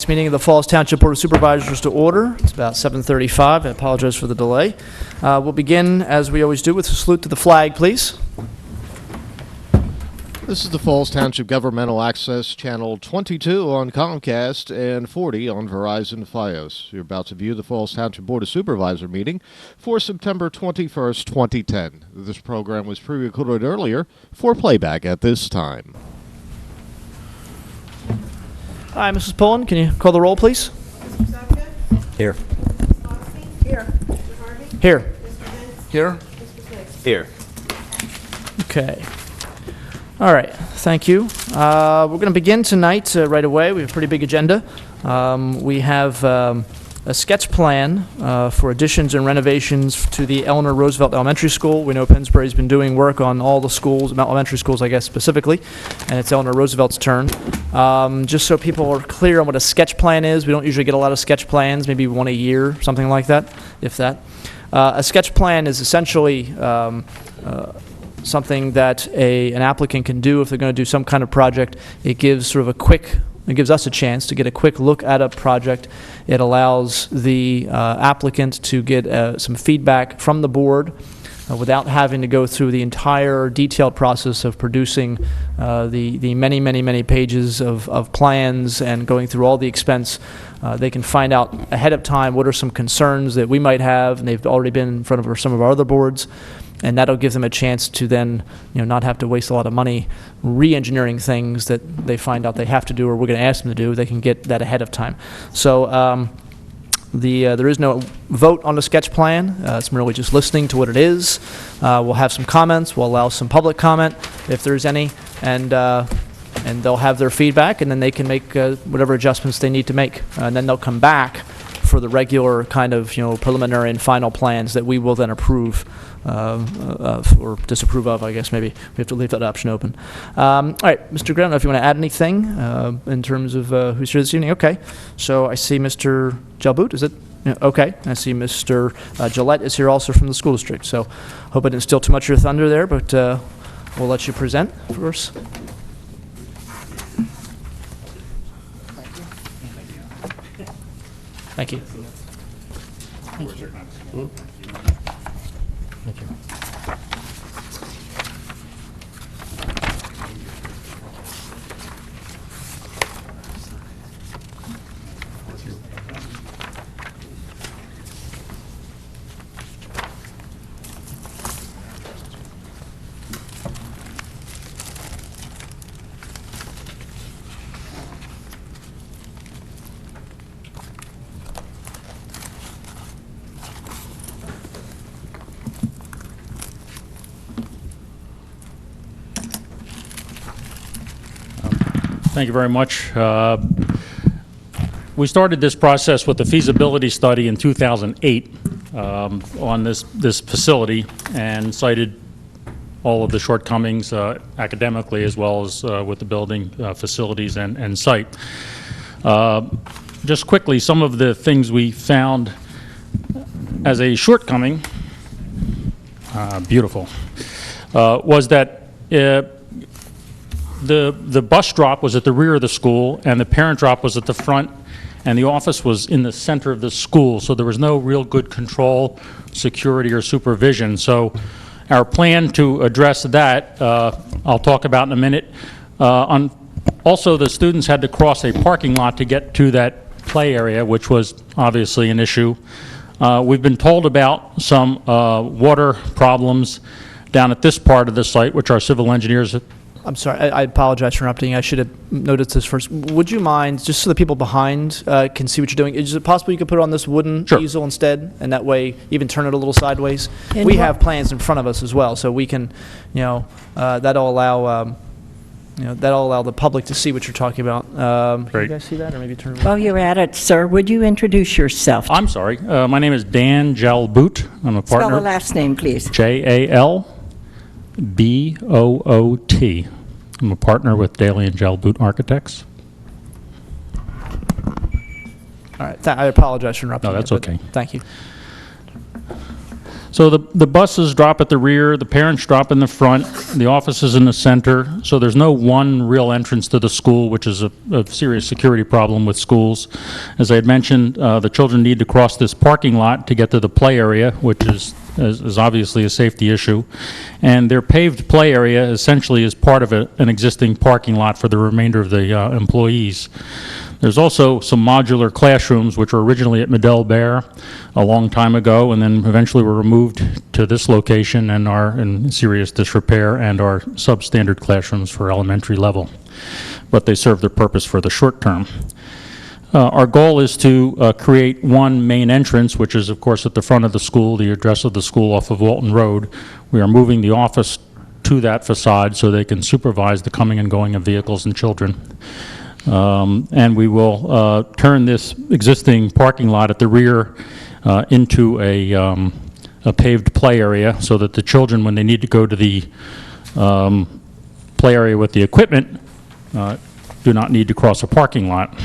meeting of the Falls Township Board of Supervisors to order. It's about 7:35. I apologize for the delay. We'll begin, as we always do, with a salute to the flag, please. This is the Falls Township Governmental Access Channel 22 on Comcast and 40 on Verizon Fios. You're about to view the Falls Township Board of Supervisor meeting for September 21st, 2010. This program was pre-recorded earlier for playback at this time. Hi, Mrs. Pullen. Can you call the roll, please? Mr. Zucka? Here. Mrs. Fossey? Here. Mr. Harvey? Here. Mr. Vince? Here. Mr. Snipes? Here. Okay. All right. Thank you. We're going to begin tonight right away. We have a pretty big agenda. We have a sketch plan for additions and renovations to the Eleanor Roosevelt Elementary School. We know Pennsbury's been doing work on all the schools, elementary schools, I guess, specifically, and it's Eleanor Roosevelt's turn. Just so people are clear on what a sketch plan is, we don't usually get a lot of sketch plans, maybe one a year, something like that, if that. A sketch plan is essentially something that an applicant can do if they're going to do some kind of project. It gives us a chance to get a quick look at a project. It allows the applicant to get some feedback from the board without having to go through the entire detailed process of producing the many pages of plans and going through all the expense. They can find out ahead of time what are some concerns that we might have, and they've already been in front of some of our other boards. And that'll give them a chance to then, not have to waste a lot of money re-engineering things that they find out they have to do or we're going to ask them to do. They can get that ahead of time. So there is no vote on the sketch plan. It's merely just listening to what it is. We'll have some comments. We'll allow some public comment if there's any, and they'll have their feedback, and then they can make whatever adjustments they need to make, and then they'll come back for the regular kind of preliminary and final plans that we will then approve or disapprove of. I guess maybe we have to leave that option open. All right, Mr. Grant, I don't know if you want to add anything in terms of who's here this evening. Okay, so I see Mr. Jalboot. Is it? Yeah, okay, I see Mr. Gillette is here also from the school district. So hope I didn't steal too much of your thunder there, but we'll let you present first. Thank you. Thank you. Thank you very much. We started this process with the feasibility study in 2008 on this facility and cited all of the shortcomings academically as well as with the building facilities and site. Just quickly, some of the things we found as a shortcoming, was that the bus drop was at the rear of the school and the parent drop was at the front, and the office was in the center of the school, so there was no real good control, security, or supervision. So our plan to address that, I'll talk about in a minute. Also, the students had to cross a parking lot to get to that play area, which was obviously an issue. We've been told about some water problems down at this part of the site, which our civil engineers. I'm sorry, I apologize for interrupting. I should have noticed this first. Would you mind, just so the people behind can see what you're doing, is it possible you could put it on this wooden easel instead, and that way even turn it a little sideways? And we have plans in front of us as well, so we can, that'll allow, that'll allow the public to see what you're talking about. Can you guys see that, or maybe turn it? While you're at it, sir, would you introduce yourself? I'm sorry. My name is Dan Jalboot. I'm a partner. Spell the last name, please. Jalboot. I'm a partner with Daly & Jalboot Architects. All right. I apologize for interrupting. No, that's you, okay. Thank you. So the buses drop at the rear, the parents drop in the front, the office is in the center, so there's no one real entrance to the school, which is a serious security problem with schools. As I had mentioned, the children need to cross this parking lot to get to the play area, which is obviously a safety issue. And their paved play area essentially is part of an existing parking lot for the remainder of the employees. There's also some modular classrooms, which were originally at Medill Bear a long time ago, and then eventually were removed to this location and are in serious disrepair and are substandard classrooms for elementary level. But they serve their purpose for the short term. Our goal is to create one main entrance, which is, of course, at the front of the school, the address of the school off of Walton Road. We are moving the office to that facade so they can supervise the coming and going of vehicles and children. And we will turn this existing parking lot at the rear into a paved play area so that the children, when they need to go to the play area with the equipment, do not need to cross a parking lot.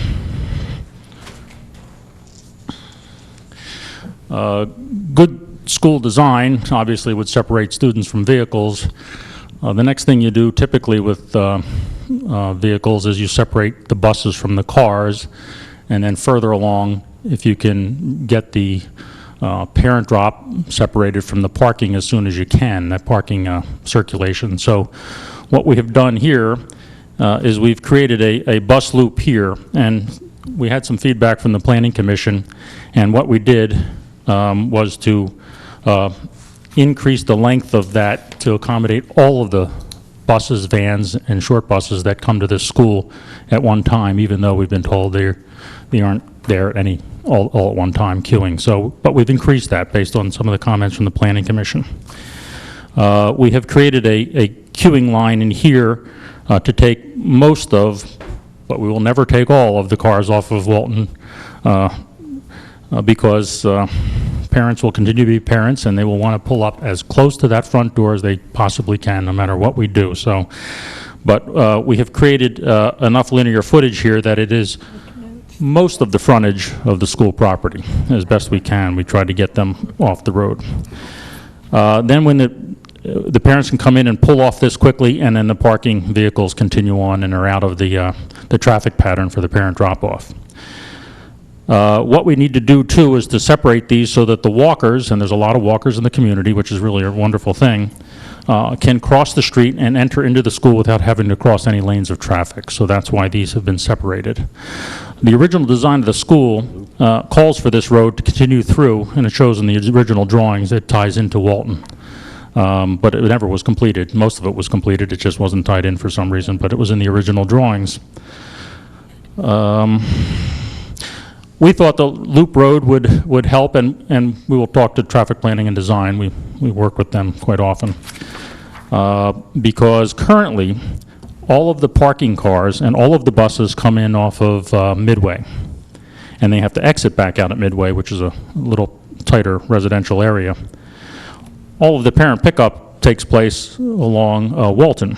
Good school design obviously would separate students from vehicles. The next thing you do typically with vehicles is you separate the buses from the cars, and then further along, if you can get the parent drop separated from the parking as soon as you can, that parking circulation. So what we have done here is we've created a bus loop here, and we had some feedback from the Planning Commission, and what we did was to increase the length of that to accommodate all of the buses, vans, and short buses that come to this school at one time, even though we've been told they aren't there at all at one time queuing. So, but we've increased that based on some of the comments from the Planning Commission. We have created a queuing line in here to take most of, but we will never take all of the cars off of Walton because parents will continue to be parents, and they will want to pull up as close to that front door as they possibly can, no matter what we do. So, but we have created enough linear footage here that it is most of the frontage of the school property as best we can. We try to get them off the road. Then when the parents can come in and pull off this quickly, and then the parking vehicles continue on and are out of the traffic pattern for the parent drop-off. What we need to do, too, is to separate these so that the walkers, and there's a lot of walkers in the community, which is really a wonderful thing, can cross the street and enter into the school without having to cross any lanes of traffic. So that's why these have been separated. The original design of the school calls for this road to continue through, and it shows in the original drawings it ties into Walton. But it never was completed. Most of it was completed. It just wasn't tied in for some reason, but it was in the original drawings. We thought the loop road would help, and we will talk to traffic planning and design. We work with them quite often. Because currently, all of the parking cars and all of the buses come in off of Midway. And they have to exit back out at Midway, which is a little tighter residential area. All of the parent pickup takes place along Walton.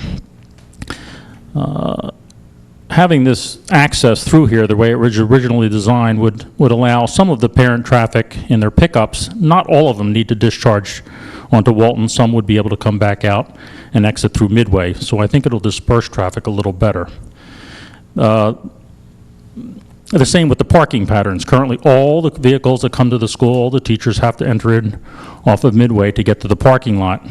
Having this access through here the way it was originally designed would allow some of the parent traffic in their pickups. Not all of them need to discharge onto Walton. Some would be able to come back out and exit through Midway. So I think it'll disperse traffic a little better. The same with the parking patterns. Currently, all the vehicles that come to the school, all the teachers have to enter in off of Midway to get to the parking lot.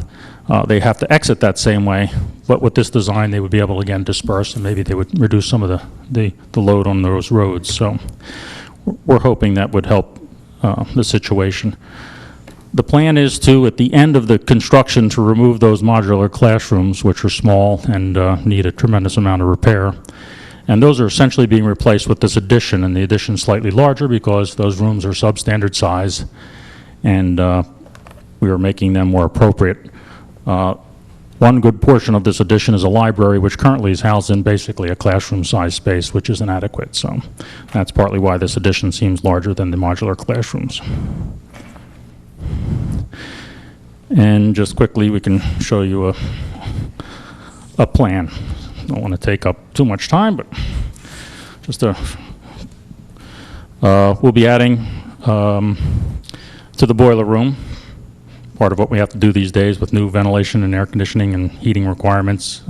They have to exit that same way, but with this design, they would be able to, again, disperse, and maybe they would reduce some of the load on those roads. So we're hoping that would help the situation. The plan is to, at the end of the construction, to remove those modular classrooms, which are small and need a tremendous amount of repair. And those are essentially being replaced with this addition, and the addition slightly larger because those rooms are substandard size, and we are making them more appropriate. One good portion of this addition is a library, which currently is housed in basically a classroom-sized space, which is inadequate. So that's partly why this addition seems larger than the modular classrooms. And just quickly, we can show you a plan. Don't want to take up too much time, but just we'll be adding to the boiler room part of what we have to do these days with new ventilation and air conditioning and heating requirements.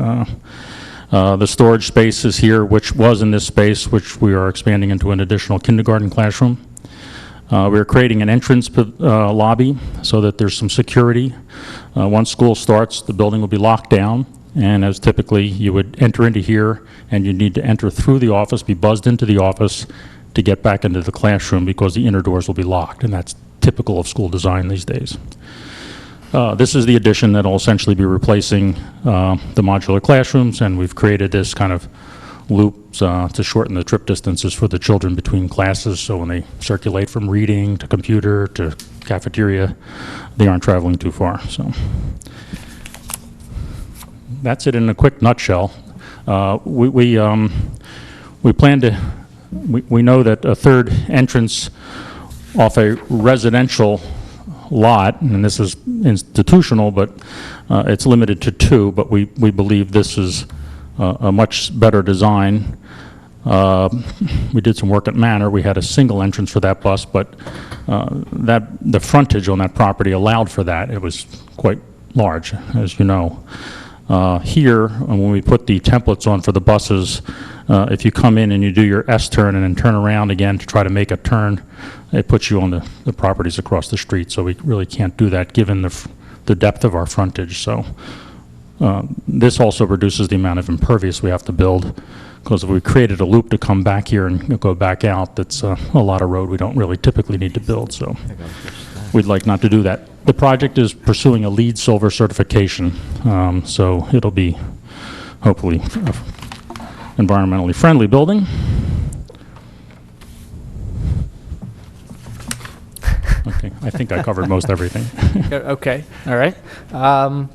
The storage space is here, which was in this space, which we are expanding into an additional kindergarten classroom. We're creating an entrance lobby so that there's some security. Once school starts, the building will be locked down, and as typically, you would enter into here, and you need to enter through the office, be buzzed into the office to get back into the classroom because the inner doors will be locked, and that's typical of school design these days. This is the addition that will essentially be replacing the modular classrooms, and we've created this kind of loops to shorten the trip distances for the children between classes, so when they circulate from reading to computer to cafeteria, they aren't traveling too far. So that's it in a quick nutshell. We plan to, we know that a third entrance off a residential lot, and this is institutional, but it's limited to 2, but we believe this is a much better design. We did some work at Manor. We had a single entrance for that bus, but the frontage on that property allowed for that. It was quite large, as you know. Here, when we put the templates on for the buses, if you come in and you do your S-turn and then turn around again to try to make a turn, it puts you on the properties across the street, so we really can't do that given the depth of our frontage. So this also reduces the amount of impervious we have to build, because if we created a loop to come back here and go back out, that's a lot of road we don't really typically need to build, so we'd like not to do that. The project is pursuing a LEED Silver certification, so it'll be hopefully environmentally friendly building. Okay, I think I covered most everything. Okay, all right. All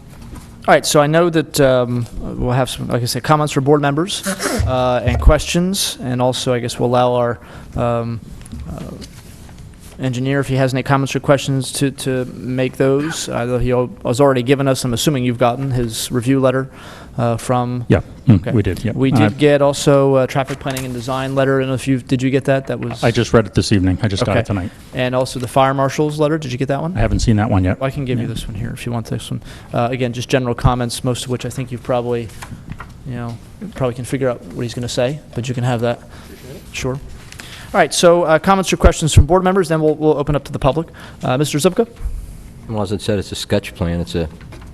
right, so I know that we'll have some, like I said, comments from board members and questions, and also I guess we'll allow our engineer, if he has any comments or questions, to make those. He has already given us, I'm assuming you've gotten his review letter from... Yeah, Okay. we did, yeah. We did get also a traffic planning and design letter. I don't know if did you get that? That was... I just read it this evening. I just got Okay. it tonight. And also the fire marshal's letter. Did you get that one? I haven't seen that one yet. I can give you this one here if you want this one. Again, just general comments, most of which I think you've probably, probably can figure out what he's going to say, but you can have that. Sure. All right, so comments or questions from board members, then we'll open up to the public. Mr. Zupka? Well, as it said, it's a sketch plan.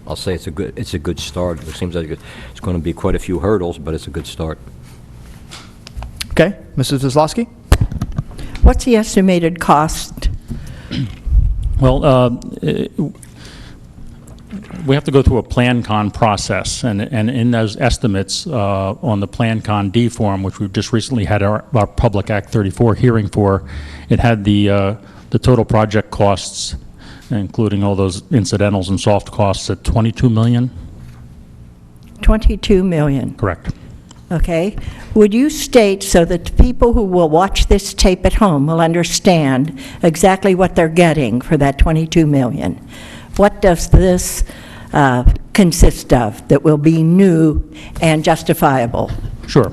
I'll say it's a good start. It seems like it's going to be quite a few hurdles, but it's a good start. Okay, Mrs. Kozlowski? What's the estimated cost? Well, we have to go through a Plan-Con process, and in those estimates on the Plan-Con D form, which we've just recently had our Public Act 34 hearing for, it had the total project costs, including all those incidentals and soft costs, at $22 million. $22 million. Correct. Okay. Would you state, so that people who will watch this tape at home will understand exactly what they're getting for that $22 million? What does this consist of that will be new and justifiable? Sure.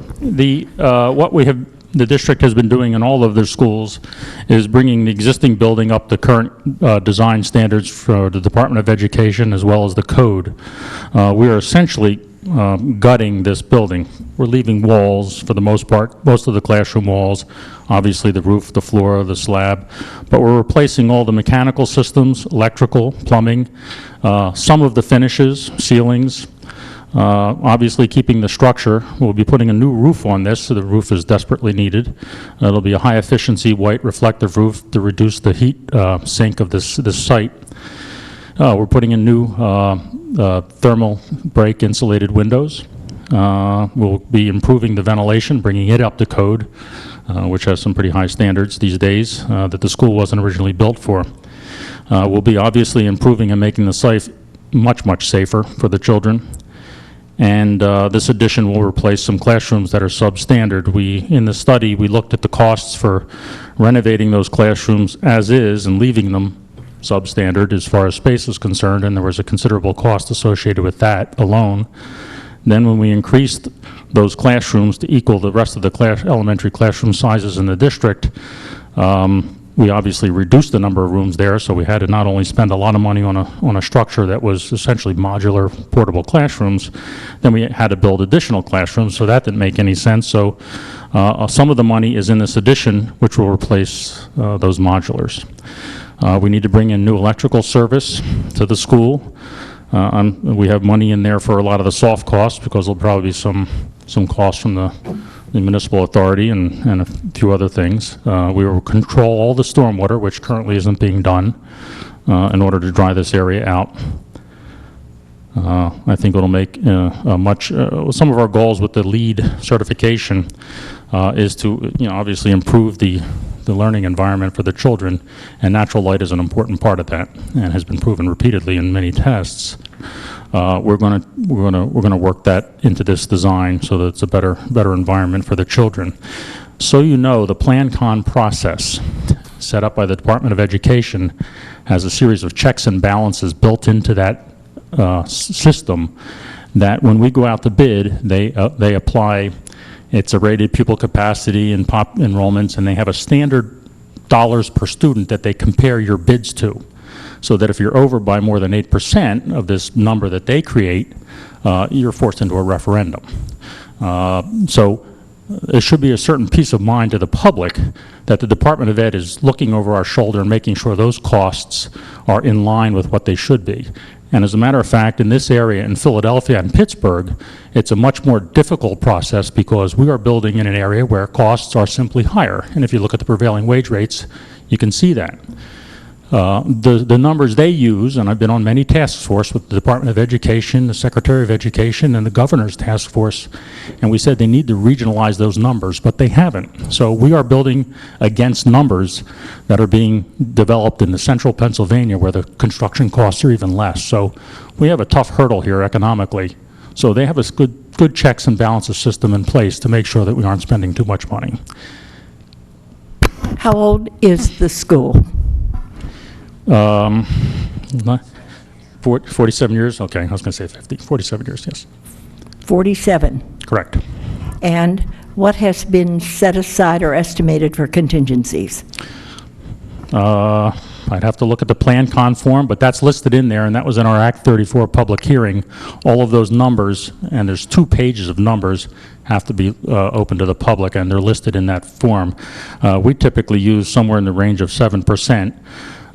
The district has been doing in all of their schools is bringing the existing building up to current design standards for the Department of Education as well as the code. We are essentially gutting this building. We're leaving walls for the most part, most of the classroom walls, obviously the roof, the floor, the slab, but we're replacing all the mechanical systems, electrical, plumbing, some of the finishes, ceilings, obviously keeping the structure. We'll be putting a new roof on this, so the roof is desperately needed. It'll be a high-efficiency white reflective roof to reduce the heat sink of this site. We're putting in new thermal break insulated windows. We'll be improving the ventilation, bringing it up to code, which has some pretty high standards these days that the school wasn't originally built for. We'll be obviously improving and making the site much, much safer for the children. And this addition will replace some classrooms that are substandard. In the study, we looked at the costs for renovating those classrooms as is and leaving them substandard as far as space is concerned, and there was a considerable cost associated with that alone. Then when we increased those classrooms to equal the rest of the elementary classroom sizes in the district, We obviously reduced the number of rooms there, so we had to not only spend a lot of money on a structure that was essentially modular portable classrooms, then we had to build additional classrooms, so that didn't make any sense. So some of the money is in this addition, which will replace those modulars. We need to bring in new electrical service to the school. We have money in there for a lot of the soft costs, because there'll probably be some costs from the municipal authority and a few other things. We will control all the stormwater, which currently isn't being done, in order to dry this area out. I think it'll make some of our goals with the LEED certification is to, obviously improve the learning environment for the children, and natural light is an important part of that, and has been proven repeatedly in many tests. We're going to work that into this design so that it's a better environment for the children. So the Plan-Con process set up by the Department of Education has a series of checks and balances built into that system, that when we go out to bid, they apply. It's a rated pupil capacity and pop enrollments, and they have a standard dollars per student that they compare your bids to, so that if you're over by more than 8% of this number that they create, you're forced into a referendum. So there should be a certain peace of mind to the public that the Department of Ed is looking over our shoulder and making sure those costs are in line with what they should be. And as a matter of fact, in this area, in Philadelphia and Pittsburgh, it's a much more difficult process, because we are building in an area where costs are simply higher. And if you look at the prevailing wage rates, you can see that. The numbers they use, and I've been on many task forces with the Department of Education, the Secretary of Education, and the Governor's task force, and we said they need to regionalize those numbers, but they haven't. So we are building against numbers that are being developed in the central Pennsylvania, where the construction costs are even less. So we have a tough hurdle here economically. So they have a good checks and balances system in place to make sure that we aren't spending too much money. How old is the school? 47 years? Okay, I was going to say 50. 47 years, yes. 47. Correct. And what has been set aside or estimated for contingencies? I'd have to look at the Plan-Con form, but that's listed in there, and that was in our Act 34 public hearing. All of those numbers, and there's 2 pages of numbers, have to be open to the public, and they're listed in that form. We typically use somewhere in the range of 7%.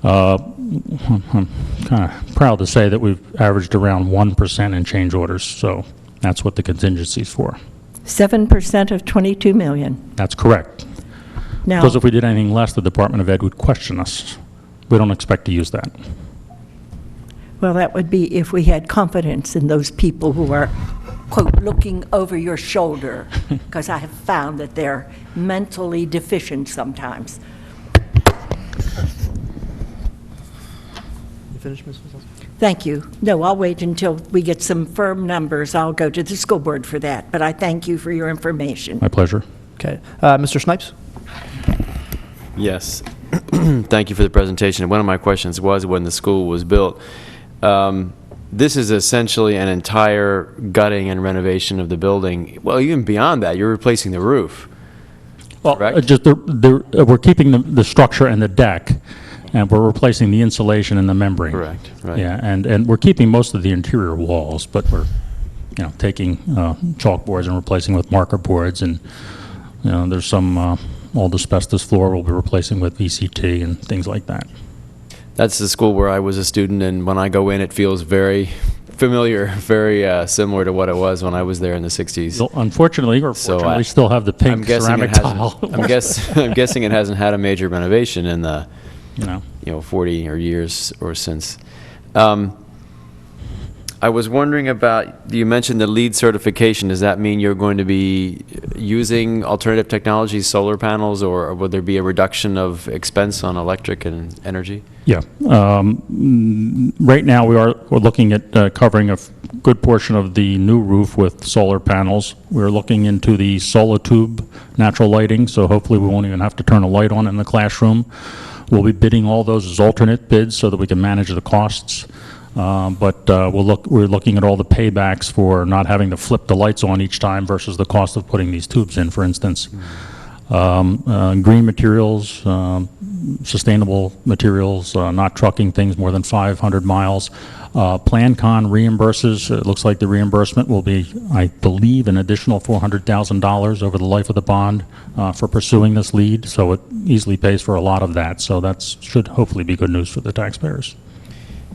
I'm kind of proud to say that we've averaged around 1% in change orders, so that's what the contingency is for. 7% of 22 million. That's correct. Now, Because if we did anything less, the Department of Ed would question us. We don't expect to use that. well, that would be if we had confidence in those people who are, quote, looking over your shoulder, because I have found that they're mentally deficient sometimes. You finished, Ms. Wissels? Thank you. No, I'll wait until we get some firm numbers. I'll go to the school board for that, but I thank you for your information. My pleasure. Okay. Mr. Snipes? Yes. Thank you for the presentation. One of my questions was, when the school was built, this is essentially an entire gutting and renovation of the building. Well, even beyond that, you're replacing the roof. Well, Correct? just we're keeping the structure and the deck, and we're replacing the insulation and the membrane. Correct, right. Yeah, and we're keeping most of the interior walls, but we're, taking chalkboards and replacing with marker boards, and, there's some old asbestos floor we'll be replacing with VCT and things like that. That's the school where I was a student, and when I go in, it feels very familiar, very similar to what it was when I was there in the 60s. So unfortunately, or So, fortunately, still have the pink ceramic tile. I'm guessing it hasn't had a major renovation in the 40 or years or since. I was wondering about, you mentioned the LEED certification. Does that mean you're going to be using alternative technologies, solar panels, or would there be a reduction of expense on electric and energy? Yeah. Right now, we're looking at covering a good portion of the new roof with solar panels. We're looking into the solar tube natural lighting, so hopefully we won't even have to turn a light on in the classroom. We'll be bidding all those as alternate bids so that we can manage the costs. But we're looking at all the paybacks for not having to flip the lights on each time versus the cost of putting these tubes in, for instance. green materials, sustainable materials, not trucking things more than 500 miles. PlanCon reimburses, it looks like the reimbursement will be, I believe, an additional $400,000 over the life of the bond for pursuing this lead, so it easily pays for a lot of that, so that should hopefully be good news for the taxpayers.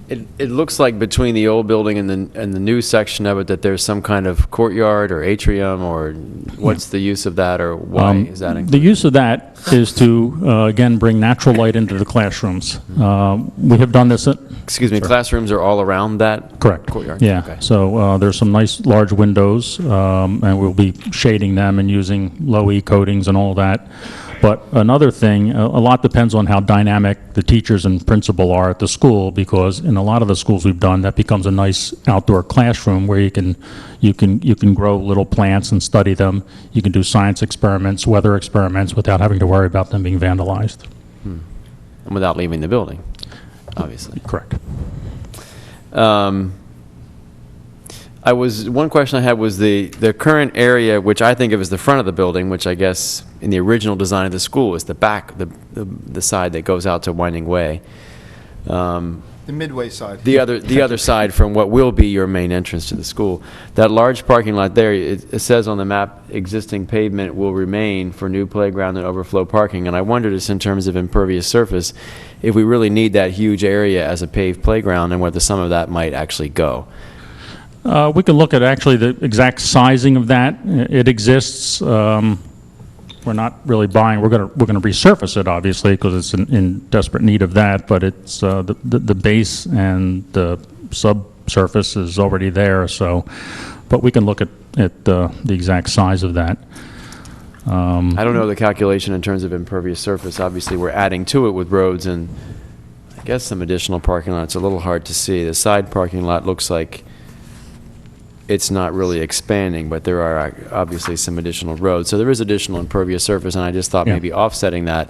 It looks like between the old building and the new section of it that there's some kind of courtyard or atrium, or what's the use of that, or why is that The included? use of that is to, again, bring natural light into the classrooms. We have done this at... Excuse me, classrooms are all around that Correct. courtyard? Yeah. Okay. So there's some nice large windows, and we'll be shading them and using low-E coatings and all that. But another thing, a lot depends on how dynamic the teachers and principal are at the school, because in a lot of the schools we've done, that becomes a nice outdoor classroom where you can grow little plants and study them. You can do science experiments, weather experiments, without having to worry about them being vandalized. And without leaving the building, obviously. Correct. One question I had was the current area, which I think of as the front of the building, which I guess in the original design of the school is the back, the side that goes out to Winding Way. The Midway side. The other side from what will be your main entrance to the school. That large parking lot there, it says on the map, existing pavement will remain for new playground and overflow parking. And I wondered, just in terms of impervious surface, if we really need that huge area as a paved playground and whether some of that might actually go. We can look at actually the exact sizing of that. It exists. We're not really buying. We're going to resurface it, obviously, because it's in desperate need of that. But it's the base and the subsurface is already there. So, but we can look at the exact size of that. I don't know the calculation in terms of impervious surface. Obviously, we're adding to it with roads and I guess some additional parking lot. It's a little hard to see. The side parking lot looks like it's not really expanding, but there are obviously some additional roads. So there is additional impervious surface, and I just thought Yeah. maybe offsetting that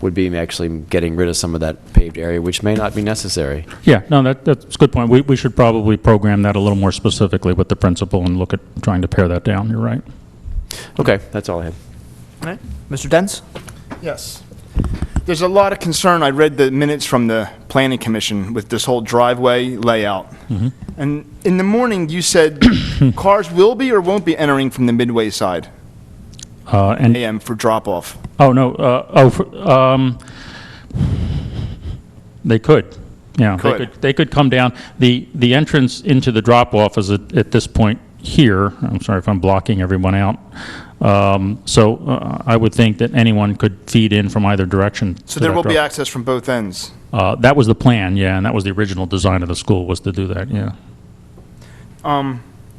would be actually getting rid of some of that paved area, which may not be necessary. Yeah, no, that's a good point. We should probably program that a little more specifically with the principal and look at trying to pare that down. You're right. Okay, that's all I had. All right. Mr. Dents? Yes. There's a lot of concern. I read the minutes from the Planning Commission with this whole driveway layout. And in the morning, you said cars will be or won't be entering from the Midway side, And AM, for drop-off. oh no, they could. Yeah, Could. they could come down. The entrance into the drop-off is at this point here. I'm sorry if I'm blocking everyone out. So I would think that anyone could feed in from either direction. So to there that will be drop. access from both ends. That was the plan, yeah, and that was the original design of the school, was to do that, yeah.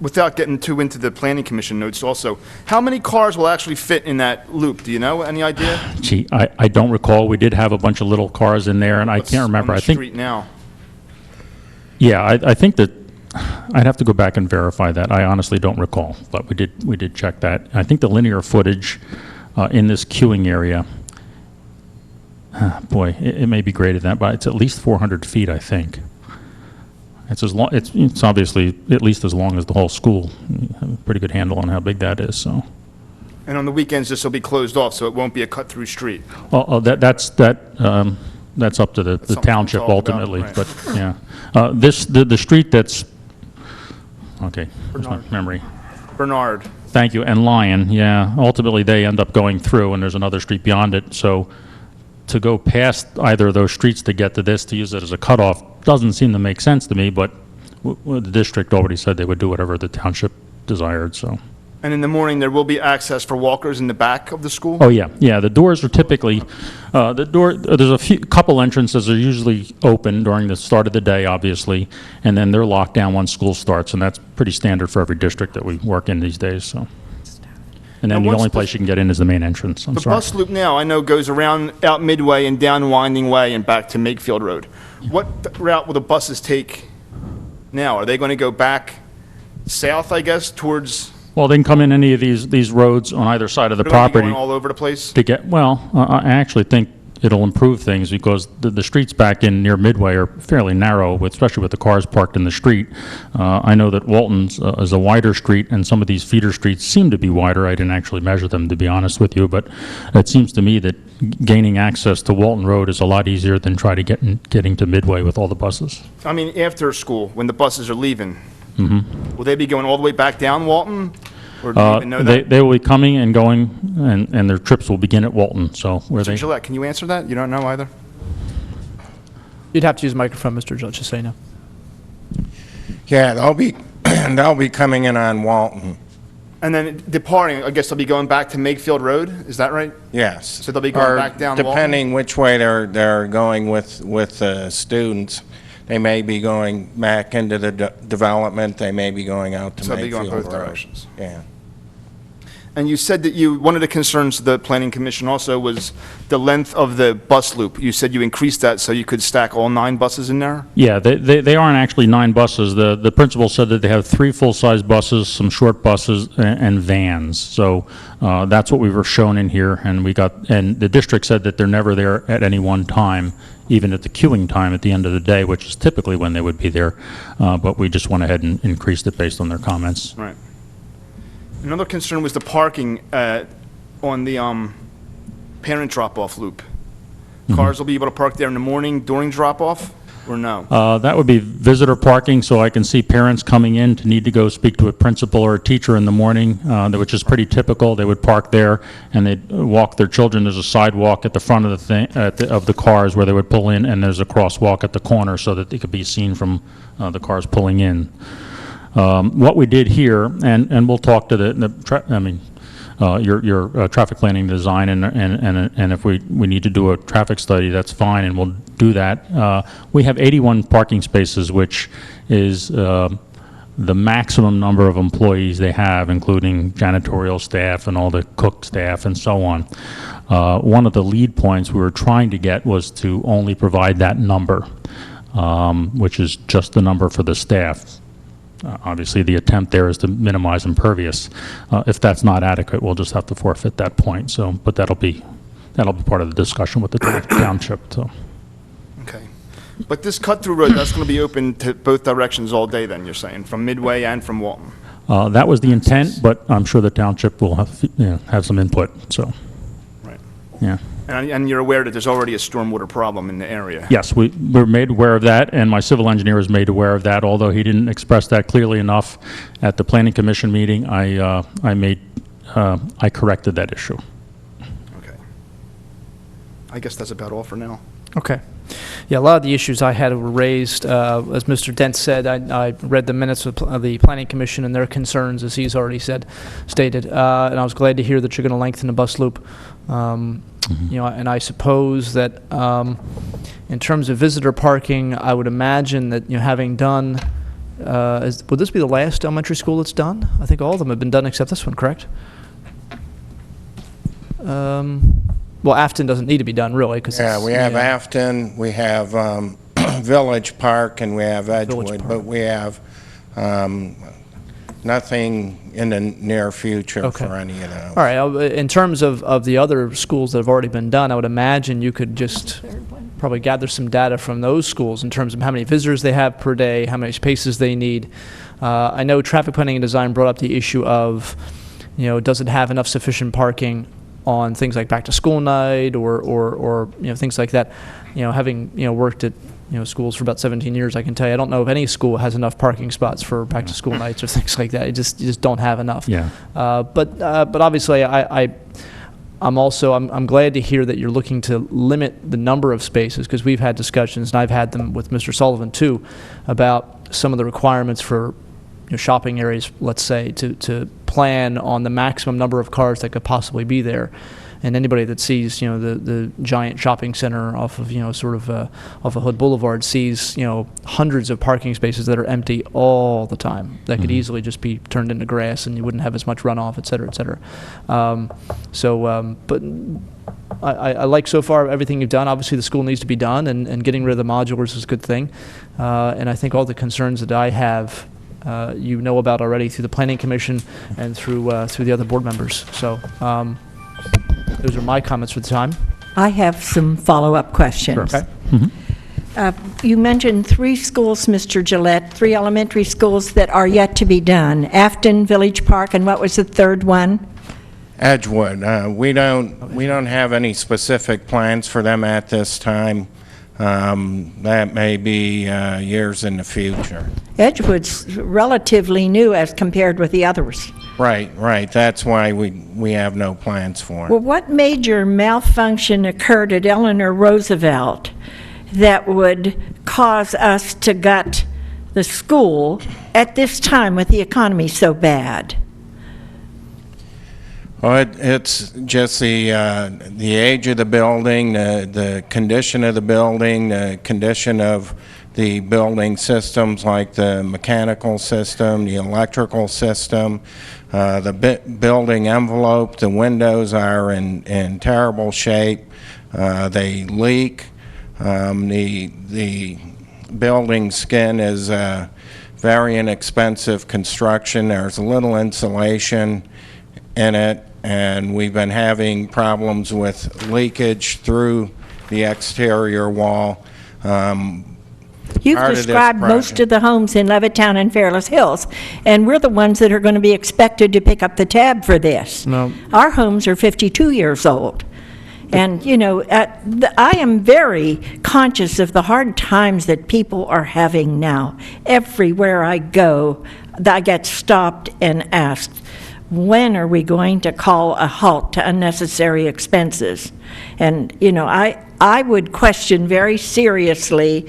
Without getting too into the Planning Commission notes also, how many cars will actually fit in that loop? Do you know? Any idea? Gee, I don't recall. We did have a bunch of little cars in there, and I What's can't remember. on I the think, street now? yeah, I think that, I'd have to go back and verify that. I honestly don't recall, but we did check that. I think the linear footage in this queuing area, boy, it may be greater than that, but it's at least 400 feet, I think. It's as long. It's obviously at least as long as the whole school. We have a pretty good handle on how big that is. So, And on the weekends, this will be closed off, so it won't be a cut-through street. well, that's up to the something to township talk about, ultimately. right. But yeah, the street that's okay. Where's my memory? Bernard. Thank you. And Lion, yeah. Ultimately, they end up going through, and there's another street beyond it. So to go past either of those streets to get to this, to use it as a cutoff, doesn't seem to make sense to me, but the district already said they would do whatever the township desired, so. And in the morning, there will be access for walkers in the back of the school? Oh, yeah, yeah, the doors are typically, there's a couple entrances are usually open during the start of the day, obviously, and then they're locked down once school starts, and that's pretty standard for every district that we work in these days, so. And then And the what's only the- place you can get in is the main entrance, I'm The sorry. bus loop now, I know, goes around out Midway and down Winding Way and back to Makefield Road. What route will the buses take now? Are they going to go back south, I guess, towards, Well, they can come in any of these roads on either side of the they're gonna be property going all over the place? to get, well, I actually think it'll improve things because the streets back in near Midway are fairly narrow, especially with the cars parked in the street. I know that Walton's is a wider street, and some of these feeder streets seem to be wider. I didn't actually measure them, to be honest with you, but it seems to me that gaining access to Walton Road is a lot easier than getting to Midway with all the buses. I mean, after school, when the buses are leaving, will they be going all the way back down Walton? Or do you even know that? They will be coming and going, and their trips will begin at Walton, so where Mr. they... Gillette, can you answer that? You don't know either? You'd have to use the microphone, Mr. Judge, to say no. Yeah, they'll be coming in on Walton. And then departing, I guess they'll be going back to Makefield Road, is that right? Yes. So they'll be going back down Walton? Depending which way they're going with students, they may be going back into the development, they may be going out to So they'll be Makefield going both Road. directions. Yeah. And you said that one of the concerns of the Planning Commission also was the length of the bus loop. You said you increased that so you could stack all 9 buses in there? Yeah, they aren't actually 9 buses. The principal said that they have 3 full-size buses, some short buses, and vans. So that's what we were shown in here, and the district said that they're never there at any one time, even at the queuing time at the end of the day, which is typically when they would be there. But we just went ahead and increased it based on their comments. Right. Another concern was the parking on the parent drop-off loop. Cars will be able to park there in the morning during drop-off, or no? That would be visitor parking, so I can see parents coming in to need to go speak to a principal or a teacher in the morning, which is pretty typical. They would park there, and they'd walk their children. There's a sidewalk at the front of the cars where they would pull in, and there's a crosswalk at the corner so that they could be seen from the cars pulling in. What we did here, and we'll talk to your traffic planning design, and if we need to do a traffic study, that's fine, and we'll do that. We have 81 parking spaces, which is the maximum number of employees they have, including janitorial staff and all the cook staff and so on. One of the lead points we were trying to get was to only provide that number, which is just the number for the staff. Obviously, the attempt there is to minimize impervious. If that's not adequate, we'll just have to forfeit that point. So, but that'll be part of the discussion with the township. So. Okay. But this cut-through road, that's going to be open to both directions all day then, you're saying, from Midway and from Walton? That was the intent, but I'm sure the township will have some input. So. Right. Yeah. And you're aware that there's already a stormwater problem in the area? Yes, we're made aware of that, and my civil engineer is made aware of that, although he didn't express that clearly enough at the Planning Commission meeting. I corrected that issue. Okay. I guess that's about all for now. Okay. Yeah, a lot of the issues I had were raised, as Mr. Dent said. I read the minutes of the Planning Commission and their concerns, as he's already stated, and I was glad to hear that you're going to lengthen the bus loop. You know, and I suppose that in terms of visitor parking, I would imagine that, you know, having done, would this be the last elementary school that's done? I think all of them have been done except this one, correct? Well, Afton doesn't need to be done, really, because Yeah, we have Afton, we have Village Park, and we have Edgewood, but we have nothing in the near future for any of those. All right. In terms of the other schools that have already been done, I would imagine you could just probably gather some data from those schools in terms of how many visitors they have per day, how many spaces they need. I know traffic planning and design brought up the issue of, you know, does it have enough sufficient parking on things like back to school night or you know, things like that. You know, having, you know, worked at, you know, schools for about 17 years, I can tell you, I don't know if any school has enough parking spots for back to school nights or things like that. You just don't have enough. Yeah. But obviously, I'm glad to hear that you're looking to limit the number of spaces, because we've had discussions, and I've had them with Mr. Sullivan too, about some of the requirements for, you know, shopping areas, let's say, to plan on the maximum number of cars that could possibly be there. And anybody that sees, you know, the giant shopping center off of, you know, sort of off of Hood Boulevard sees, you know, hundreds of parking spaces that are empty all the time that could easily just be turned into grass, and you wouldn't have as much runoff, et cetera, et cetera. But I like so far everything you've done. Obviously, the school needs to be done, and getting rid of the modulars is a good thing. And I think all the concerns that I have, you know about already through the Planning Commission and through the other board members. So. Those are my comments for the time. I have some follow-up questions. Okay. You mentioned 3 schools, Mr. Gillette, 3 elementary schools that are yet to be done. Afton, Village Park, and what was the third one? Edgewood, we don't have any specific plans for them at this time. That may be years in the future. Edgewood's relatively new as compared with the others. Right. That's why we have no plans for Well, it. what major malfunction occurred at Eleanor Roosevelt that would cause us to gut the school at this time with the economy so bad? Well, it's just the age of the building, the condition of the building, the condition of the building systems like the mechanical system, the electrical system, the building envelope. The windows are in terrible shape. They leak. The building skin is very inexpensive construction. There's little insulation in it, and we've been having problems with leakage through the exterior wall. You've Part of this described most project. of the homes in Levittown and Fairless Hills, and we're the ones that are going to be expected to pick up the tab for this. No. Our homes are 52 years old. And, you know, I am very conscious of the hard times that people are having now. Everywhere I go, I get stopped and asked, when are we going to call a halt to unnecessary expenses? And, you know, I would question very seriously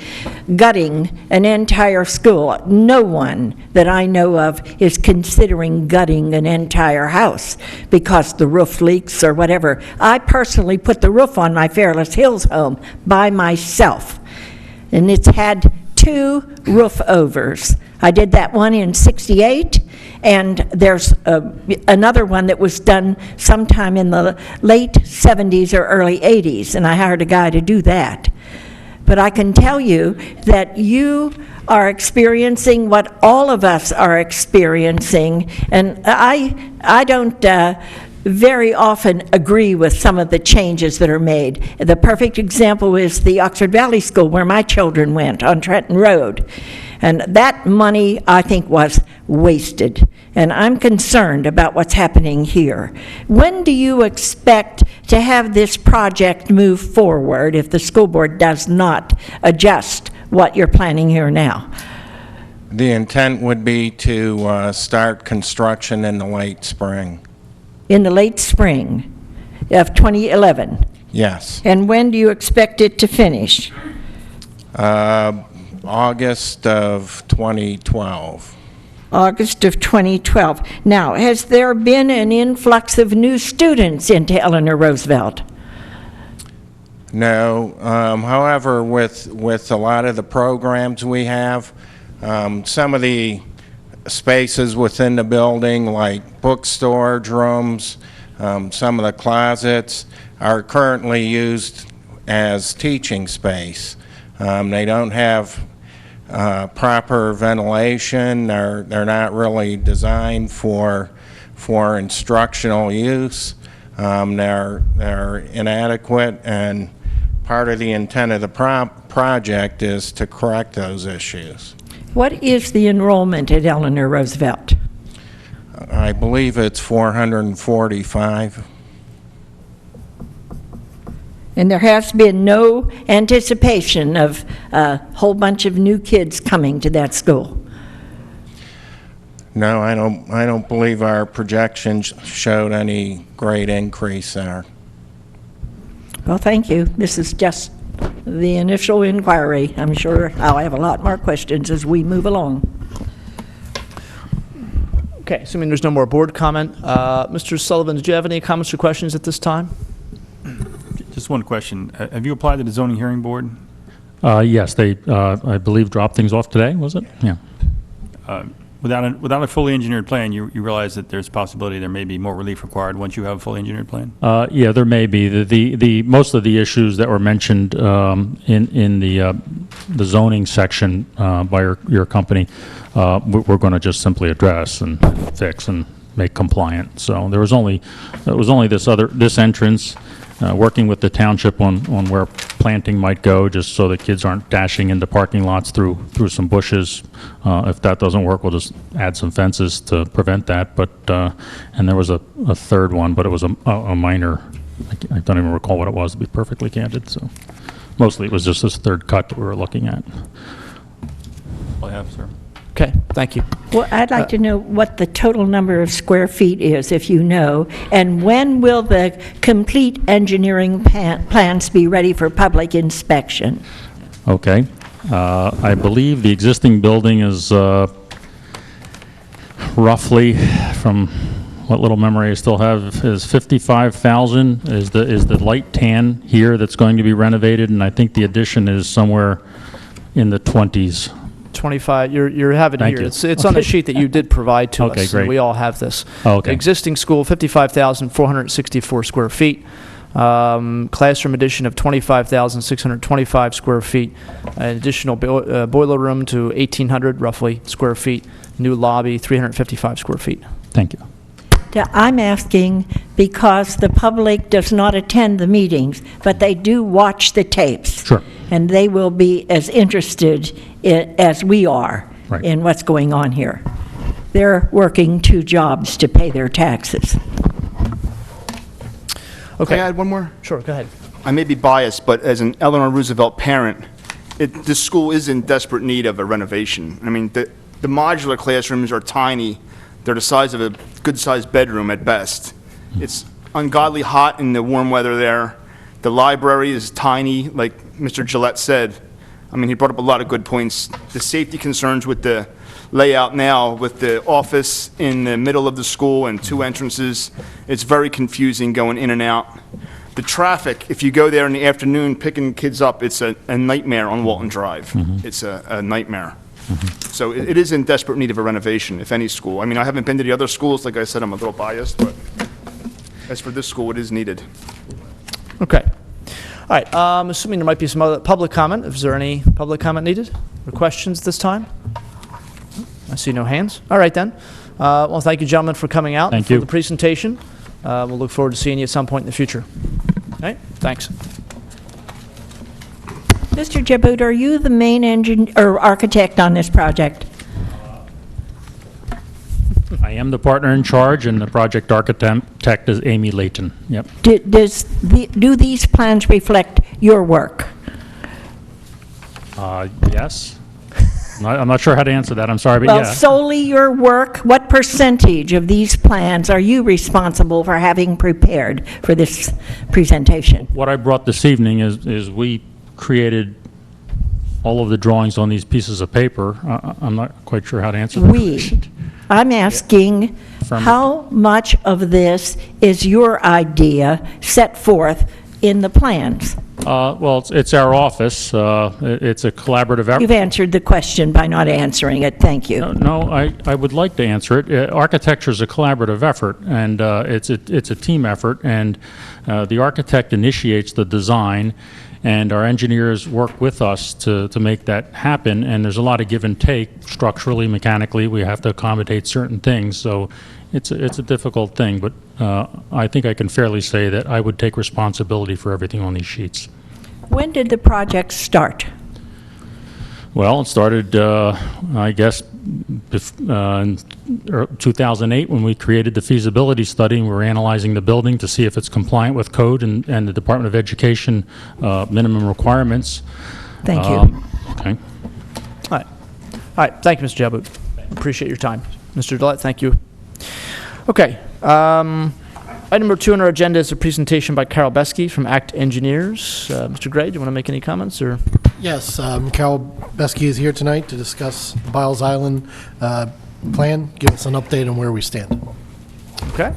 gutting an entire school. No one that I know of is considering gutting an entire house because the roof leaks or whatever. I personally put the roof on my Fairless Hills home by myself, and it's had 2 roof overs. I did that one in '68, and there's another one that was done sometime in the late '70s or early '80s, and I hired a guy to do that. But I can tell you that you are experiencing what all of us are experiencing, and I don't very often agree with some of the changes that are made. The perfect example is the Oxford Valley School where my children went on Trenton Road. And that money, I think, was wasted. And I'm concerned about what's happening here. When do you expect to have this project move forward if the school board does not adjust what you're planning here now? The intent would be to start construction in the late spring. In the late spring of 2011? Yes. And when do you expect it to finish? August of 2012. August of 2012. Now, has there been an influx of new students into Eleanor Roosevelt? No. However, with a lot of the programs we have, some of the spaces within the building, like book storage rooms, some of the closets, are currently used as teaching space. They don't have proper ventilation. They're not really designed for instructional use. They're inadequate, and part of the intent of the project is to correct those issues. What is the enrollment at Eleanor Roosevelt? I believe it's 445. And there has been no anticipation of a whole bunch of new kids coming to that school? No, I don't believe our projections showed any great increase there. Well, thank you. This is just the initial inquiry. I'm sure I'll have a lot more questions as we move along. Okay, assuming there's no more board comment, Mr. Sullivan, did you have any comments or questions at this time? Just one question. Have you applied to the zoning hearing board? Yes, they, I believe, dropped things off today, was it? Yeah. Without a fully engineered plan, you realize that there's a possibility there may be more relief required once you have a fully engineered plan? Yeah, there may be. The most of the issues that were mentioned in the zoning section by your company, we're going to just simply address and fix and make compliant. So it was only this entrance working with the township on where planting might go, just so that kids aren't dashing into parking lots through some bushes. If that doesn't work, we'll just add some fences to prevent that. But and there was a third one, but it was a minor. I don't even recall what it was, to be perfectly candid. So mostly it was just this third cut that we were looking at. All I have, sir. Okay, thank you. Well, I'd like to know what the total number of square feet is, if you know, and when will the complete engineering plans be ready for public inspection? Okay. I believe the existing building is roughly, from what little memory I still have, is 55,000 is the light tan here that's going to be renovated, and I think the addition is somewhere in the 20s. 25, you have it Thank here. you. It's on the sheet that you did provide to Okay, us. great. We all have this. Oh, okay. Existing school, 55,464 square feet. Classroom addition of 25,625 square feet. An additional boiler room to 1,800 roughly square feet. New lobby, 355 square feet. Thank you. Yeah, I'm asking because the public does not attend the meetings, but they do watch the tapes. Sure. And they will be as interested as we are Right. in what's going on here. They're working 2 jobs to pay their taxes. Okay. Can I add one more? Sure, go ahead. I may be biased, but as an Eleanor Roosevelt parent, this school is in desperate need of a renovation. I mean, the modular classrooms are tiny. They're the size of a good-sized bedroom at best. It's ungodly hot in the warm weather there. The library is tiny, like Mr. Gillette said. I mean, he brought up a lot of good points. The safety concerns with the layout now, with the office in the middle of the school and 2 entrances, it's very confusing going in and out. The traffic, if you go there in the afternoon picking kids up, it's a nightmare on Walton Drive. It's a nightmare. So it is in desperate need of a renovation, if any school. I mean, I haven't been to the other schools. Like I said, I'm a little biased, but as for this school, it is needed. Okay. All right, assuming there might be some other public comment. Is there any public comment needed or questions this time? I see no hands. All right, then. Well, thank you, gentlemen, for coming out Thank for you. the presentation. We'll look forward to seeing you at some point in the future. All right, thanks. Mr. Jabbout, are you the main architect on this project? I am the partner in charge, and the project architect is Amy Layton. Yep. Do these plans reflect your work? Yes. I'm not sure how to answer that. I'm sorry, but Well, yeah. solely your work, what percentage of these plans are you responsible for having prepared for this presentation? What I brought this evening is we created all of the drawings on these pieces of paper. I'm not quite sure how to answer that question. I'm asking, From- how much of this is your idea set forth in the plans? Well, it's our office. It's a collaborative effort. You've answered the question by not answering it. Thank you. No, I would like to answer it. Architecture is a collaborative effort, and it's a team effort, and the architect initiates the design, and our engineers work with us to make that happen, and there's a lot of give and take structurally, mechanically. We have to accommodate certain things, so it's a difficult thing, but I think I can fairly say that I would take responsibility for everything on these sheets. When did the project start? Well, it started, I guess, in 2008 when we created the feasibility study, and we were analyzing the building to see if it's compliant with code and the Department of Education minimum requirements. Thank you. Okay. All right, thank you, Mr. Jabbout. Appreciate your time. Mr. Gillette, thank you. Okay, item number 2 on our agenda is a presentation by Carol Besky from ACT Engineers. Mr. Gray, do you want to make any comments, or? Yes, Carol Besky is here tonight to discuss the Biles Island plan, give us an update on where we stand. Okay.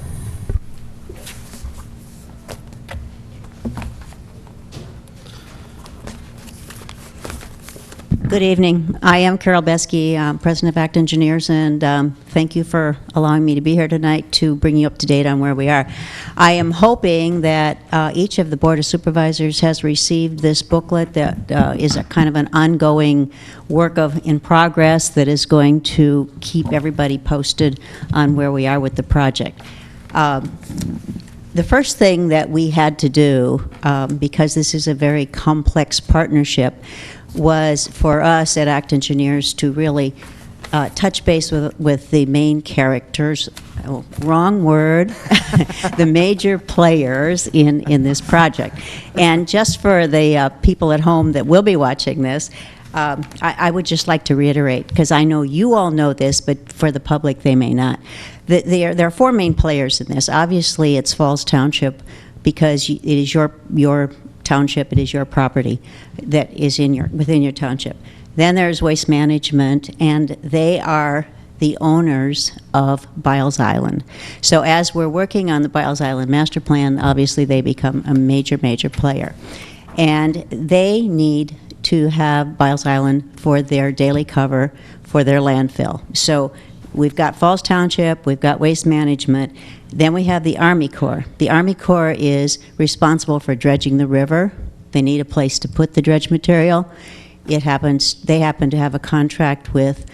Good evening. I am Carol Besky, President of ACT Engineers, and thank you for allowing me to be here tonight to bring you up to date on where we are. I am hoping that each of the Board of Supervisors has received this booklet that is a kind of an ongoing work in progress that is going to keep everybody posted on where we are with the project. The first thing that we had to do, because this is a very complex partnership, was for us at Act Engineers to really touch base with the main characters, wrong word, the major players in this project. And just for the people at home that will be watching this, I would just like to reiterate, because I know you all know this, but for the public, they may not. There are four main players in this. Obviously, it's Falls Township, because it is your township, it is your property that is within your township. Then there's Waste Management, and they are the owners of Biles Island. So as we're working on the Biles Island master plan, obviously they become a major, major player. And they need to have Biles Island for their daily cover for their landfill. So we've got Falls Township, we've got Waste Management, then we have the Army Corps. The Army Corps is responsible for dredging the river. They need a place to put the dredge material. They happen to have a contract with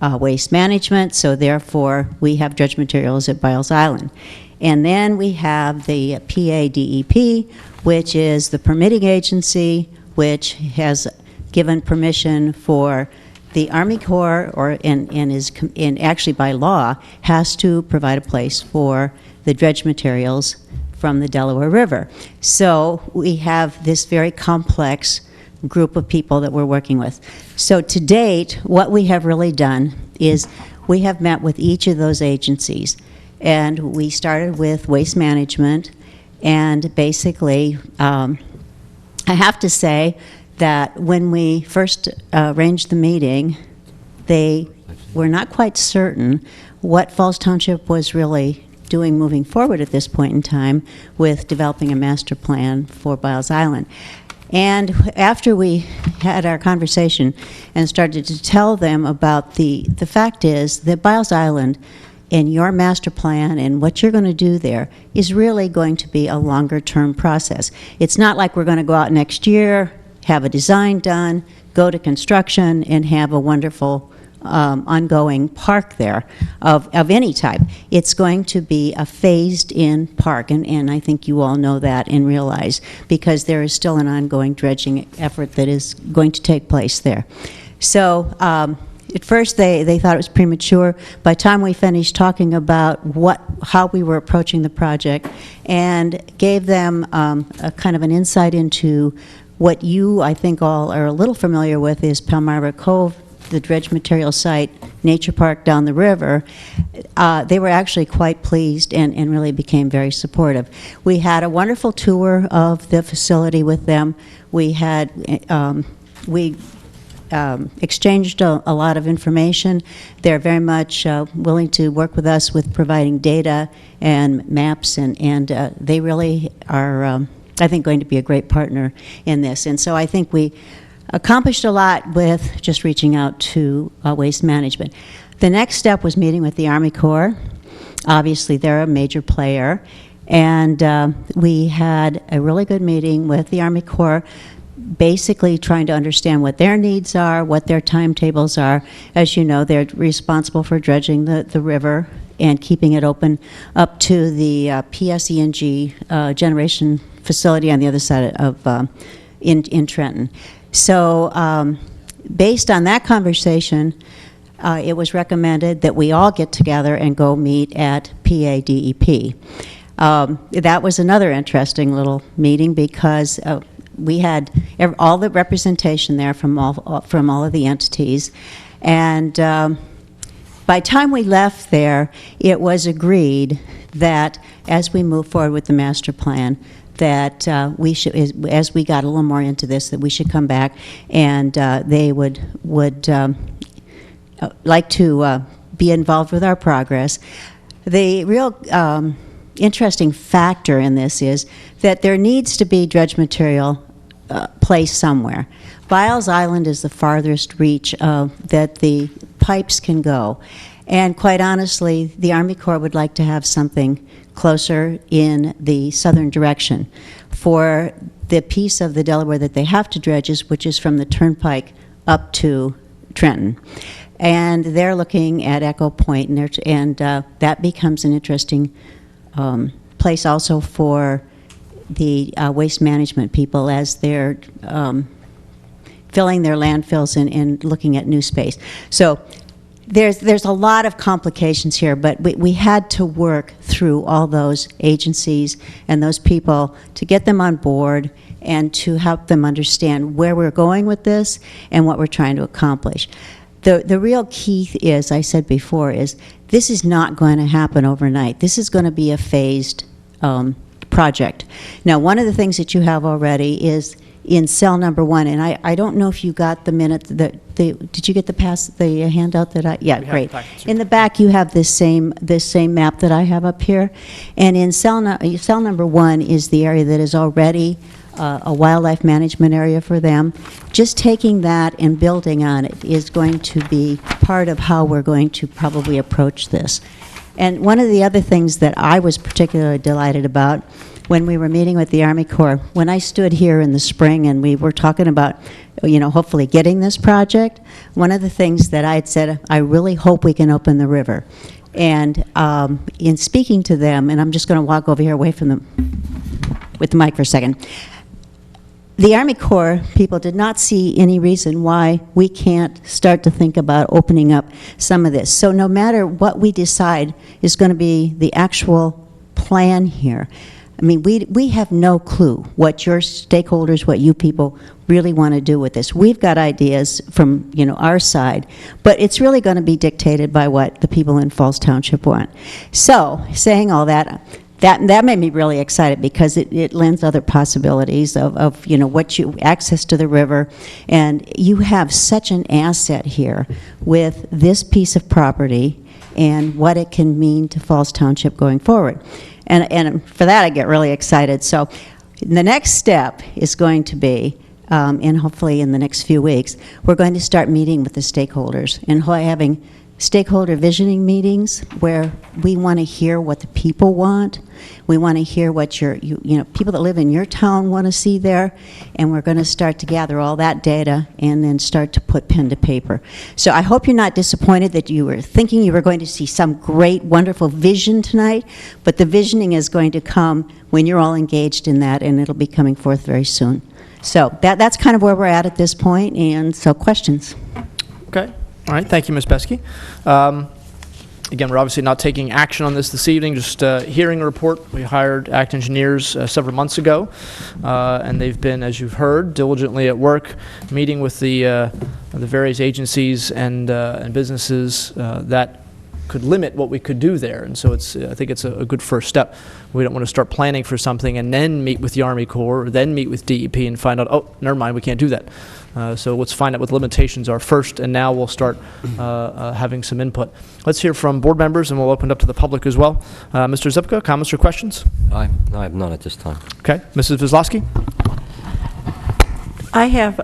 Waste Management, so therefore we have dredge materials at Biles Island. And then we have the PADEP, which is the permitting agency, which has given permission for the Army Corps, and actually by law, has to provide a place for the dredge materials from the Delaware River. So we have this very complex group of people that we're working with. So to date, what we have really done is we have met with each of those agencies, and we started with Waste Management, and basically, I have to say that when we first arranged the meeting, they were not quite certain what Falls Township was really doing moving forward at this point in time with developing a master plan for Biles Island. And after we had our conversation and started to tell them about the fact is that Biles Island and your master plan and what you're going to do there is really going to be a longer-term process. It's not like we're going to go out next year, have a design done, go to construction, and have a wonderful ongoing park there of any type. It's going to be a phased-in park, and I think you all know that and realize, because there is still an ongoing dredging effort that is going to take place there. So at first they thought it was premature. By the time we finished talking about how we were approaching the project and gave them a kind of an insight into what you, I think, all are a little familiar with is Palmyra Cove, the dredge material site, nature park down the river, they were actually quite pleased and really became very supportive. We had a wonderful tour of the facility with them. We had, exchanged a lot of information. They're very much willing to work with us with providing data and maps, and they really are, I think, going to be a great partner in this. And so I think we accomplished a lot with just reaching out to Waste Management. The next step was meeting with the Army Corps. Obviously, they're a major player. And we had a really good meeting with the Army Corps, basically trying to understand what their needs are, what their timetables are. As you know, they're responsible for dredging the river and keeping it open up to the PSENG generation facility on the other side of in Trenton. So based on that conversation, it was recommended that we all get together and go meet at PADEP. That was another interesting little meeting because we had all the representation there from all of the entities. And by the time we left there, it was agreed that as we move forward with the master plan, that we should, as we got a little more into this, that we should come back and they would like to be involved with our progress. The real interesting factor in this is that there needs to be dredge material placed somewhere. Biles Island is the farthest reach that the pipes can go. And quite honestly, the Army Corps would like to have something closer in the southern direction for the piece of the Delaware that they have to dredge, which is from the Turnpike up to Trenton. And they're looking at Echo Point, and that becomes an interesting place also for the waste management people as they're filling their landfills and looking at new space. So there's a lot of complications here, but we had to work through all those agencies and those people to get them on board and to help them understand where we're going with this and what we're trying to accomplish. The real key is, I said before, is this is not going to happen overnight. This is going to be a phased project. Now, one of the things that you have already is in cell number 1, and I don't know if you got the minute, did you get the handout that I, yeah, great. In the back, you have this same map that I have up here, and in cell number 1 is the area that is already a wildlife management area for them. Just taking that and building on it is going to be part of how we're going to probably approach this. And one of the other things that I was particularly delighted about when we were meeting with the Army Corps, when I stood here in the spring and we were talking about, hopefully getting this project, one of the things that I had said, I really hope we can open the river. And in speaking to them, and I'm just going to walk over here away from them with the mic for a second, the Army Corps people did not see any reason why we can't start to think about opening up some of this. So no matter what we decide is going to be the actual plan here, I mean, we have no clue what your stakeholders, what you people really want to do with this. We've got ideas from, our side, but it's really going to be dictated by what the people in Falls Township want. So, saying all that, that made me really excited because it lends other possibilities of access to the river, and you have such an asset here with this piece of property and what it can mean to Falls Township going forward. And for that, I get really excited. So the next step is going to be, and hopefully in the next few weeks, we're going to start meeting with the stakeholders and having stakeholder visioning meetings where we want to hear what the people want. We want to hear what people that live in your town want to see there, and we're going to start to gather all that data and then start to put pen to paper. So I hope you're not disappointed that you were thinking you were going to see some great, wonderful vision tonight, but the visioning is going to come when you're all engaged in that, and it'll be coming forth very soon. So that's kind of where we're at this point, and so questions. Okay. All right, thank you, Ms. Besky. Again, we're obviously not taking action on this evening, just hearing a report. We hired ACT engineers several months ago, and they've been, as you've heard, diligently at work, meeting with the various agencies and businesses that could limit what we could do there. And so I think it's a good first step. We don't want to start planning for something and then meet with the Army Corps, or then meet with DEP and find out, oh, never mind, we can't do that. So let's find out what the limitations are first, and now we'll start having some input. Let's hear from board members, and we'll open it up to the public as well. Mr. Zipka, comments or questions? I have none at this time. Okay. Mrs. Kozlowski? I have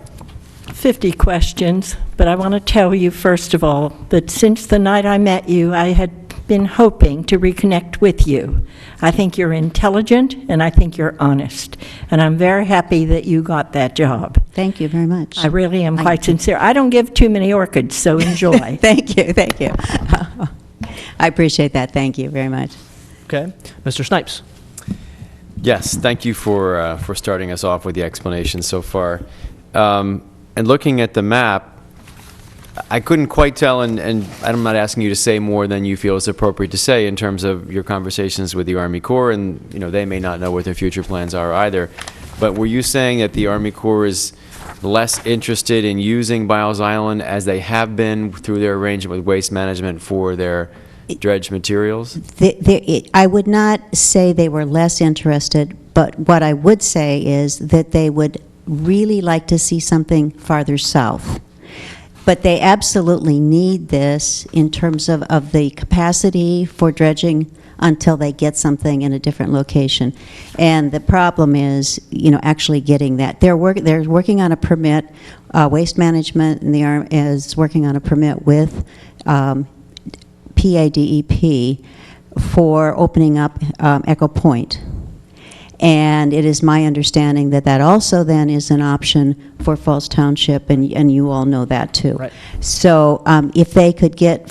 50 questions, but I want to tell you, first of all, that since the night I met you, I had been hoping to reconnect with you. I think you're intelligent, and I think you're honest, and I'm very happy that you got that job. Thank you very much. I really am quite sincere. I don't give too many orchids, so enjoy. Thank you. I appreciate that. Thank you very much. Okay. Mr. Snipes? Yes, thank you for starting us off with the explanation so far. And looking at the map, I couldn't quite tell, and I'm not asking you to say more than you feel is appropriate to say in terms of your conversations with the Army Corps, and they may not know what their future plans are either. But were you saying that the Army Corps is less interested in using Biles Island as they have been through their arrangement with Waste Management for their dredge materials? I would not say they were less interested, but what I would say is that they would really like to see something farther south. But they absolutely need this in terms of the capacity for dredging until they get something in a different location. And the problem is, actually getting that. They're working on a permit. Waste Management and the Army is working on a permit with PADEP for opening up Echo Point. And it is my understanding that that also then is an option for Falls Township, and you all know that too. Right. So if they could get,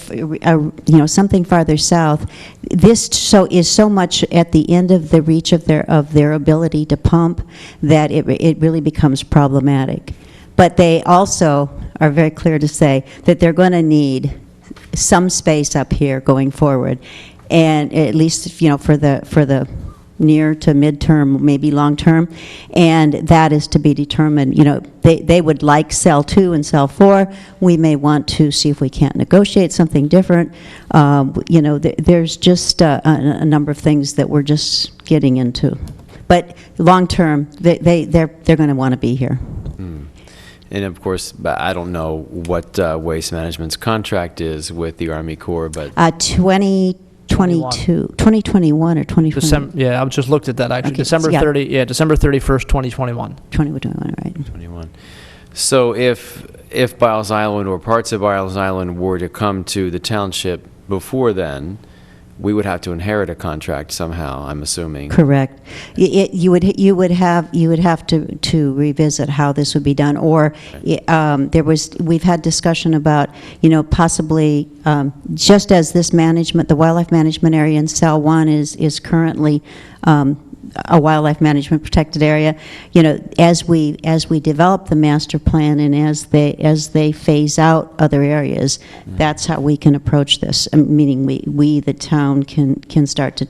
something farther south, this is so much at the end of the reach of their ability to pump that it really becomes problematic. But they also are very clear to say that they're going to need some space up here going forward, and at least for the near to midterm, maybe long term, and that is to be determined. They would like cell 2 and cell 4. We may want to see if we can't negotiate something different. There's just a number of things that we're just getting into. But long term, they're going to want to be here. And of course, I don't know what Waste Management's contract is with the Army Corps, but 2021 or 2021. Yeah, I just looked at that, actually. Okay, December yeah. 31st, 2021. 2021, right. 21. So if Biles Island or parts of Biles Island were to come to the township before then, we would have to inherit a contract somehow, I'm assuming. Correct. You would have to revisit how this would be done, or we've had discussion about possibly just as this management, the wildlife management area in Cell 1 is currently a wildlife management protected area. As we develop the master plan and as they phase out other areas, that's how we can approach this. Meaning we the town can start to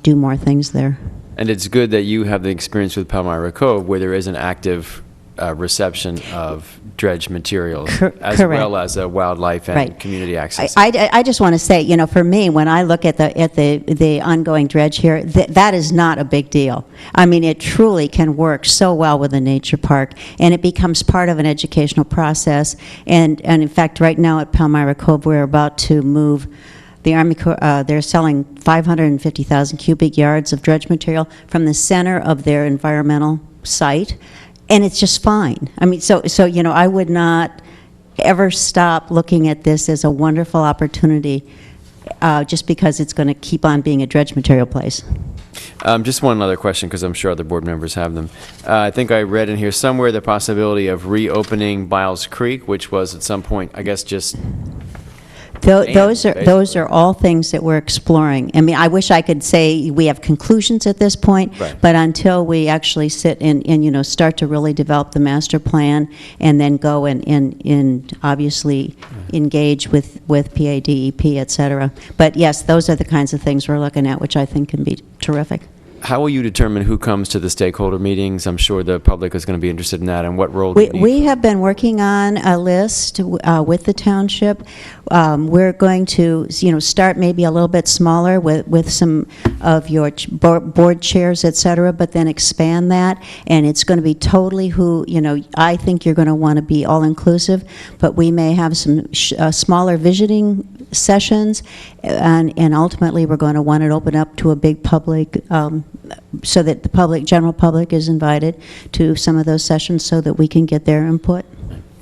do more things there. And it's good that you have the experience with Palmyra Cove, where there is an active reception of dredged materials, as correct. well as a wildlife and Right. community access. I just want to say, for me, when I look at the ongoing dredge here, that is not a big deal. I mean, it truly can work so well with a nature park, and it becomes part of an educational process. And in fact, right now at Palmyra Cove, we're about to move. The Army Corps, they're selling 550,000 cubic yards of dredge material from the center of their environmental site. And it's just fine. I mean, so I would not ever stop looking at this as a wonderful opportunity just because it's going to keep on being a dredge material place. Just one other question, because I'm sure other board members have them. I think I read in here somewhere the possibility of reopening Biles Creek, which was at some point, I guess, just Those are all things that we're exploring. I mean, I wish I could say we have conclusions at this point, Right. but until we actually sit and start to really develop the master plan and then go and obviously engage with PA, DEP, et cetera. But yes, those are the kinds of things we're looking at, which I think can be terrific. How will you determine who comes to the stakeholder meetings? I'm sure the public is going to be interested in that, and what role do you need? We have been working on a list with the township. We're going to, start maybe a little bit smaller with some of your board chairs, et cetera, but then expand that, and it's going to be totally who, I think you're going to want to be all-inclusive, but we may have some smaller visiting sessions, and ultimately we're going to want it open up to a big public, so that the general public is invited to some of those sessions so that we can get their input.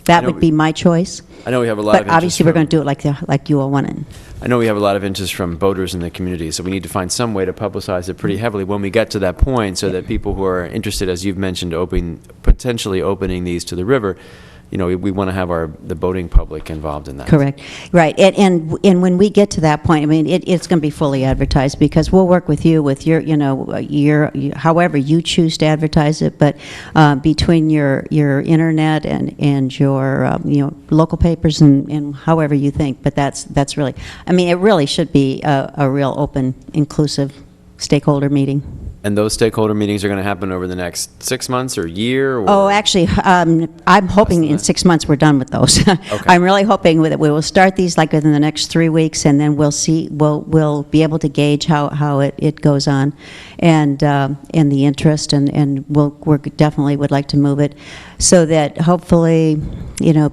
That would be my choice. I know we have a lot of But interest obviously, we're from- going to do it like you all want it. I know we have a lot of interest from boaters in the community, so we need to find some way to publicize it pretty heavily when we get to that point, so that people who are interested, as you've mentioned, potentially opening these to the river, we want to have the boating public involved in that. Correct. Right. And when we get to that point, I mean, it's going to be fully advertised, because we'll work with you with your, however you choose to advertise it, but between your internet and your, local papers and however you think. But that's really, I mean, it really should be a real open, inclusive stakeholder meeting. And those stakeholder meetings are going to happen over the next 6 months or year? Or Oh, actually, I'm hoping in 6 months we're done with those. I'm really hoping that we will start these like within the next 3 weeks, and then we'll see. We'll be able to gauge how it goes on, and the interest, and we definitely would like to move it, so that hopefully,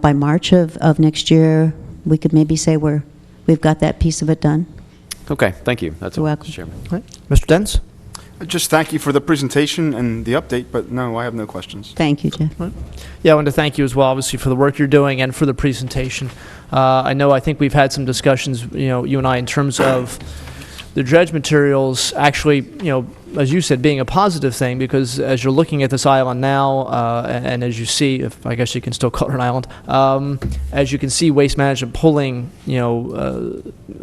by March of next year, we could maybe say we've got that piece of it done. Okay, thank you. That's You're all, welcome. Mr. Chairman. All right. Mr. Dents? Just thank you for the presentation and the update, but no, I have no questions. Thank you, Jeff. Yeah, I want to thank you as well, obviously, for the work you're doing and for the presentation. I think we've had some discussions, you and I, in terms of the dredge materials actually, as you said, being a positive thing, because as you're looking at this island now, and as you see, if I guess you can still call it an island, as you can see Waste Management pulling,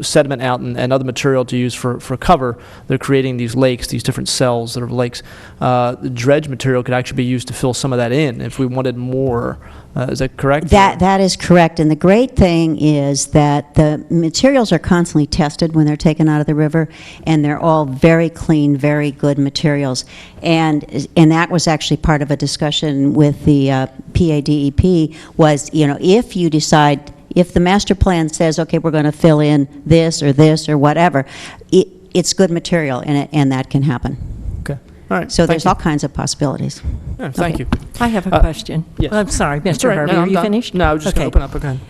sediment out and other material to use for cover, they're creating these lakes, these different cells that are lakes. The dredge material could actually be used to fill some of that in if we wanted more. Is that correct? That is correct. And the great thing is that the materials are constantly tested when they're taken out of the river, and they're all very clean, very good materials. And that was actually part of a discussion with the PADEP was, if you decide, if the master plan says, okay, we're going to fill in this or whatever, it's good material, and that can happen. Okay. All right. So there's all kinds of possibilities. Yeah, thank you. I have a question. yes. I'm sorry, That's Mr. all right. Harvey, No, are I'm you done. finished? No, I was just going to open up again.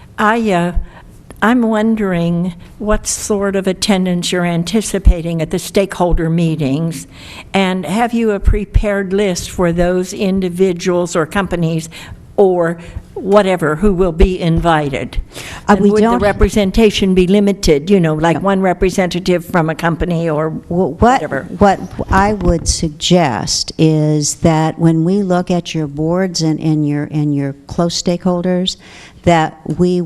I'm wondering what sort of attendance you're anticipating at the stakeholder meetings, and have you a prepared list for those individuals or companies or whatever who will be invited? And We would the don't- representation be limited, like one representative from a company or whatever? What I would suggest is that when we look at your boards and your close stakeholders, that they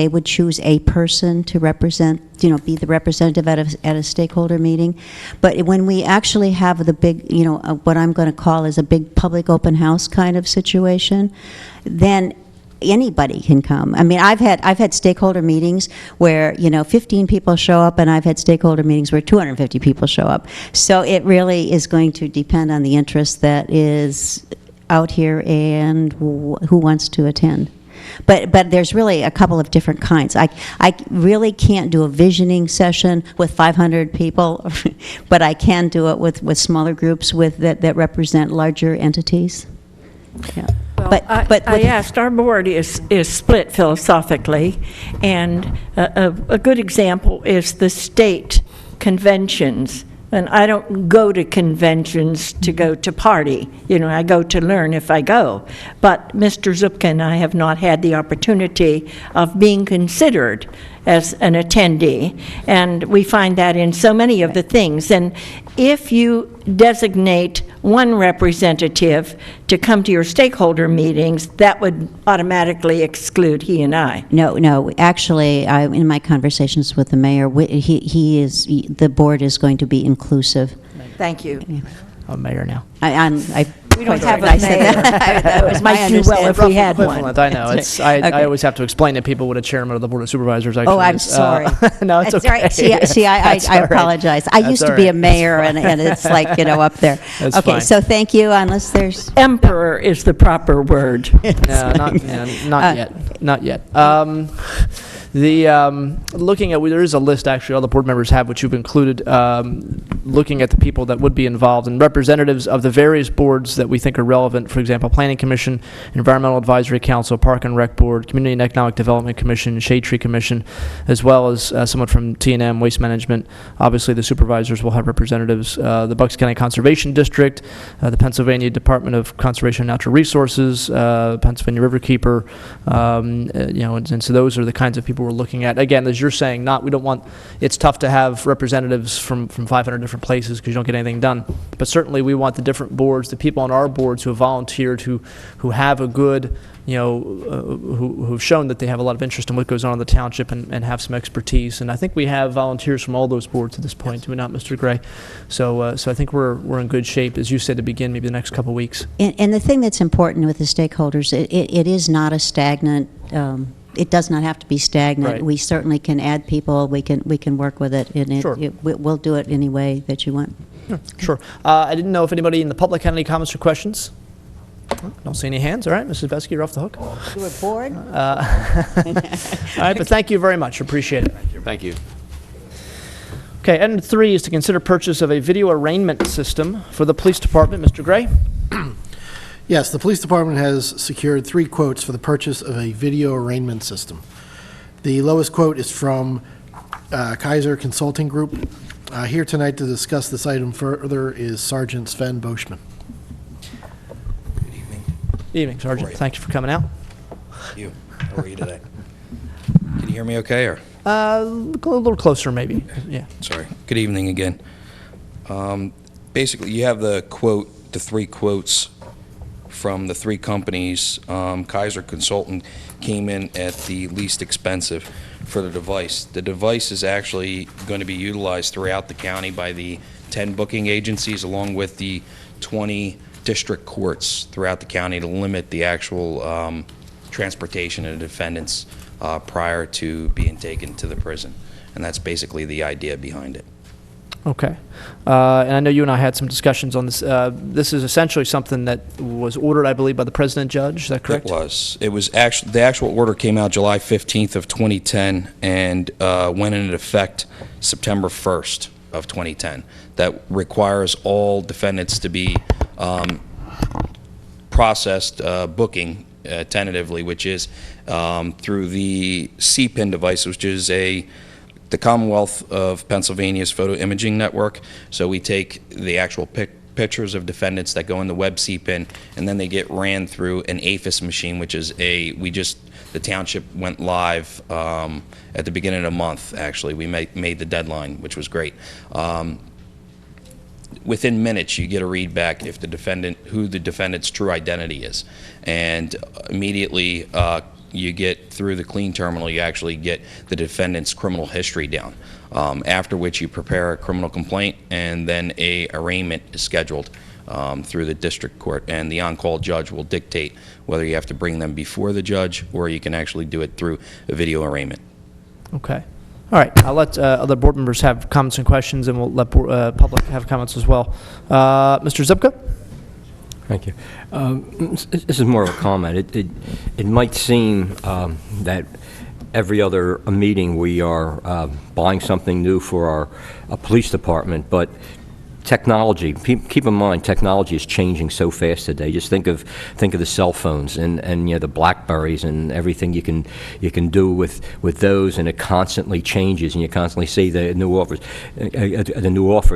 would choose a person to represent, be the representative at a stakeholder meeting. But when we actually have the big, what I'm going to call is a big public open house kind of situation, then anybody can come. I mean, I've had stakeholder meetings where 15 people show up, and I've had stakeholder meetings where 250 people show up. So it really is going to depend on the interest that is out here and who wants to attend. But there's really a couple of different kinds. I really can't do a visioning session with 500 people, but I can do it with smaller groups that represent larger entities. Yeah. Well, I asked, our board is split philosophically, and a good example is the state conventions. And I don't go to conventions to go to party. I go to learn if I go. But Mr. Zupka and I have not had the opportunity of being considered as an attendee. And we find that in so many of the things. And if you designate one representative to come to your stakeholder meetings, that would automatically exclude he and I. No. Actually, in my conversations with the mayor, the board is going to be inclusive. Thank you. I'm a mayor now. We don't have a mayor. That was my Might do well if we had one. Equivalent, I know. I always have to explain to people what a chairman of the Board of Supervisors actually is. Oh, I'm sorry. No, it's okay. See, I apologize. I used to be a mayor, and it's like, up there. That's okay, fine. so thank you, unless there's... Emperor is the proper word. No, not yet. Not yet. Looking at, there is a list actually all the board members have, which you've included, looking at the people that would be involved and representatives of the various boards that we think are relevant. For example, Planning Commission, Environmental Advisory Council, Park and Rec Board, Community and Economic Development Commission, Shade Tree Commission, as well as someone from T&M, Waste Management. Obviously, the supervisors will have representatives, the Bucks County Conservation District, the Pennsylvania Department of Conservation and Natural Resources, Pennsylvania Riverkeeper, and so those are the kinds of people we're looking at. Again, as you're saying, we don't want, it's tough to have representatives from 500 different places because you don't get anything done. But certainly we want the different boards, the people on our boards who have volunteered, who have a good, who've shown that they have a lot of interest in what goes on in the township and have some expertise. And I think we have volunteers from all those boards at this point, do we not, Mr. Gray? So I think we're in good shape, as you said, to begin maybe the next couple of weeks. And the thing that's important with the stakeholders, it is not a stagnant, it does not have to be stagnant. Right. We certainly can add people, we can work with it, and Sure. we'll do it any way that you want. Sure. I didn't know if anybody in the public had any comments or questions. Don't see any hands. All right, Mrs. Besky, you're off the hook. You were bored? All right, but thank you very much. Appreciate it. Thank you. Okay, item 3 is to consider purchase of a video arraignment system for the police department. Mr. Gray? Yes, the police department has secured 3 quotes for the purchase of a video arraignment system. The lowest quote is from Kaiser Consulting Group. Here tonight to discuss this item further is Sergeant Sven Boschman. Good evening. Evening, Sergeant. Thank you for coming out. You. How are you today? Can you hear me okay, or? A little closer, maybe. Yeah. Sorry. Good evening again. basically, you have the quote, the 3 quotes from the 3 companies. Kaiser Consultant came in at the least expensive for the device. The device is actually going to be utilized throughout the county by the 10 booking agencies along with the 20 district courts throughout the county to limit the actual transportation of defendants prior to being taken to the prison. And that's basically the idea behind it. Okay. And I know you and I had some discussions on this. This is essentially something that was ordered, I believe, by the president judge. Is that correct? It was. It was actually, the actual order came out July 15th of 2010 and went into effect September 1st of 2010. That requires all defendants to be processed booking tentatively, which is through the CPIN device, which is the Commonwealth of Pennsylvania's photo imaging network. So we take the actual pictures of defendants that go in the web CPIN, and then they get ran through an APHIS machine, which is the township went live at the beginning of the month, actually. We made the deadline, which was great. Within minutes, you get a read back if who the defendant's true identity is. And immediately, you get through the clean terminal, you actually get the defendant's criminal history down, after which you prepare a criminal complaint, and then a arraignment is scheduled through the district court, and the on-call judge will dictate whether you have to bring them before the judge or you can actually do it through a video arraignment. Okay. All right. I'll let other board members have comments and questions, and we'll let public have comments as well. Mr. Zipka? Thank you. This is more of a comment. It might seem that every other meeting we are buying something new for our police department, but technology, keep in mind, technology is changing so fast today. Just think of the cell phones and the Blackberries and everything you can do with those, and it constantly changes, and you constantly see the new offers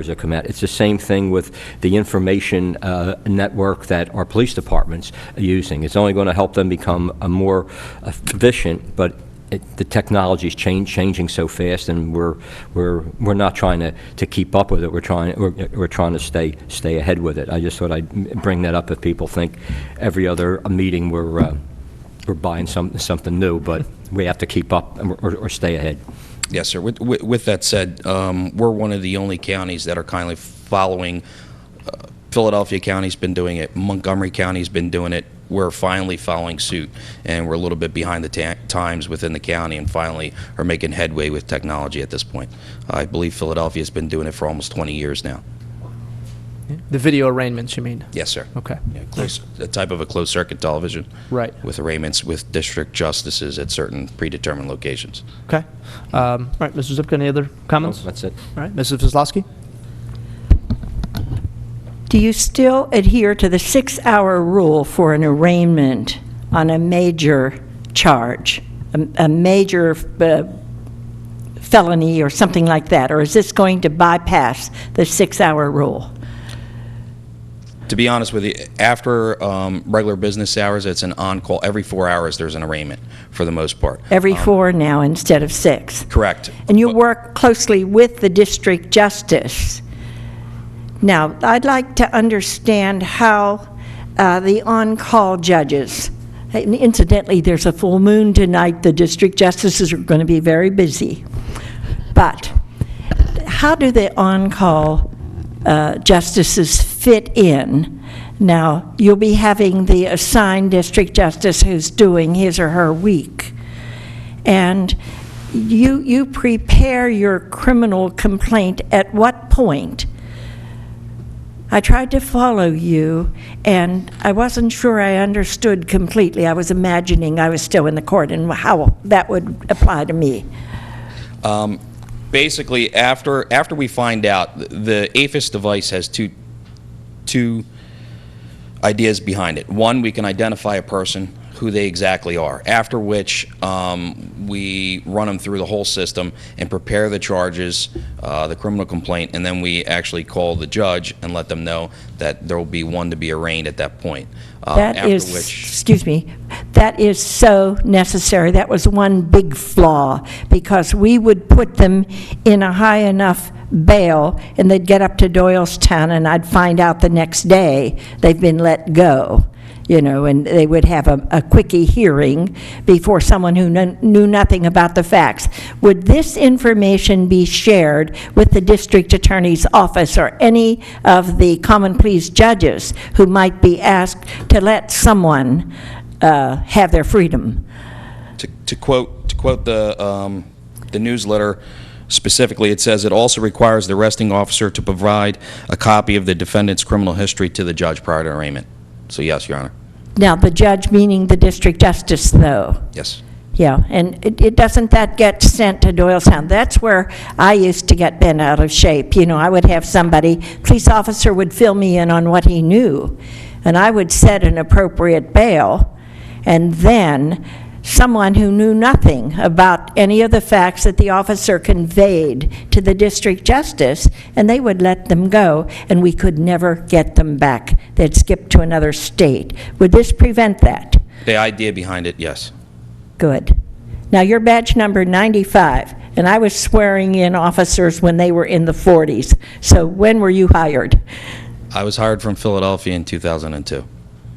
that come out. It's the same thing with the information network that our police departments are using. It's only going to help them become more efficient, but the technology is changing so fast, and we're not trying to keep up with it. We're trying to stay ahead with it. I just thought I'd bring that up if people think every other meeting we're buying something new, but we have to keep up or stay ahead. Yes, sir. With that said, we're one of the only counties that are kindly following. Philadelphia County's been doing it. Montgomery County's been doing it. We're finally following suit, and we're a little bit behind the times within the county, and finally are making headway with technology at this point. I believe Philadelphia's been doing it for almost 20 years now. The video arraignments, you mean? Yes, sir. Okay. Yeah, a type of a closed-circuit television. Right. With arraignments with district justices at certain predetermined locations. Okay. All right, Mr. Zipka, any other comments? No, that's it. All right, Mrs. Kozlowski? Do you still adhere to the 6-hour rule for an arraignment on a major charge, a major felony or something like that? Or is this going to bypass the 6-hour rule? To be honest with you, after regular business hours, it's an on-call. Every 4 hours, there's an arraignment for the most part. Every 4 now instead of 6? Correct. And you work closely with the district justice. Now, I'd like to understand how the on-call judges, and incidentally, there's a full moon tonight. The district justices are going to be very busy. But how do the on-call justices fit in? Now, you'll be having the assigned district justice who's doing his or her week. And you prepare your criminal complaint at what point? I tried to follow you, and I wasn't sure I understood completely. I was imagining I was still in the court and how that would apply to me. Basically, after we find out, the APHIS device has two ideas behind it. One, we can identify a person who they exactly are, after which we run them through the whole system and prepare the charges, the criminal complaint, and then we actually call the judge and let them know that there will be one to be arraigned at that point. That after is, which, excuse me, that is so necessary. That was one big flaw, because we would put them in a high enough bail, and they'd get up to Doylestown, and I'd find out the next day they've been let go, you know, and they would have a quickie hearing before someone who knew nothing about the facts. Would this information be shared with the district attorney's office or any of the common pleas judges who might be asked to let someone have their freedom? to quote the newsletter specifically, it says it also requires the arresting officer to provide a copy of the defendant's criminal history to the judge prior to arraignment. So yes, Your Honor. Now, the judge meaning the district justice, though? Yes. Yeah, and it doesn't that get sent to Doylestown? That's where I used to get bent out of shape. You know, I would have somebody, police officer would fill me in on what he knew, and I would set an appropriate bail, and then someone who knew nothing about any of the facts that the officer conveyed to the district justice, and they would let them go, and we could never get them back. They'd skip to another state. Would this prevent that? The idea behind it, yes. Good. Now, you're badge number 95, and I was swearing in officers when they were in the 40s. So when were you hired? I was hired from Philadelphia in 2002.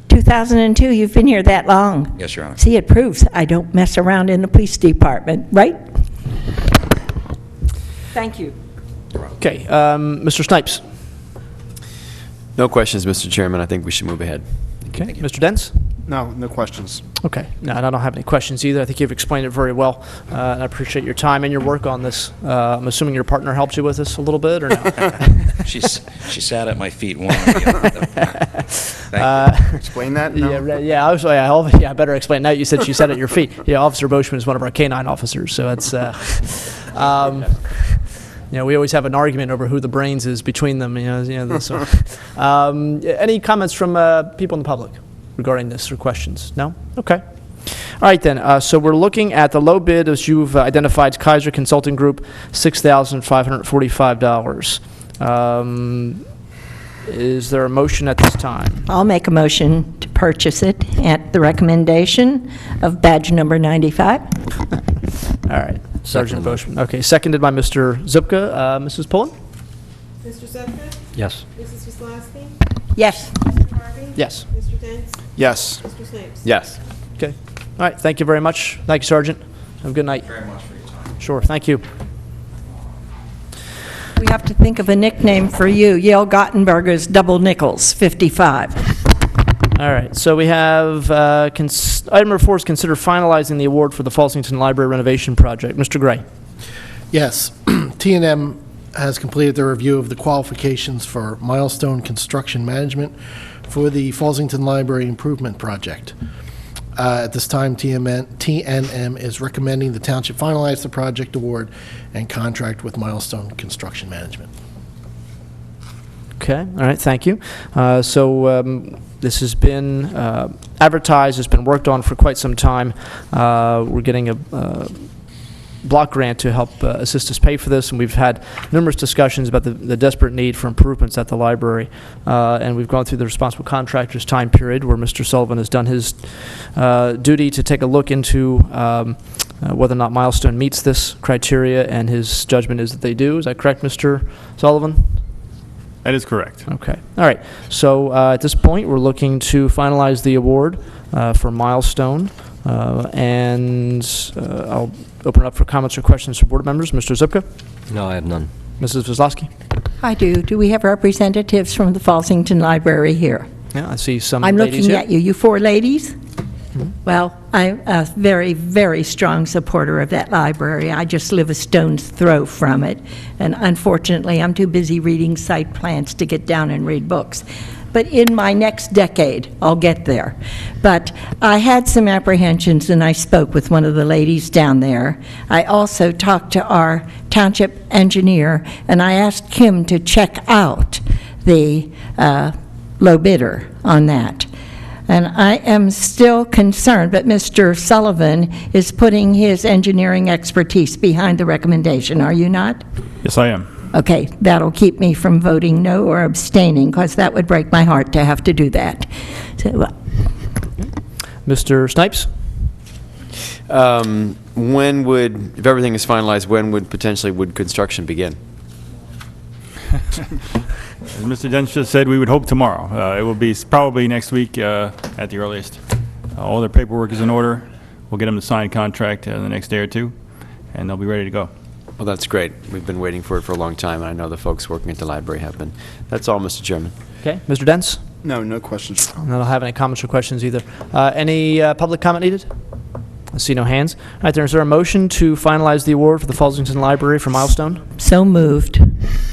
2002, you've been here that long. Yes, Your Honor. See, it proves I don't mess around in the police department, right? Thank you. Okay, Mr. Snipes. No questions, Mr. Chairman. I think we should move ahead. Okay, Mr. Dents? No, no questions. Okay, no, and I don't have any questions either. I think you've explained it very well, and I appreciate your time and your work on this. I'm assuming your partner helped you with this a little bit, or no? She sat at my feet one way or the other. Thank you. Explain that now? I better explain. Now you said she sat at your feet. Yeah, Officer Boschman is one of our canine officers, so that's, you know, we always have an argument over who the brains is between them, so. Any comments from people in the public regarding this or questions? No? Okay. All right then, so we're looking at the low bid, as you've identified, Kaiser Consulting Group, $6,545. Is there a motion at this time? I'll make a motion to purchase it at the recommendation of badge number 95. All right, Sergeant Boschman. Okay, seconded by Mr. Zupka. Mrs. Pullen? Mr. Zepka? Yes. Mrs. Wieslowski? Yes. Mr. Harvey? Yes. Mr. Dents? Yes. Mr. Snipes? Yes. Okay. All right, thank you very much. Thank you, Sergeant. Have a good night. Very much for your time. Sure, thank you. We have to think of a nickname for you. Yale Gottenberger's Double Nickels, 55. All right, so we have item number 4 is consider finalizing the award for the Fallsington Library renovation project. Mr. Gray. Yes, T&M has completed their review of the qualifications for milestone construction management for the Fallsington Library Improvement Project. At this time, TNM is recommending the township finalize the project award and contract with Milestone Construction Management. Okay, all right, thank you. This has been advertised, it's been worked on for quite some time. We're getting a block grant to help assist us pay for this, and we've had numerous discussions about the desperate need for improvements at the library. And we've gone through the responsible contractors time period where Mr. Sullivan has done his duty to take a look into whether or not Milestone meets this criteria, and his judgment is that they do. Is that correct, Mr. Sullivan? That is correct. Okay. All right. So at this point, we're looking to finalize the award for Milestone. I'll open it up for comments or questions from board members. Mr. Zupka? No, I have none. Mrs. Wieslowski? I do. Do we have representatives from the Fallsington Library here? Yeah, I see some I'm ladies looking here. at you. You 4 ladies? Well, I'm a very, very strong supporter of that library. I just live a stone's throw from it. And unfortunately, I'm too busy reading site plans to get down and read books. But in my next decade, I'll get there. But I had some apprehensions, and I spoke with one of the ladies down there. I also talked to our township engineer, and I asked him to check out the low bidder on that. And I am still concerned, but Mr. Sullivan is putting his engineering expertise behind the recommendation, are you not? Yes, I am. Okay, that'll keep me from voting no or abstaining, because that would break my heart to have to do that. So, Mr. Snipes? When would, if everything is finalized, when would construction begin? As Mr. Dent just said, we would hope tomorrow. It will be probably next week at the earliest. All their paperwork is in order. We'll get them to sign contract the next day or two, and they'll be ready to go. Well, that's great. We've been waiting for it for a long time, and I know the folks working at the library have been. That's all, Mr. Chairman. Okay, Mr. Dents? No, no questions. I don't have any comments or questions either. Any public comment needed? I see no hands. All right, is there a motion to finalize the award for the Fallsington Library for Milestone? So moved.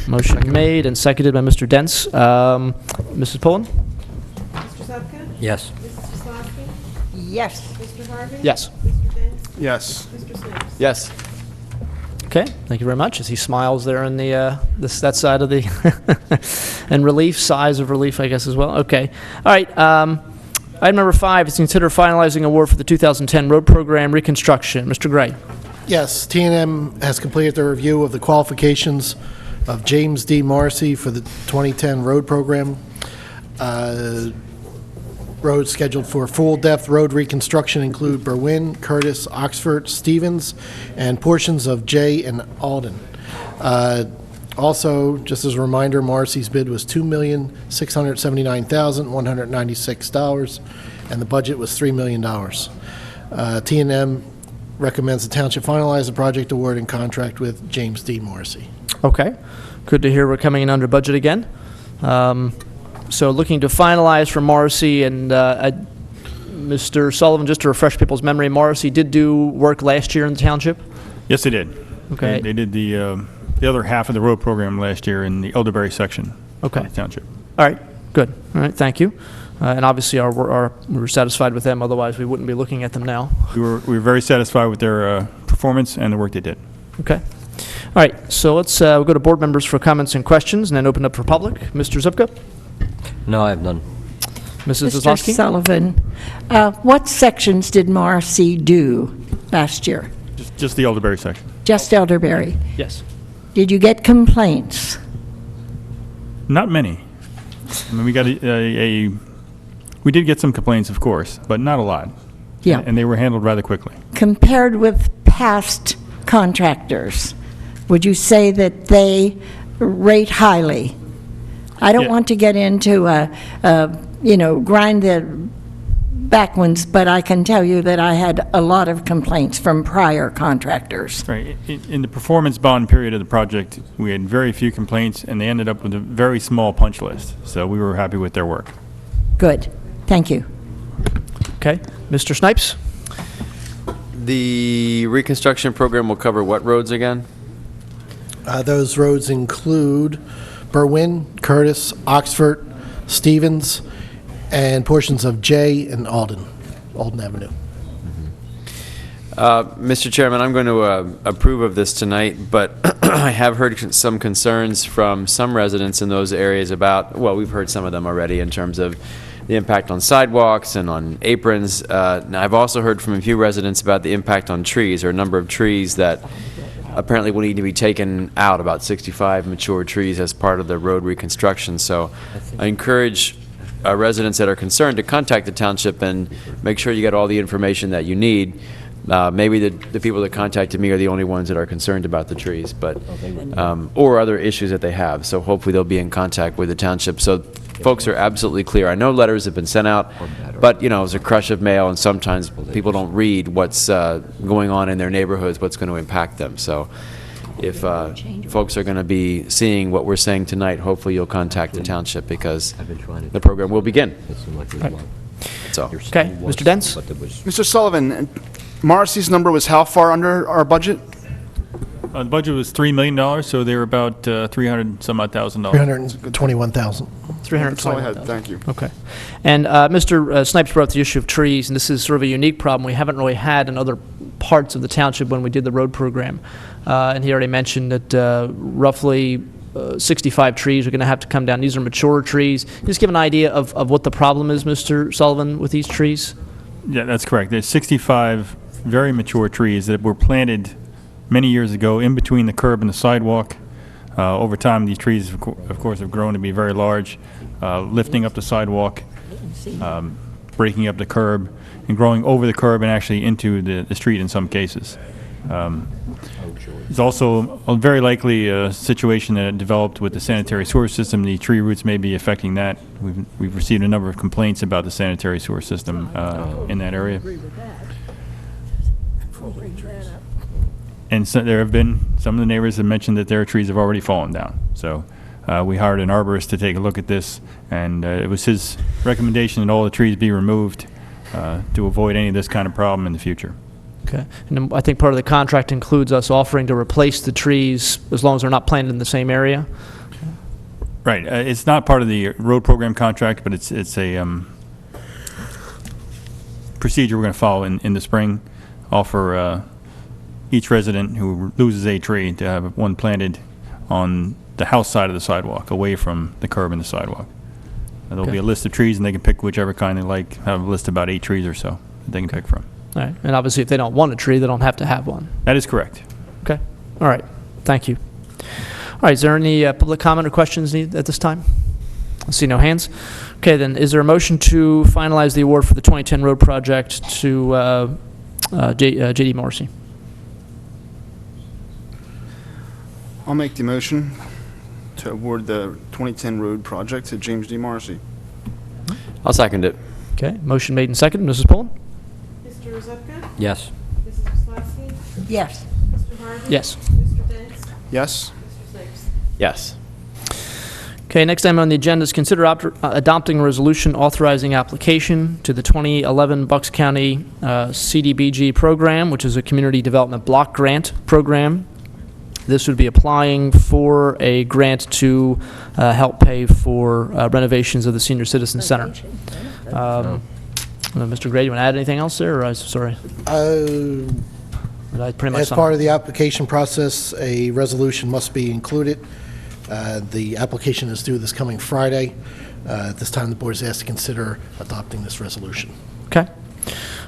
Motion made and seconded by Mr. Dents. Mrs. Pullen? Mr. Zupka? Yes. Mrs. Slaski? Yes. Mr. Harvey? Yes. Mr. Dents? Yes. Mr. Snipes? Yes. Okay, thank you very much. As he smiles there in the that side of the and relief, sighs of relief, I guess, as well. Okay, all right. Item number 5 is consider finalizing award for the 2010 road program reconstruction. Mr. Gray. Yes, T&M has completed their review of the qualifications of James D. Morrissey for the 2010 road program. Roads scheduled for full-depth road reconstruction include Berwyn, Curtis, Oxford, Stevens, and portions of Jay and Alden. Also, just as a reminder, Morrissey's bid was $2,679,196, and the budget was $3 million. T&M recommends the township finalize the project award and contract with James D. Morrissey. Okay, good to hear we're coming in under budget again. So looking to finalize for Morrissey, and Mr. Sullivan, just to refresh people's memory, Morrissey did do work last year in the township? Yes, they did. Okay. They did the other half of the road program last year in the Elderberry section Okay. of the township. All right, good. All right, thank you. And obviously, we were satisfied with them, otherwise we wouldn't be looking at them now. We were very satisfied with their performance and the work they did. Okay. All right, so let's we'll go to board members for comments and questions, and then open up for public. Mr. Zupka? No, I have none. Mrs. Mr. Zaslowski? Sullivan, what sections did Morrissey do last year? Just the Elderberry section. Just Elderberry. Yes. Did you get complaints? Not many. I mean, we got we did get some complaints, of course, but not a lot. Yeah. And they were handled rather quickly. Compared with past contractors, would you say that they rate highly? I don't Yeah. want to get into grind the back ones, but I can tell you that I had a lot of complaints from prior contractors. Right. In the performance bond period of the project, we had very few complaints, and they ended up with a very small punch list. So we were happy with their work. Good. Thank you. Okay. Mr. Snipes? The reconstruction program will cover what roads again? Those roads include Berwyn, Curtis, Oxford, Stevens, and portions of Jay and Alden Avenue. Mr. Chairman, I'm going to approve of this tonight, but I have heard some concerns from some residents in those areas about, well, we've heard some of them already in terms of the impact on sidewalks and on aprons. Now, I've also heard from a few residents about the impact on trees, or a number of trees that apparently will need to be taken out, about 65 mature trees as part of the road reconstruction. So I encourage residents that are concerned to contact the township and make sure you get all the information that you need. Maybe the people that contacted me are the only ones that are concerned about the trees, but or other issues that they have. So hopefully they'll be in contact with the township. So folks are absolutely clear. I know letters have been sent out, but it's a crush of mail, and sometimes people don't read what's going on in their neighborhoods, what's going to impact them. So if folks are going to be seeing what we're saying tonight, hopefully you'll contact the township, because the program will begin. So. Okay. Mr. Dents? Mr. Sullivan, Morrissey's number was how far under our budget? The budget was $3 million, so they were about $300,000. $321,000. That's all I had. Thank you. Okay. And Mr. Snipes brought up the issue of trees, and this is sort of a unique problem we haven't really had in other parts of the township when we did the road program. And he already mentioned that roughly 65 trees are going to have to come down. These are mature trees. Just give an idea of what the problem is, Mr. Sullivan, with these trees? Yeah, that's correct. There's 65 very mature trees that were planted many years ago in between the curb and the sidewalk. Over time, these trees, of course, have grown to be very large, lifting up the sidewalk, breaking up the curb, and growing over the curb and actually into the street in some cases. It's also very likely a situation that developed with the sanitary sewer system. The tree roots may be affecting that. We've received a number of complaints about the sanitary sewer system in that area. And so there have been, some of the neighbors have mentioned that their trees have already fallen down. So we hired an arborist to take a look at this, and it was his recommendation that all the trees be removed to avoid any of this kind of problem in the future. Okay. And then I think part of the contract includes us offering to replace the trees as long as they're not planted in the same area. Right. It's not part of the road program contract, but it's a procedure we're going to follow in the spring. Offer each resident who loses a tree to have one planted on the house side of the sidewalk, away from the curb and the sidewalk. And there'll be a list of trees, and they can pick whichever kind they like. Have a list of about 8 trees or so that they can pick from. All right. And obviously, if they don't want a tree, they don't have to have one. That is correct. Okay. All right. Thank you. All right. Is there any public comment or questions needed at this time? I see no hands. Okay. Then, is there a motion to finalize the award for the 2010 road project to J.D. Morrissey? I'll make the motion to award the 2010 road project to James D. Morrissey. I'll second it. Okay. Motion made and seconded. Mrs. Pullen? Mr. Zupka? Yes. Mrs. Wesłowski? Yes. Mr. Harvey? Yes. Mr. Dents? Yes. Mr. Snipes? Yes. Okay, next item on the agenda is consider adopting a resolution authorizing application to the 2011 Bucks County CDBG program, which is a community development block grant program. This would be applying for a grant to help pay for renovations of the Senior Citizen Center. Mr. Gray, you want to add anything else there? Or sorry. Did I pretty much As part of the application process, a resolution must be included. The application is due this coming Friday. At this time, the board is asked to consider adopting this resolution. Okay.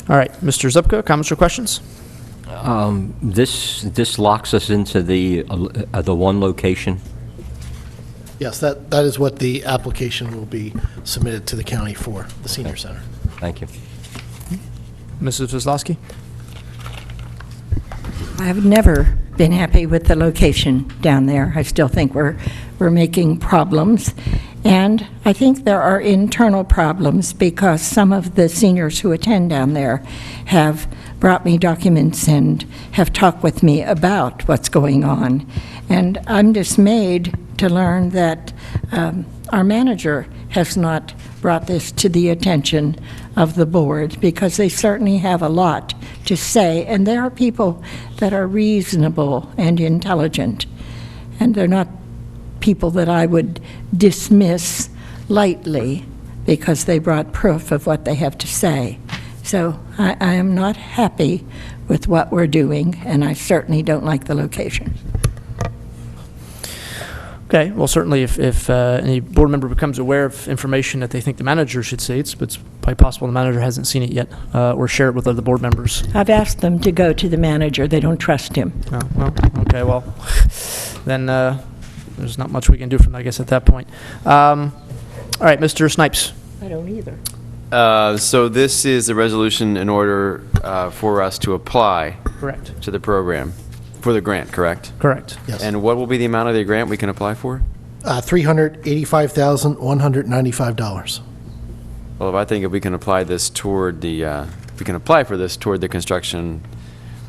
All right. Mr. Zupka, comments or questions? This locks us into the one location. Yes, that is what the application will be submitted to the county for, the senior center. Thank you. Mrs. Wesłowski? I've never been happy with the location down there. I still think we're making problems. And I think there are internal problems because some of the seniors who attend down there have brought me documents and have talked with me about what's going on. And I'm dismayed to learn that our manager has not brought this to the attention of the board, because they certainly have a lot to say, and there are people that are reasonable and intelligent, and they're not people that I would dismiss lightly because they brought proof of what they have to say. So I am not happy with what we're doing, and I certainly don't like the location. Okay, well, certainly if any board member becomes aware of information that they think the manager should see, it's probably possible the manager hasn't seen it yet, or share it with other board members. I've asked them to go to the manager. They don't trust him. Oh, well, okay, well, then there's not much we can do from, I guess, at that point. All right, Mr. Snipes. I don't either. So this is a resolution in order for us to apply Correct. to the program, for the grant, correct? Correct. Yes. And what will be the amount of the grant we can apply for? $385,195. Well, I think if we can apply this toward the, if we can apply for this toward the construction,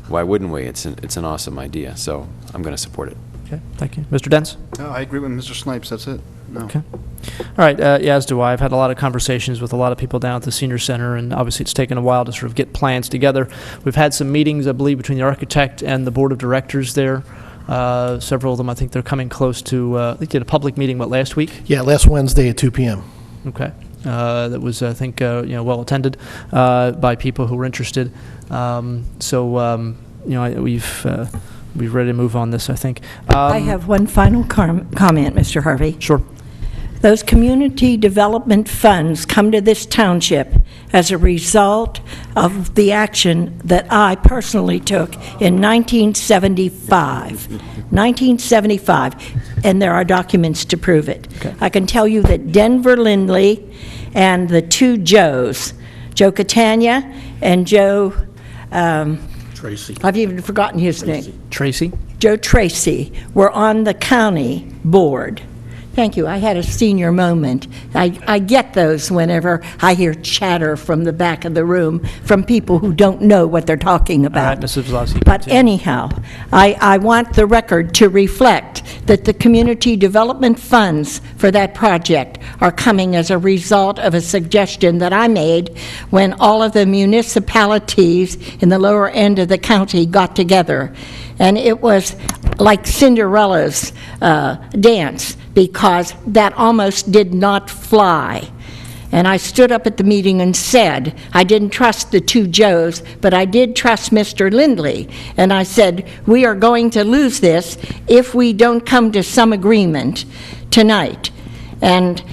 why wouldn't we? It's an awesome idea, so I'm going to support it. Okay, thank you. Mr. Dents? No, I agree with Mr. Snipes, that's it. No. Okay. All right, yeah, as do I. I've had a lot of conversations with a lot of people down at the senior center, and obviously it's taken a while to sort of get plans together. We've had some meetings, I believe, between the architect and the board of directors there. Several of them, I think they're coming close to, I think they did a public meeting, last week? Yeah, last Wednesday at 2 p.m. Okay. That was, I think, well attended by people who were interested. We've we're ready to move on this, I think. I have one final comment, Mr. Harvey. Sure. Those community development funds come to this township as a result of the action that I personally took in 1975. 1975, and there are documents to prove it. Okay. I can tell you that Denver Lindley and the two Joes, Joe Catania and Joe, Tracy. I've even forgotten his name. Tracy? Joe Tracy, were on the county board. Thank you. I had a senior moment. I get those whenever I hear chatter from the back of the room from people who don't know what they're talking All right, about. Mrs. Vlasky. But continue. anyhow, I want the record to reflect that the community development funds for that project are coming as a result of a suggestion that I made when all of the municipalities in the lower end of the county got together. And it was like Cinderella's dance, because that almost did not fly. And I stood up at the meeting and said, I didn't trust the two Joes, but I did trust Mr. Lindley. And I said, we are going to lose this if we don't come to some agreement tonight. And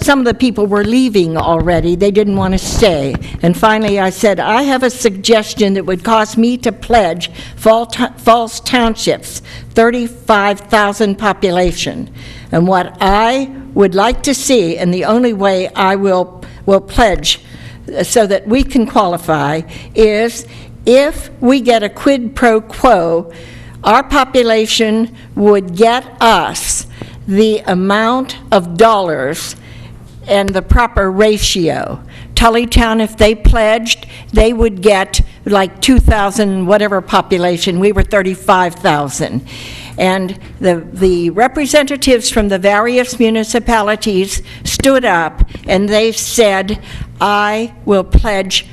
some of the people were leaving already. They didn't want to stay. And finally, I said, I have a suggestion that would cause me to pledge Falls Township's 35,000 population. And what I would like to see, and the only way I will pledge so that we can qualify, is if we get a quid pro quo, our population would get us the amount of dollars and the proper ratio. Tullytown, if they pledged, they would get like 2,000 whatever population. We were 35,000. And the representatives from the various municipalities stood up and they said, I will pledge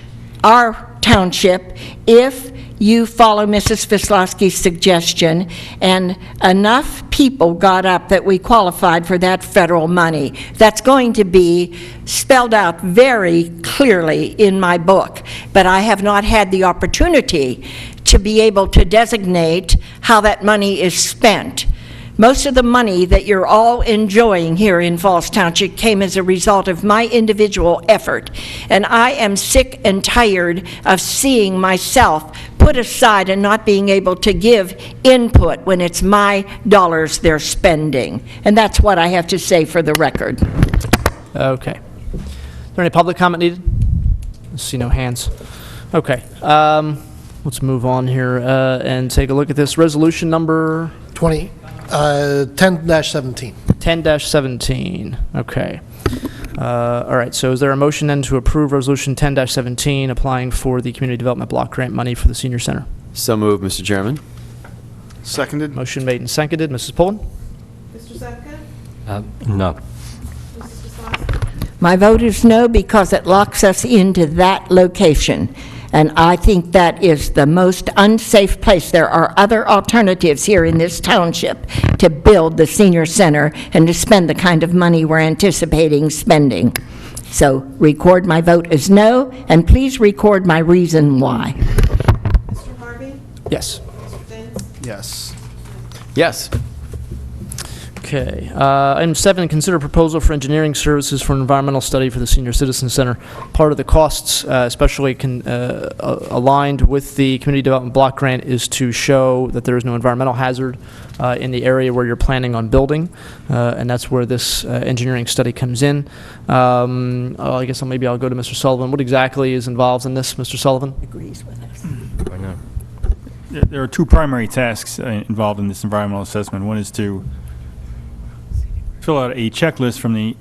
our township if you follow Mrs. Vislowski's suggestion, and enough people got up that we qualified for that federal money. That's going to be spelled out very clearly in my book, but I have not had the opportunity to be able to designate how that money is spent. Most of the money that you're all enjoying here in Falls Township came as a result of my individual effort, and I am sick and tired of seeing myself put aside and not being able to give input when it's my dollars they're spending. And that's what I have to say for the record. Okay. Is there any public comment needed? I see no hands. Okay. Let's move on here and take a look at this resolution number 10-17. 10-17. Okay. All right. So is there a motion then to approve resolution 10-17 applying for the community development block grant money for the senior center? So moved, Mr. Chairman. Seconded. Motion made and seconded. Mrs. Pullen? Mr. Zepka? No. Mrs. Vislowski? My vote is no because it locks us into that location. And I think that is the most unsafe place. There are other alternatives here in this township to build the senior center and to spend the kind of money we're anticipating spending. So record my vote as no, and please record my reason why. Mr. Harvey? Yes. Mr. Dents? Yes. Yes. Okay. Item 7, consider proposal for engineering services for an environmental study for the Senior Citizen Center. Part of the costs, especially aligned with the community development block grant, is to show that there is no environmental hazard in the area where you're planning on building, and that's where this engineering study comes in. I guess maybe I'll go to Mr. Sullivan. What exactly is involved in this, Mr. Sullivan? Agrees with us. I know. There are two primary tasks involved in this environmental assessment. One is to fill out a checklist from the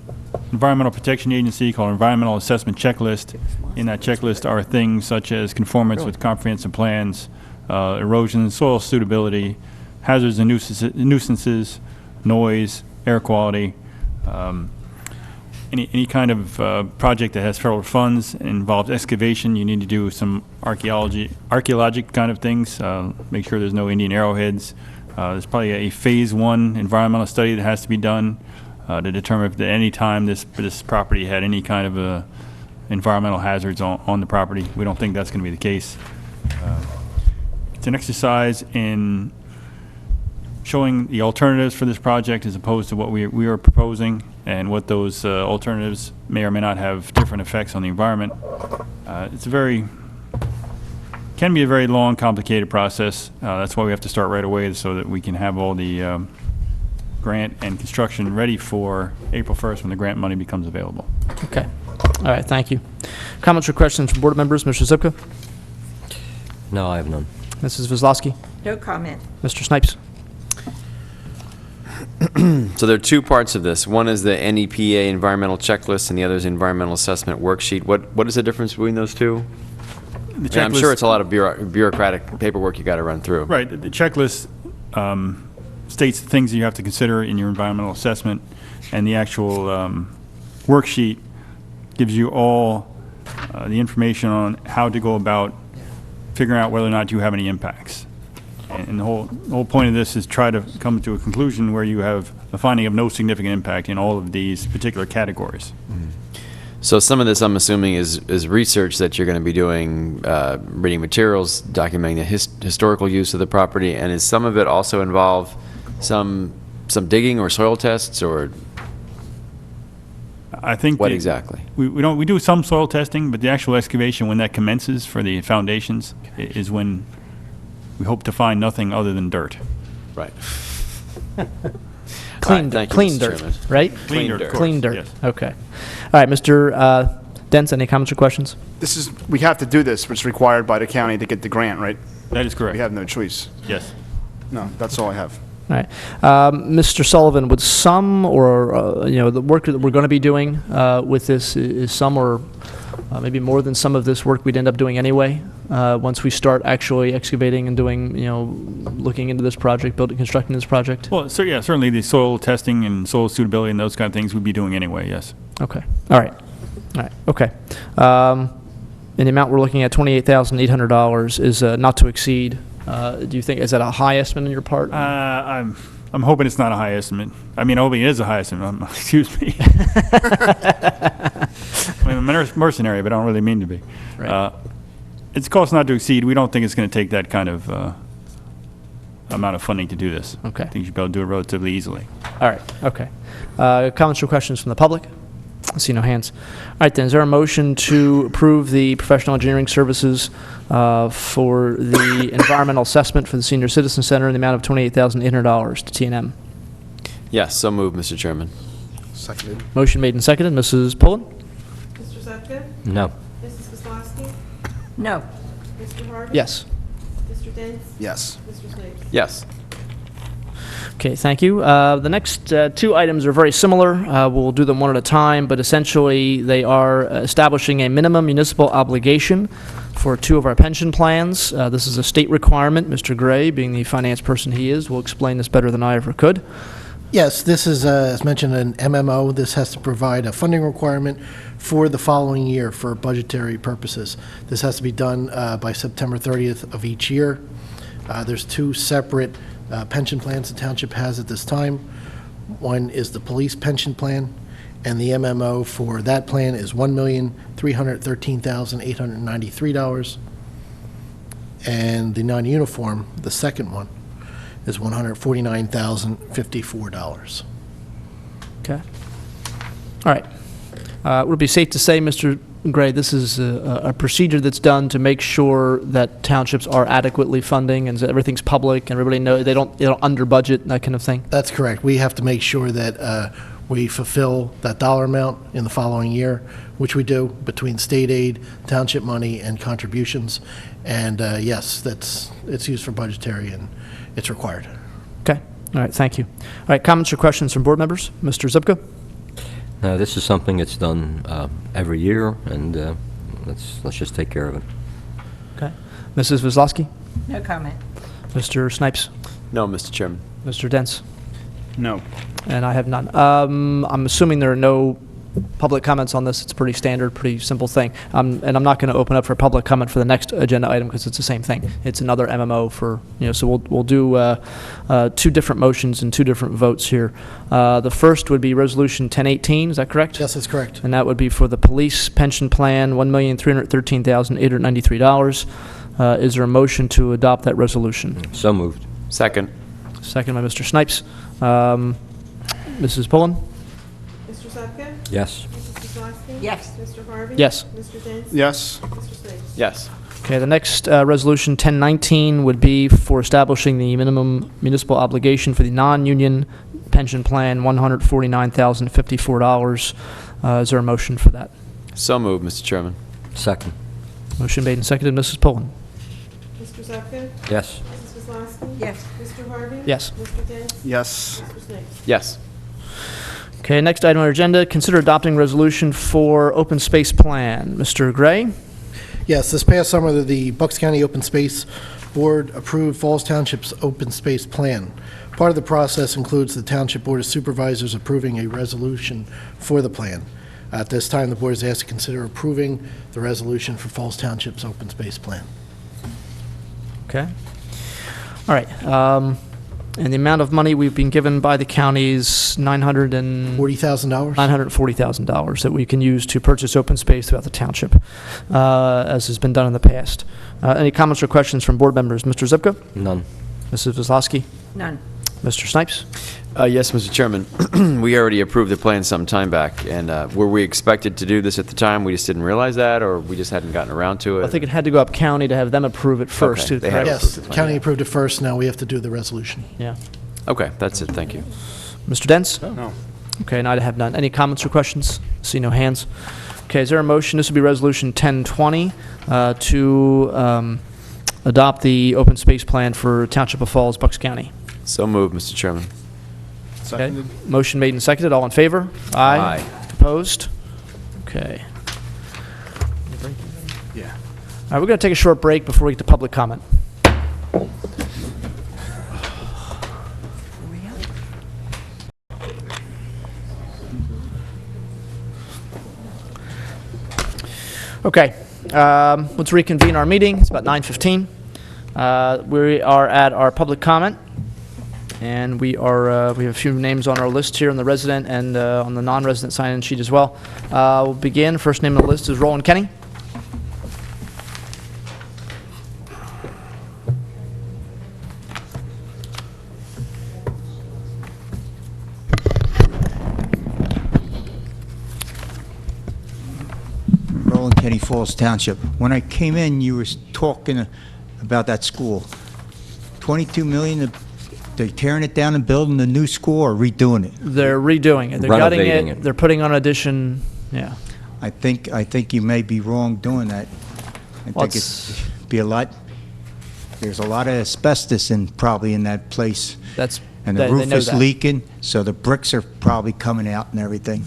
Environmental Protection Agency called Environmental Assessment Checklist. In that checklist are things such as conformance with comprehensive plans, erosion, soil suitability, hazards and nuisances, noise, air quality, any kind of project that has federal funds and involves excavation. You need to do some archaeologic kind of things, make sure there's no Indian arrowheads. There's probably a phase 1 environmental study that has to be done to determine if at any time this property had any kind of environmental hazards on the property. We don't think that's going to be the case. it's an exercise in showing the alternatives for this project as opposed to what we are proposing, and what those alternatives may or may not have different effects on the environment. Can be a very long, complicated process. That's why we have to start right away, so that we can have all the grant and construction ready for April 1st when the grant money becomes available. Okay. All right, thank you. Comments or questions from board members? Mr. Zupka? No, I have none. Mrs. Kozlowski? No comment. Mr. Snipes? So there are two parts of this. One is the NEPA environmental checklist, and the other is environmental assessment worksheet. What is the difference between those two? The I mean, I'm sure it's a lot of bureaucratic paperwork you got to run through. Right. The checklist states the things that you have to consider in your environmental assessment, and the actual worksheet gives you all the information on how to go about figuring out whether or not you have any impacts. And the whole point of this is try to come to a conclusion where you have a finding of no significant impact in all of these particular categories. So some of this, I'm assuming, is research that you're going to be doing, reading materials, documenting the historical use of the property, and is some of it also involve some digging or soil tests, or I think what exactly? We do some soil testing, but the actual excavation, when that commences for the foundations, is when we hope to find nothing other than dirt. Right. Clean, Thank you, clean Mr. dirt, Chairman. right? Clean dirt. Clean dirt. Yes. Okay. All right, Mr. Dents, any comments or questions? We have to do this, it's required by the county to get the grant, right? That is correct. We have no choice. Yes. No, that's all I have. All right. Mr. Sullivan, would some, or, the work that we're going to be doing with this, is some or maybe more than some of this work we'd end up doing anyway, once we start actually excavating and doing, looking into this project, constructing this project? Well, so yeah, certainly the soil testing and soil suitability and those kind of things we'd be doing anyway, yes. Okay. All right. All right. Okay. And the amount we're looking at, $28,800, is not to exceed. Do you think, is that a high estimate on your part? I'm hoping it's not a high estimate. I mean, hoping it is a high estimate. Excuse me. I'm a mercenary, but I don't really mean to be. Right. It's cost not to exceed. We don't think it's going to take that kind of amount of funding to do this. Okay. I think you should be able to do it relatively easily. All right. Okay. Comments or questions from the public? I see no hands. All right, then. Is there a motion to approve the professional engineering services for the environmental assessment for the Senior Citizen Center in the amount of $28,800 to T&M? Yes, so moved, Mr. Chairman. Seconded. Motion made and seconded. Mrs. Pullen? Mr. Zupka? No. Mrs. Kozlowski? No. Mr. Harvey? Yes. Mr. Dents? Yes. Mr. Snipes? Yes. Okay, thank you. The next two items are very similar. We'll do them one at a time, but essentially they are establishing a minimum municipal obligation for two of our pension plans. This is a state requirement. Mr. Gray, being the finance person he is, will explain this better than I ever could. Yes, this is, as mentioned, an MMO. This has to provide a funding requirement for the following year for budgetary purposes. This has to be done by September 30th of each year. There's two separate pension plans the township has at this time. One is the police pension plan, and the MMO for that plan is $1,313,893. And the non-uniform, the second one, is $149,054. Okay. All right. Would it be safe to say, Mr. Gray, this is a procedure that's done to make sure that townships are adequately funding and that everything's public and everybody knows they don't under budget, that kind of thing? That's correct. We have to make sure that we fulfill that dollar amount in the following year, which we do between state aid, township money, and contributions. And yes, it's used for budgetary and it's required. Okay. All right. Thank you. All right. Comments or questions from board members? Mr. Zupka? No, this is something that's done every year, and let's just take care of it. Okay. Mrs. Kozlowski? No comment. Mr. Snipes? No, Mr. Chairman. Mr. Dents? No. And I have none. I'm assuming there are no public comments on this. It's a pretty standard, pretty simple thing. And I'm not going to open up for public comment for the next agenda item because it's the same thing. It's another MMO for, so we'll do two different motions and two different votes here. The first would be Resolution 1018, is that correct? Yes, that's correct. And that would be for the police pension plan, $1,313,893. Is there a motion to adopt that resolution? So moved. Second. Second by Mr. Snipes. Mrs. Pullen? Mr. Zupkin? Yes. Mrs. Weslavsky? Yes. Mr. Harvey? Yes. Mr. Dents? Yes. Mr. Snipes? Yes. Okay, the next resolution, 1019, would be for establishing the minimum municipal obligation for the non-union pension plan, $149,054. Is there a motion for that? So moved, Mr. Chairman. Second. Motion made and seconded. Mrs. Pullen? Mr. Zupkin? Yes. Mrs. Weslavsky? Yes. Mr. Harvey? Yes. Mr. Dents? Yes. Mr. Snipes? Yes. Okay, next item on our agenda, consider adopting resolution for open space plan. Mr. Gray? Yes, this past summer, the Bucks County Open Space Board approved Falls Township's open space plan. Part of the process includes the Township Board of Supervisors approving a resolution for the plan. At this time, the board is asked to consider approving the resolution for Falls Township's open space plan. Okay. All right. And the amount of money we've been given by the county is $40,000? $940,000 that we can use to purchase open space throughout the township, as has been done in the past. Any comments or questions from board members? Mr. Zupko? None. Mrs. Weslavsky? None. Mr. Snipes? Yes, Mr. Chairman. We already approved the plan some time back, and were we expected to do this at the time? We just didn't realize that, or we just hadn't gotten around to it? I think it had to go up county to have them approve it first. Okay, too, they had correct? to Yes, approve the plan, county yeah. approved it first, now we have to do the resolution. Yeah. Okay, that's it. Thank you. Mr. Dents? No. Okay, and I have none. Any comments or questions? See no hands. Okay, is there a motion? This would be Resolution 1020 to adopt the open space plan for Township of Falls, Bucks County. So moved, Mr. Chairman. Okay. Seconded. Motion made and seconded. All in favor? Aye. Opposed? Okay. Yeah. All right, we're going to take a short break before we get to public comment. Okay, let's reconvene our meeting. It's about 9:15. We are at our public comment, and we have a few names on our list here on the resident and on the non-resident sign-in sheet as well. We'll begin. First name on the list is Roland Kenny. Roland Kenny Falls Township. When I came in, you were talking about that school. 22 million, they're tearing it down and building a new school or redoing it? They're redoing it. They're gutting Renovating it. it. They're putting on addition. Yeah. I think you may be wrong doing that. I Well, think it'd be a lot, there's a lot of asbestos probably in that place. That's And the they roof know is that. leaking, so the bricks are probably coming out and everything.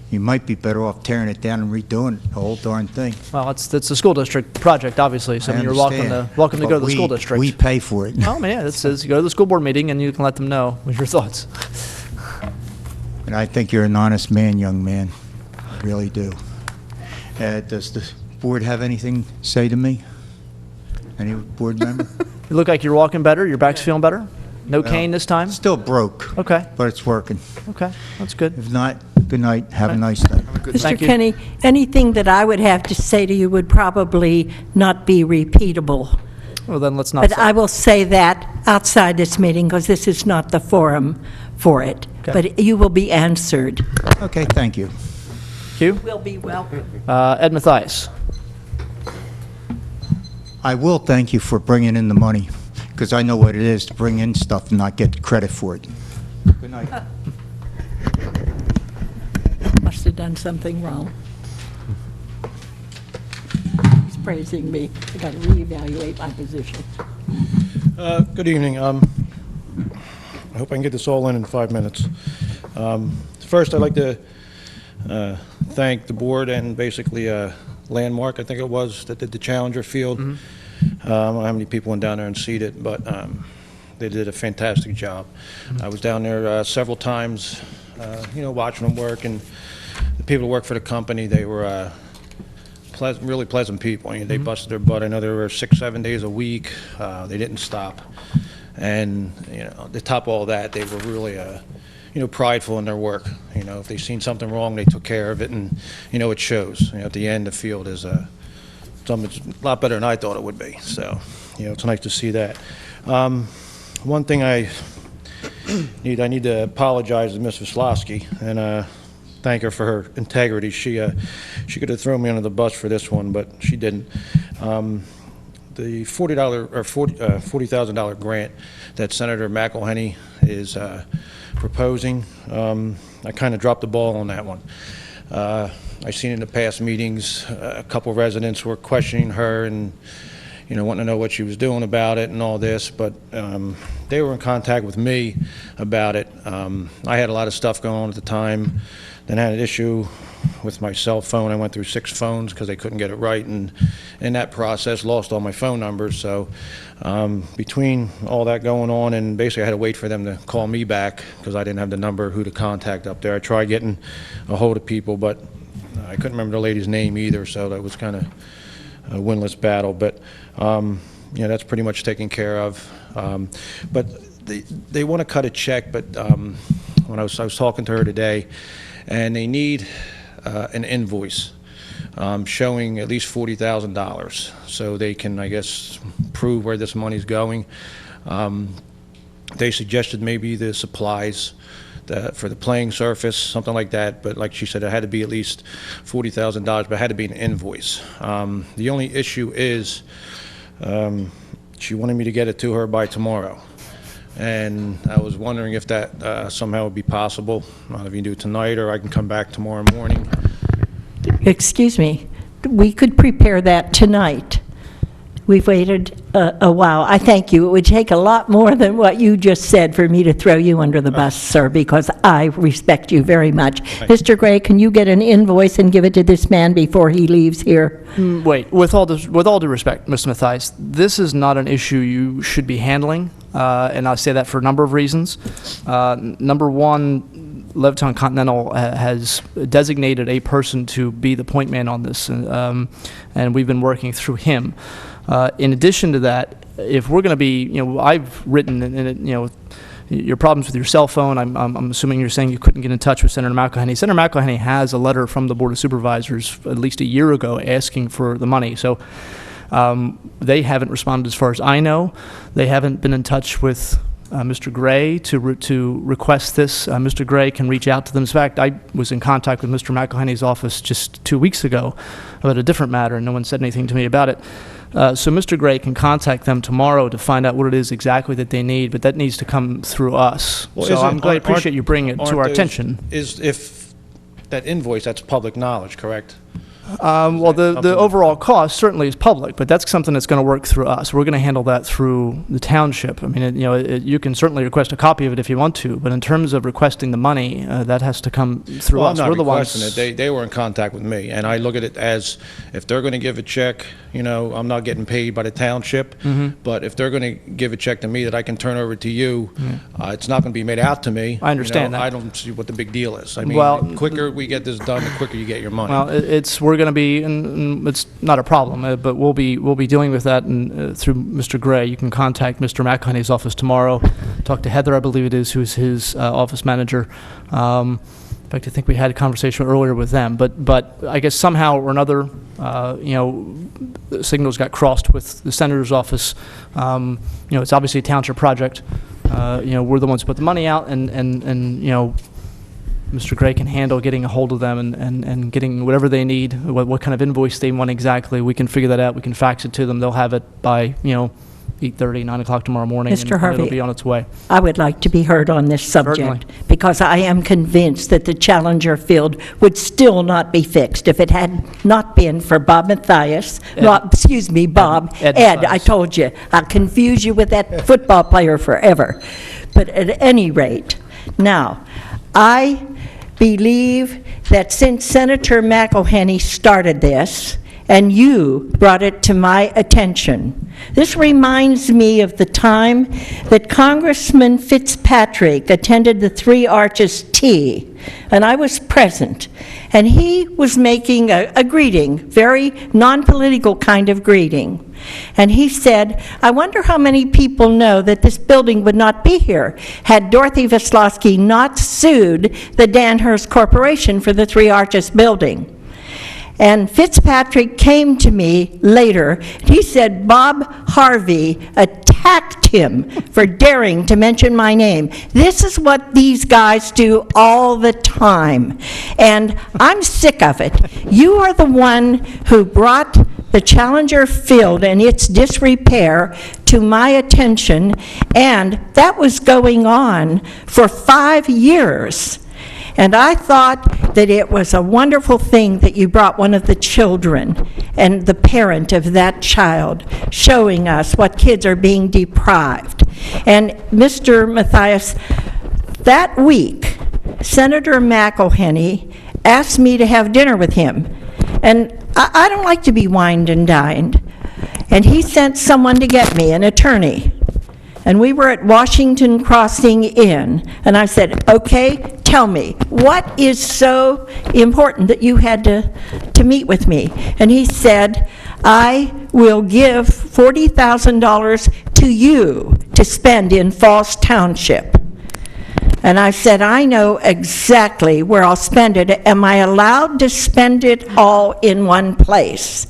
You might be better off tearing it down and redoing the whole darn thing. Well, it's a school district project, obviously. So I you're welcome to understand, welcome to go to but the school district. We pay for it. Oh, man, yeah, this is, you go to the school board meeting and you can let them know what your thoughts. And I think you're an honest man, young man. I really do. Does the board have anything to say to me? Any board member? You look like you're walking better. Your back's feeling better. No Well, cane this time. Still broke, Okay. but it's working. Okay. That's good. If not, good night. Have a nice day. Mr. Thank you. Kenny, anything that I would have to say to you would probably not be repeatable. Well, then let's not. But say- I will say that outside this meeting, because this is not the forum for it. Okay. But you will be answered. Okay, thank you. Hugh? Will be welcome. Ed Mathias. I will thank you for bringing in the money, because I know what it is to bring in stuff and not get credit for it. Good night. Must have done something wrong. He's praising me. I got to reevaluate my position. Good evening. I hope I can get this all in 5 minutes. First, I'd like to thank the board and basically Landmark, I think it was, that did the Challenger Field. I don't know how many people went down there and seed it, but they did a fantastic job. I was down there several times, watching them work, and the people who work for the company, they were really pleasant people. They busted their butt. I know they were 6-7 days a week. They didn't stop. And, to top all that, they were really, prideful in their work. If they seen something wrong, they took care of it, and, it shows. At the end, the field is It's a lot better than I thought it would be, so, it's nice to see that. One thing I need to apologize to Ms. Vislowski and thank her for her integrity. She could have thrown me under the bus for this one, but she didn't. The $40,000 grant that Senator McElhenney is proposing, I kind of dropped the ball on that one. I've seen in the past meetings, a couple residents were questioning her and, wanting to know what she was doing about it and all this, but they were in contact with me about it. I had a lot of stuff going on at the time. Then I had an issue with my cell phone. I went through 6 phones because they couldn't get it right, and in that process, lost all my phone numbers. So between all that going on, and basically I had to wait for them to call me back because I didn't have the number who to contact up there. I tried getting a hold of people, but I couldn't remember the lady's name either, so that was kind of a winless battle. But that's pretty much taken care of. But they want to cut a check, but when I was talking to her today, and they need an invoice showing at least $40,000 so they can, I guess, prove where this money's going. They suggested maybe the supplies for the playing surface, something like that, but like she said, it had to be at least $40,000, but it had to be an invoice. The only issue is she wanted me to get it to her by tomorrow. And I was wondering if that somehow would be possible. I don't know if you can do it tonight, or I can come back tomorrow morning. Excuse me, we could prepare that tonight. We've waited a while. I thank you. It would take a lot more than what you just said for me to throw you under the bus, sir, because I respect you very much. Mr. Gray, can you get an invoice and give it to this man before he leaves here? Wait, with all due respect, Mr. Mathias, this is not an issue you should be handling, and I say that for a number of reasons. Number one, Levittown Continental has designated a person to be the point man on this, and we've been working through him. In addition to that, if we're going to be, I've written, your problems with your cell phone, I'm assuming you're saying you couldn't get in touch with Senator McElhenney. Senator McElhenney has a letter from the Board of Supervisors at least a year ago asking for the money. So they haven't responded as far as I know. They haven't been in touch with Mr. Gray to request this. Mr. Gray can reach out to them. In fact, I was in contact with Mr. McElhenney's office just 2 weeks ago about a different matter, and no one said anything to me about it. So Mr. Gray can contact them tomorrow to find out what it is exactly that they need, but that needs to come through us. Well, so I appreciate you bringing it to our attention. If that invoice, that's public knowledge, correct? Well, the overall cost certainly is public, but that's something that's going to work through us. We're going to handle that through the township. I mean, you can certainly request a copy of it if you want to, but in terms of requesting the money, that has to come through us. I'm We're not the requesting ones. it. They were in contact with me, and I look at it as if they're going to give a check, I'm not getting paid by the township, but if they're going to give a check to me that I can turn over to you, it's not going to be made out to me. I understand that. I don't see what the big deal is. I mean, Well, the quicker we get this done, the quicker you get your money. Well, we're going to be, and it's not a problem, but we'll be dealing with that through Mr. Gray. You can contact Mr. McElhenney's office tomorrow. Talk to Heather, I believe it is, who's his office manager. In fact, I think we had a conversation earlier with them. But I guess somehow or another, signals got crossed with the senator's office. It's obviously a township project. We're the ones who put the money out, and Mr. Gray can handle getting a hold of them and getting whatever they need, what kind of invoice they want exactly. We can figure that out. We can fax it to them. They'll have it by, 8:30, 9 o'clock tomorrow morning, Mr. and Harvey, it'll be on its way. I would like to be heard on this subject, Certainly. because I am convinced that the Challenger field would still not be fixed if it had not been for Bob Mathias, Ed, I Mathias. told you, I'll confuse you with that football player forever. But at any rate, now, I believe that since Senator McElhenney started this, and you brought it to my attention, this reminds me of the time that Congressman Fitzpatrick attended the Three Arches Tea, and I was present, and he was making a greeting, very non-political kind of greeting. And he said, I wonder how many people know that this building would not be here had Dorothy Vislowski not sued the Danhurst Corporation for the Three Arches building. And Fitzpatrick came to me later. He said Bob Harvey attacked him for daring to mention my name. This is what these guys do all the time. And I'm sick of it. You are the one who brought the Challenger Field and its disrepair to my attention, and that was going on for 5 years. And I thought that it was a wonderful thing that you brought one of the children and the parent of that child, showing us what kids are being deprived. And Mr. Mathias, that week, Senator McElhenney asked me to have dinner with him. And I don't like to be wined and dined. And he sent someone to get me, an attorney. And we were at Washington Crossing Inn, and I said, okay, tell me, what is so important that you had to meet with me? And he said, I will give $40,000 to you to spend in Falls Township. And I said, I know exactly where I'll spend it. Am I allowed to spend it all in one place?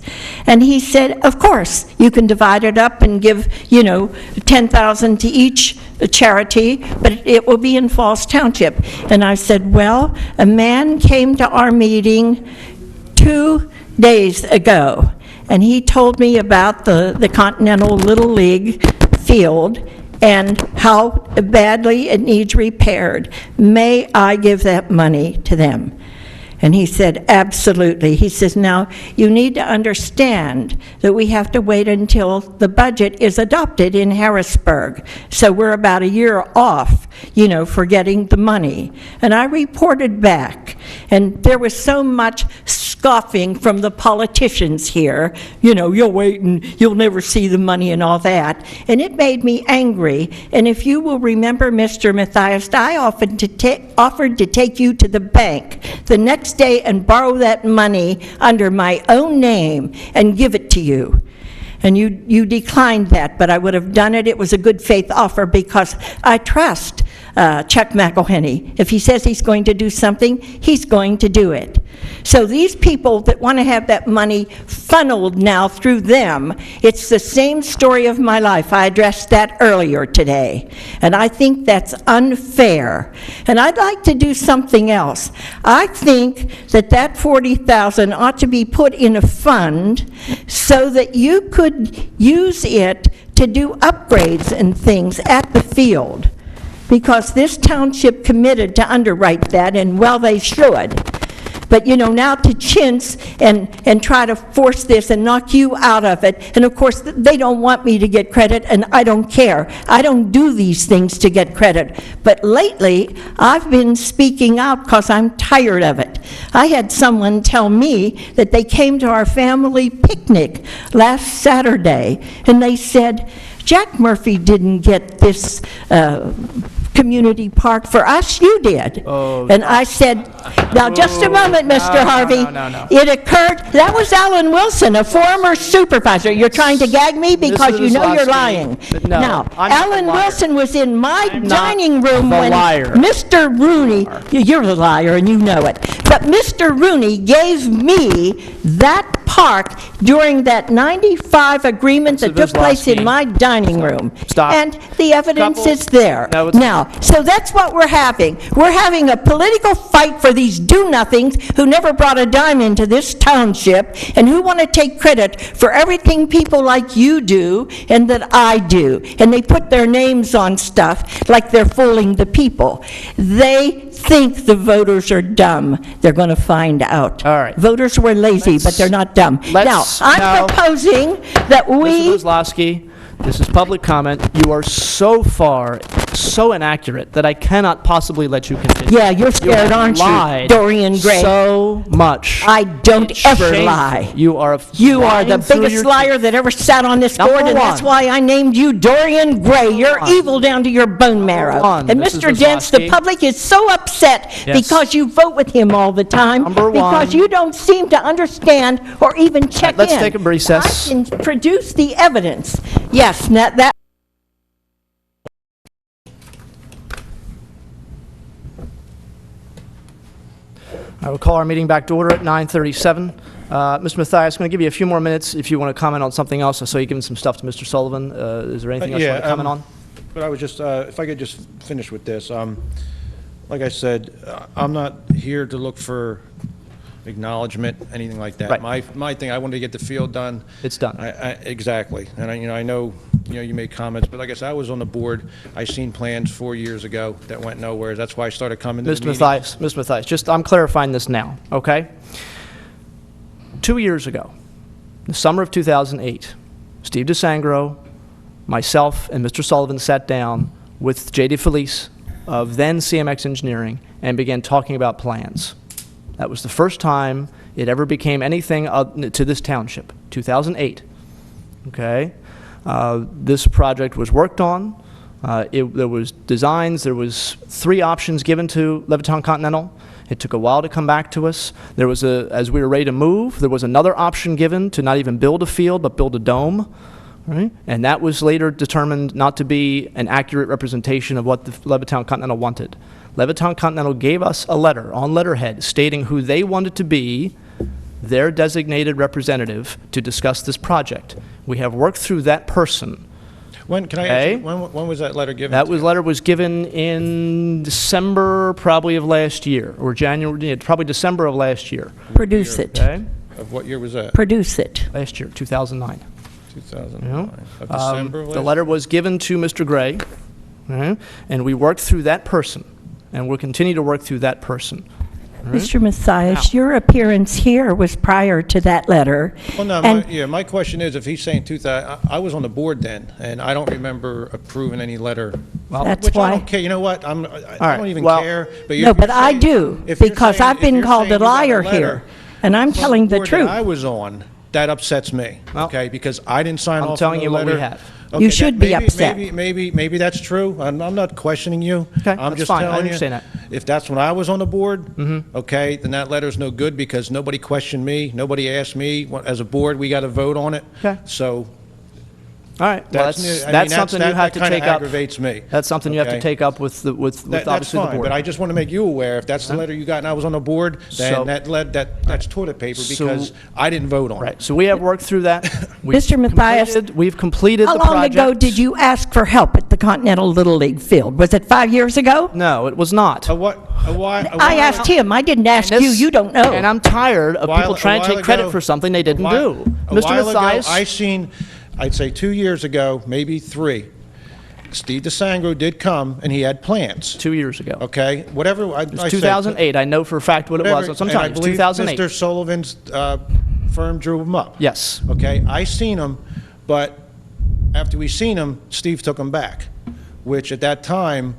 And he said, of course, you can divide it up and give, $10,000 to each charity, but it will be in Falls Township. And I said, well, a man came to our meeting 2 days ago, and he told me about the Continental Little League field and how badly it needs repaired. May I give that money to them? And he said, absolutely. He says, now, you need to understand that we have to wait until the budget is adopted in Harrisburg. So we're about a year off, for getting the money. And I reported back, and there was so much scoffing from the politicians here. You'll wait and you'll never see the money and all that. And it made me angry. And if you will remember, Mr. Mathias, I offered to take you to the bank the next day and borrow that money under my own name and give it to you. And you declined that, but I would have done it. It was a good faith offer because I trust Chuck McElhenney. If he says he's going to do something, he's going to do it. So these people that want to have that money funneled now through them, it's the same story of my life. I addressed that earlier today. And I think that's unfair. And I'd like to do something else. I think that $40,000 ought to be put in a fund so that you could use it to do upgrades and things at the field. Because this township committed to underwrite that, and well, they should. But, now to chintz and try to force this and knock you out of it, and of course, they don't want me to get credit, and I don't care. I don't do these things to get credit. But lately, I've been speaking out because I'm tired of it. I had someone tell me that they came to our family picnic last Saturday, and they said, Jack Murphy didn't get this community park for us, you did. Oh. And I said, now just a moment, Mr. Harvey. No. It occurred, that was Alan Wilson, a former supervisor. You're trying to gag me because you know you're lying. No, Now, I'm not Alan the liar. Wilson was in my I'm not dining room the when liar. Mr. Rooney, you're the liar and you know it, but Mr. Rooney gave me that park during that 95 agreement that took place in my dining room. Stop. And the evidence is there. No, it's now, so that's what we're having. We're having a political fight for these do-nothings who never brought a dime into this township and who want to take credit for everything people like you do and that I do. And they put their names on stuff like they're fooling the people. They think the voters are dumb. They're going to find out. All right. Voters were lazy, but they're not dumb. Now, I'm proposing that we... Mr. Kozlowski, this is public comment. You are so far, so inaccurate that I cannot possibly let you continue. Yeah, you're scared, aren't you, Dorian Gray? So much. I don't ever Shameful. lie. You are the biggest liar that ever sat on this board, and that's why I named you Dorian Gray. You're evil down to your bone marrow. And Mr. Dents, the public is so upset because you vote with him all the time because you don't seem to understand or even check in. Let's take a recess. I can produce the evidence. Yes, that. I will call our meeting back to order at 9:37. Mr. Mathias, I'm going to give you a few more minutes if you want to comment on something else. I saw you giving some stuff to Mr. Sullivan. Is there anything else you want to comment on? But I was just, if I could just finish with this. Like I said, I'm not here to look for acknowledgement, anything like that. Right. My thing, I wanted to get the field done. It's done. Exactly. And I know, you made comments, but like I said, I was on the board. I seen plans 4 years ago that went nowhere. That's why I started coming to the meetings. Mr. Mathias, I'm clarifying this now, okay? 2 years ago, the summer of 2008, Steve DeSangro, myself, and Mr. Sullivan sat down with J.D. Felice of then CMX Engineering and began talking about plans. That was the first time it ever became anything to this township, 2008. Okay? This project was worked on. There was designs. There was 3 options given to Levittown Continental. It took a while to come back to us. There was as we were ready to move, there was another option given to not even build a field, but build a dome. Right? And that was later determined not to be an accurate representation of what the Levittown Continental wanted. Levittown Continental gave us a letter on letterhead stating who they wanted to be their designated representative to discuss this project. We have worked through that person. When can I ask you, when was that letter given? That letter was given in December, probably of last year, or January, probably December of last year. Produce it. Okay? Of what year was that? Produce it. Last year, 2009. 2009. Of December of the last letter was given to Mr. Gray, and we worked through that person, and we'll continue to work through that person. Mr. Mathias, your appearance here was prior to that letter. Well, no, and my question is, if he's saying 2000, I was on the board then, and I don't remember approving any letter. Well, that's which why. I don't care. You know what? I don't even well, care. But No, but I do, because I've been called a liar here, and I'm telling the truth. I was on. That upsets me, okay? Because I didn't sign off on the letter. I'm telling you what we have. Okay, You should be upset. Maybe that's true. I'm not questioning you. Okay, I'm that's just fine. I telling understand you. that. If that's when I was on the board, okay, then that letter's no good because nobody questioned me. Nobody asked me. As a board, we got to vote on it. Okay. So. All right. Well, that's something you have to take up. Aggravates me. That's something you have to take up with obviously That's the fine, board. but I just want to make you aware, if that's the letter you got and I was on the board, then that's toilet paper because I didn't vote on it. Right. So we have worked through that. Mr. Mathias, we've completed the how project. long ago did you ask for help at the Continental Little League field? Was it 5 years ago? No, it was not. I asked him. I didn't ask you. You don't know. And I'm tired of people trying to take credit for something they didn't do. Mr. Mathias. I seen, I'd say 2 years ago, maybe 3, Steve DeSangro did come and he had plans. 2 years ago. Okay, whatever. It was 2008. I know for a fact what it was. That's what I'm telling you. It was 2008. Mr. Sullivan's firm drew him up. Yes. Okay, I seen him, but after we seen him, Steve took him back, which at that time,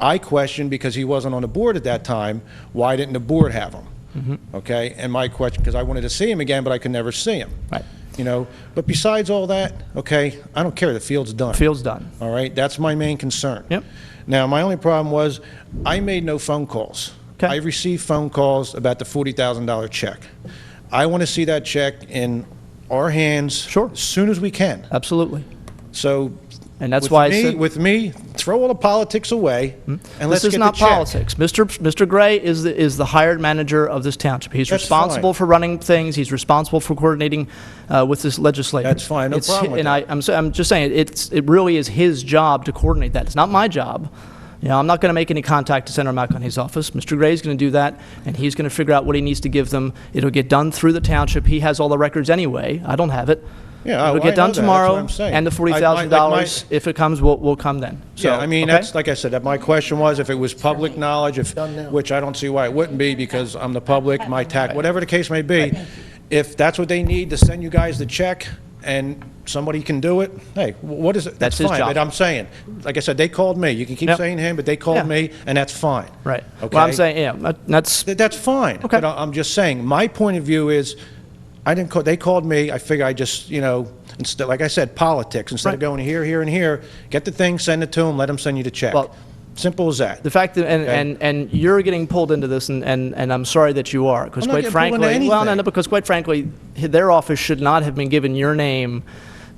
I questioned because he wasn't on the board at that time, why didn't the board have him? Okay, and my question, because I wanted to see him again, but I could never see him. Right. You know, but besides all that, okay, I don't care. The field's done. Field's done. All right, that's my main concern. Yep. Now, my only problem was I made no phone calls. Okay. I received phone calls about the $40,000 check. I want to see that check in our hands as soon as we can. Absolutely. So, and that's why I said, with me, throw all the politics away and let's this is get not the check. politics. Mr. Gray is the hired manager of this township. He's That's responsible fine. for running things. He's responsible for coordinating with this legislature. That's fine. No problem with that. I'm just saying it really is his job to coordinate that. It's not my job. You know, I'm not going to make any contact to Senator McConaughey's office. Mr. Gray is going to do that, and he's going to figure out what he needs to give them. It'll get done through the township. He has all the records anyway. I don't have it. Yeah, it'll I get know done that. tomorrow, That's what I'm saying. and the $40,000, if it comes, will come then. So, Yeah, I mean, okay? that's, like I said, that my question was if it was public knowledge, which I don't see why it wouldn't be because I'm the public, my tax, whatever the case may be, if that's what they need to send you guys the check and somebody can do it, hey, what is it? That's his fine, job. but I'm saying, like I said, they called me. You can keep saying him, but they called me, and that's fine. Right. Okay? Well, I'm saying, yeah, That's fine. Okay. But I'm just saying, my point of view is, I didn't call, they called me, I figure I just, you know, instead, like I said, politics, instead of going here, here, and here, get the thing, send it to them, let them send you the check. Well, simple as that. The fact that, and you're getting pulled into this, and I'm sorry that you are, because I'm not quite getting pulled into frankly, well, anything. no, because quite frankly, their office should not have been given your name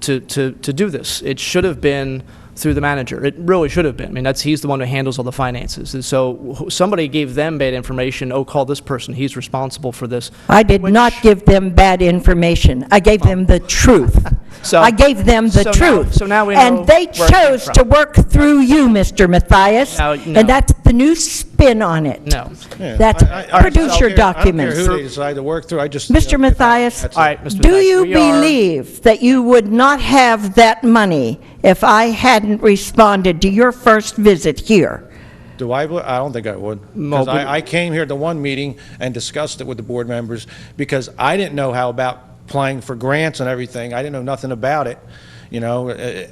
to do this. It should have been through the manager. It really should have been. I mean, he's the one who handles all the finances. And so somebody gave them bad information. Oh, call this person. He's responsible for this. I did not give them bad information. I gave them the truth. I gave them the truth. So now we know and they where it came chose from. to work through you, Mr. Matthias. No. And that's the new spin on it. No. Yeah, That's I produce your documents. I don't care who they decide to work through, I just... Mr. Matthias, All right, Mr. do Matthias, you we are- believe that you would not have that money if I hadn't responded to your first visit here? Do I don't think I would. No, Because but- I came here to one meeting and discussed it with the board members because I didn't know how about applying for grants and everything. I didn't know nothing about it. You know,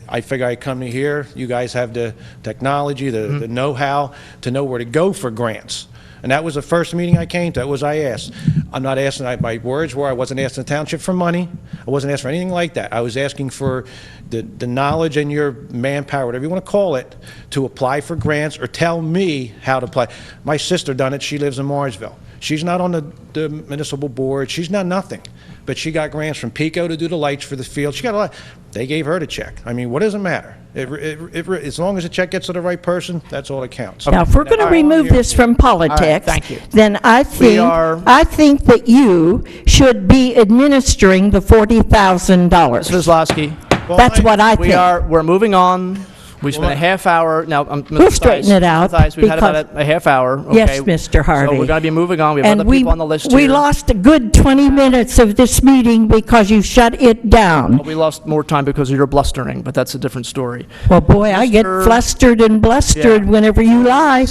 I figure I come to here, you guys have the technology, the know-how to know where to go for grants. And that was the first meeting I came to. That was I asked. I'm not asking, my words were, I wasn't asking the township for money. I wasn't asking for anything like that. I was asking for the knowledge and your manpower, whatever you want to call it, to apply for grants or tell me how to apply. My sister done it. She lives in Marsville. She's not on the municipal board. She's not nothing. But she got grants from PICO to do the lights for the field. She got a lot. They gave her the check. I mean, what does it matter? As long as the check gets to the right person, that's all that counts. Now, if we're going to remove this from politics, thank you. then I think that you should be administering the $40,000. Mr. Kozlowski, That's what I think. we're moving on. We spent a half hour. Now, Mr. We'll straighten it out, Mathias, we've had because- about a half hour. Yes, Okay? Mr. Harvey. So we're going to be moving on. We have other people on the list we here. lost a good 20 minutes of this meeting because you shut it down. We lost more time because of your blustering, but that's a different story. Well, boy, I get Mr. flustered and blustered Yeah. whenever you lie.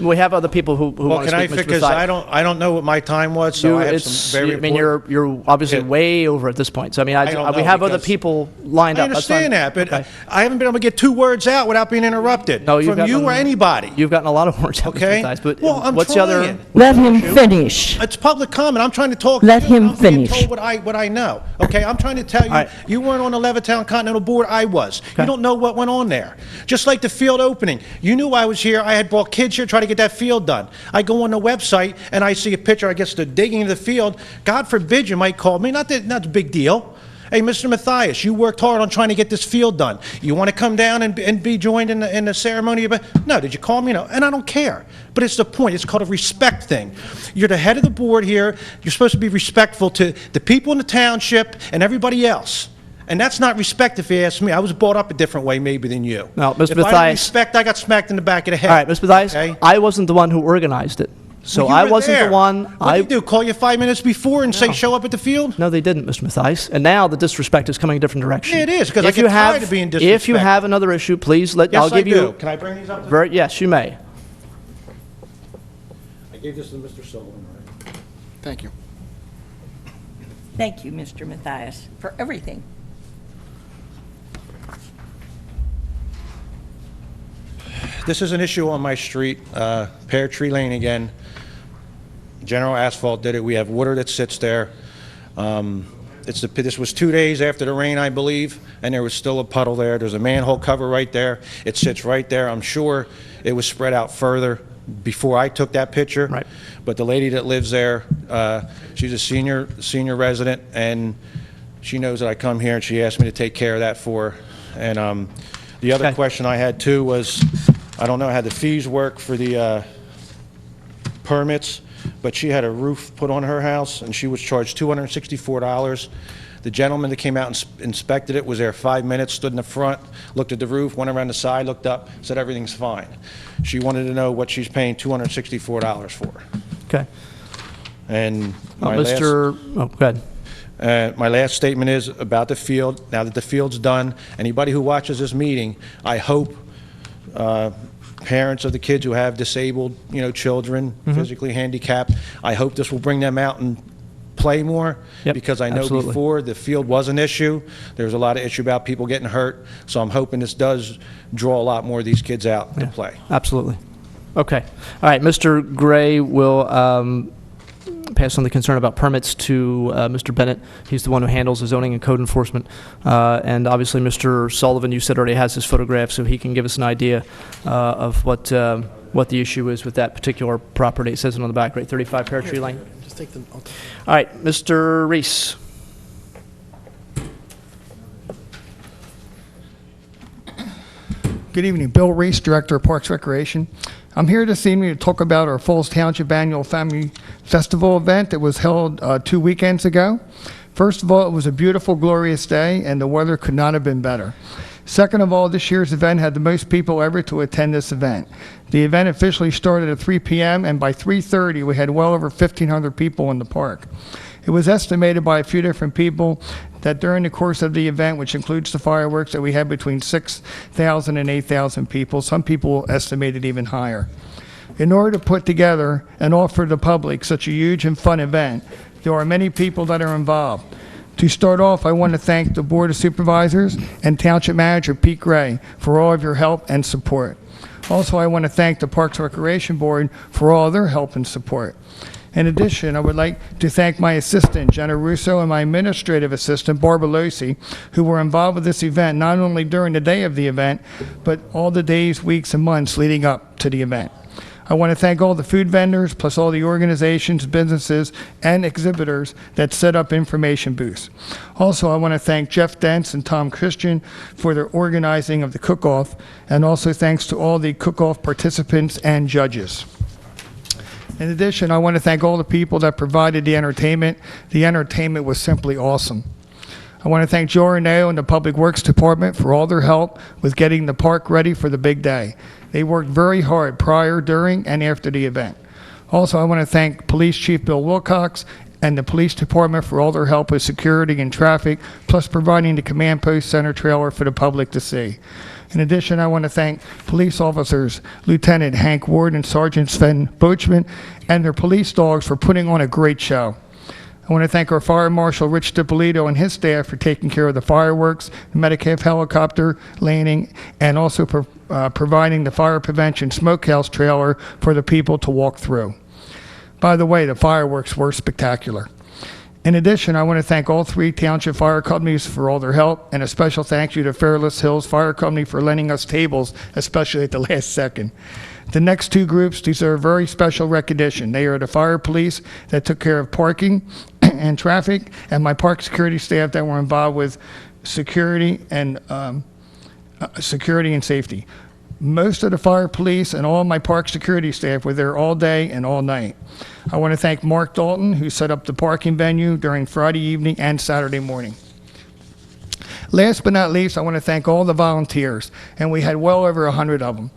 We have other people who Well, want to can I, speak, Mr. because Mathias. I don't know what my time was, so I have some very I mean, important... you're obviously Yeah. way over at this point. So, I mean, I don't we know, have other because- people lined I up. That's fine. understand that, but Okay. I haven't been able to get 2 words out without being interrupted No, you've from you gotten- or anybody. You've gotten a lot of words out, Mr. Okay? Mathias, but Well, I'm what's the other? trying. Let him finish. It's public comment. I'm trying to talk. Let to you. him I'm being finish. told what I know. Okay, I'm trying to tell you. All right. You weren't on the Levittown Continental Board. I was. You don't know what went on there. Just like the field opening. You knew I was here. I had brought kids here trying to get that field done. I go on the website and I see a picture. I guess the digging of the field. God forbid you might call me. Not a big deal. Hey, Mr. Matthias, you worked hard on trying to get this field done. You want to come down and be joined in the ceremony? No, did you call me? No, and I don't care. But it's the point. It's called a respect thing. You're the head of the board here. You're supposed to be respectful to the people in the township and everybody else. And that's not respect if you ask me. I was brought up a different way maybe than you. No, Mr. If I didn't Mathias- respect, I got smacked in the back of the head. All right, Mr. Mathias, Okay? I wasn't the one who organized it. So Well, you I were wasn't there. the one. What did you do, call you 5 minutes before and say show up at the field? No, they didn't, Mr. Mathias. And now the disrespect is coming a different direction. Yeah, it is, because I If get you tired have- of being If you disrespected. have another issue, please let. Yes, I'll give I you. do. Can I bring these up? Yes, you may. I gave this to Mr. Sullivan, right? Thank you. Thank you, Mr. Matthias, for everything. This is an issue on my street, Pear Tree Lane again. General Asphalt did it. We have water that sits there. This was 2 days after the rain, I believe, and there was still a puddle there. There's a manhole cover right there. It sits right there. I'm sure it was spread out further before I took that picture. Right. But the lady that lives there, she's a senior resident, and she knows that I come here, and she asked me to take care of that for her. And the other Okay. question I had too was, I don't know how the fees work for the permits, but she had a roof put on her house, and she was charged $264. The gentleman that came out and inspected it was there 5 minutes, stood in the front, looked at the roof, went around the side, looked up, said everything's fine. She wanted to know what she's paying $264 for. Okay. And my Go ahead. my last statement is about the field. Now that the field's done, anybody who watches this meeting, I hope parents of the kids who have disabled, children, physically handicapped, I hope this will bring them out and play more. Yep, Because I know absolutely. before the field was an issue. There was a lot of issue about people getting hurt. So I'm hoping this does draw a lot more of these kids out to play. Absolutely. Okay. All right, Mr. Gray will pass on the concern about permits to Mr. Bennett. He's the one who handles the zoning and code enforcement. And obviously, Mr. Sullivan, you said already has his photograph, so he can give us an idea of what the issue is with that particular property. It says it on the back, right? 35 Pear Tree Lane. Just take them. All right, Mr. Reese. Good evening. Bill Reese, Director of Parks Recreation. I'm here this evening to talk about our Falls Township Annual Family Festival event that was held 2 weekends ago. First of all, it was a beautiful, glorious day, and the weather could not have been better. Second of all, this year's event had the most people ever to attend this event. The event officially started at 3 p.m., and by 3:30, we had well over 1,500 people in the park. It was estimated by a few different people that during the course of the event, which includes the fireworks, that we had between 6,000 and 8,000 people. Some people estimated even higher. In order to put together and offer the public such a huge and fun event, there are many people that are involved. To start off, I want to thank the Board of Supervisors and Township Manager Pete Gray for all of your help and support. Also, I want to thank the Parks Recreation Board for all their help and support. In addition, I would like to thank my assistant, Jenna Russo, and my administrative assistant, Barbara Losi, who were involved with this event not only during the day of the event, but all the days, weeks, and months leading up to the event. I want to thank all the food vendors, plus all the organizations, businesses, and exhibitors that set up information booths. Also, I want to thank Jeff Dents and Tom Christian for their organizing of the cook-off, and also thanks to all the cook-off participants and judges. In addition, I want to thank all the people that provided the entertainment. The entertainment was simply awesome. I want to thank Joe Arneo and the Public Works Department for all their help with getting the park ready for the big day. They worked very hard prior, during, and after the event. Also, I want to thank Police Chief Bill Wilcox and the Police Department for all their help with security and traffic, plus providing the Command Post Center trailer for the public to see. In addition, I want to thank police officers, Lieutenant Hank Ward and Sergeant Sven Boachman, and their police dogs for putting on a great show. I want to thank our Fire Marshal Rich DiPolito and his staff for taking care of the fireworks, the Metcalf helicopter landing, and also providing the fire prevention smokehouse trailer for the people to walk through. By the way, the fireworks were spectacular. In addition, I want to thank all 3 township fire companies for all their help, and a special thank you to Fairless Hills Fire Company for lending us tables, especially at the last second. The next 2 groups deserve very special recognition. They are the fire police that took care of parking and traffic, and my park security staff that were involved with security and safety. Most of the fire police and all my park security staff were there all day and all night. I want to thank Mark Dalton, who set up the parking venue during Friday evening and Saturday morning. Last but not least, I want to thank all the volunteers, and we had well over 100 of them,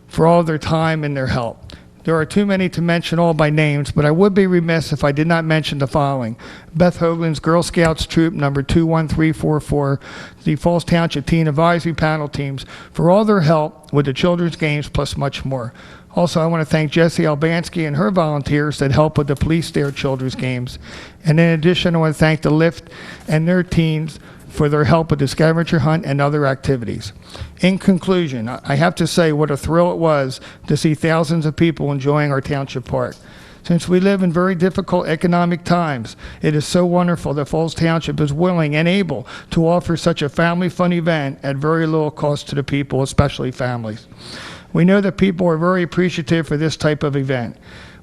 for all their time and their help. There are too many to mention all by names, but I would be remiss if I did not mention the following: Beth Hoagland's Girl Scouts Troop number 21344, the Falls Township Teen Advisory Panel teams, for all their help with the children's games, plus much more. Also, I want to thank Jessie Albansky and her volunteers that help with the Police Dare children's games. And in addition, I want to thank the Lift and their teams for their help with the scavenger hunt and other activities. In conclusion, I have to say what a thrill it was to see thousands of people enjoying our township park. Since we live in very difficult economic times, it is so wonderful that Falls Township is willing and able to offer such a family fun event at very little cost to the people, especially families. We know that people are very appreciative for this type of event.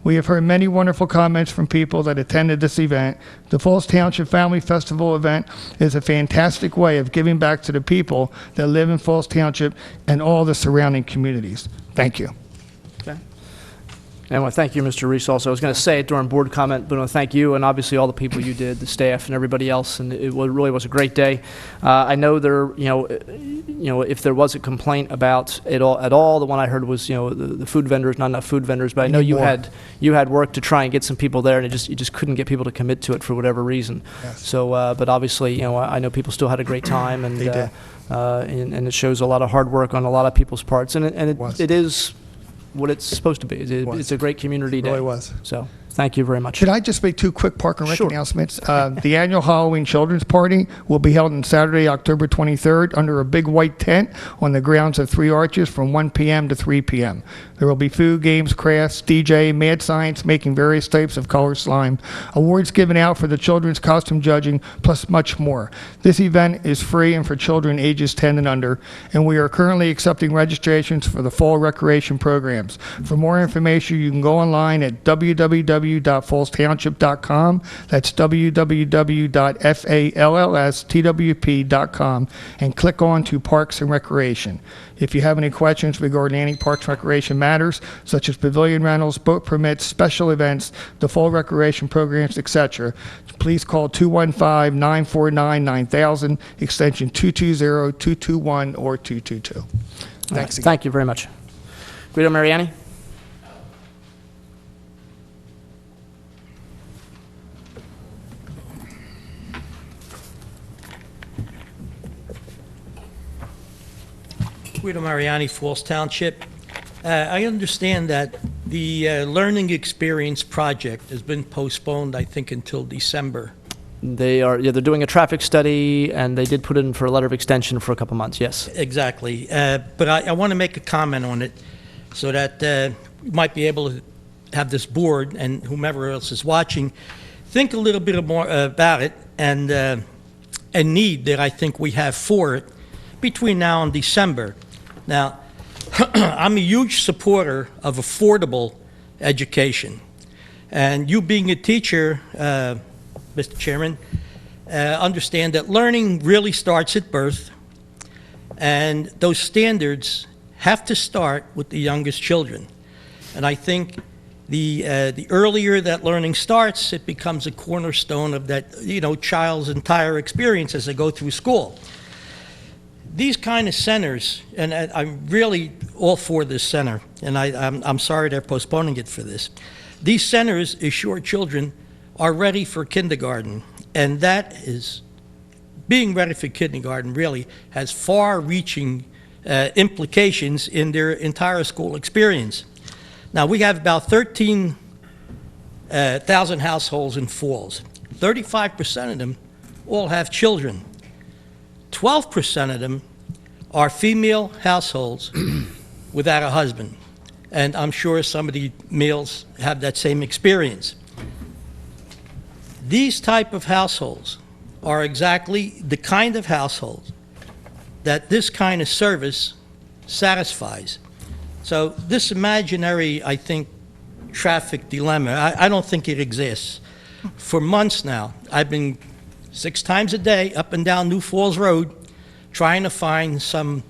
We have heard many wonderful comments from people that attended this event. The Falls Township Family Festival event is a fantastic way of giving back to the people that live in Falls Township and all the surrounding communities. Thank you. Okay. And I want to thank you, Mr. Reese, also. I was going to say it during board comment, but I want to thank you and obviously all the people you did, the staff and everybody else, and it really was a great day. I know if there was a complaint about it all at all, the one I heard was, the food vendors, not enough food vendors, but I know you had work to try and get some people there, and you just couldn't get people to commit to it for whatever reason. Yes. So, but obviously, I know people still had a great time, and they did. And it shows a lot of hard work on a lot of people's parts, and it is what it's supposed to be. It's a great community day. It really was. So thank you very much. Should I just make 2 quick park and rec Sure. announcements? The annual Halloween Children's Party will be held on Saturday, October 23rd, under a big white tent on the grounds of 3 Arches from 1 p.m. to 3 p.m. There will be food, games, crafts, DJ, mad science, making various types of color slime, awards given out for the children's costume judging, plus much more. This event is free and for children ages 10 and under, and we are currently accepting registrations for the fall recreation programs. For more information, you can go online at www www.fallstownship.com. That's www.fallstwp.com, and click on to Parks and Recreation. If you have any questions regarding any Parks and Recreation matters, such as pavilion rentals, boat permits, special events, the fall recreation programs, etc., please call 215-949-9000, extension 220, 221, or 222. Thanks again. Thank you very much. Guido Mariani? Guido Mariani, Falls Township. I understand that the Learning Experience project has been postponed, I think, until December. They're doing a traffic study, and they did put in for a letter of extension for a couple months, yes. Exactly. But I want to make a comment on it so that we might be able to have this board and whomever else is watching think a little bit more about it and a need that I think we have for it between now and December. Now, I'm a huge supporter of affordable education. And you being a teacher, Mr. Chairman, understand that learning really starts at birth, and those standards have to start with the youngest children. And I think the earlier that learning starts, it becomes a cornerstone of that child's entire experience as they go through school. These kind of centers, and I'm really all for this center, and I'm sorry they're postponing it for this. These centers assure children are ready for kindergarten, and that is, being ready for kindergarten really has far-reaching implications in their entire school experience. Now, we have about 13,000 households in Falls. 35% of them all have children. 12% of them are female households without a husband. And I'm sure some of the males have that same experience. These type of households are exactly the kind of households that this kind of service satisfies. So this imaginary, I think, traffic dilemma, I don't think it exists. For months now, I've been 6 times a day up and down New Falls Road trying to find some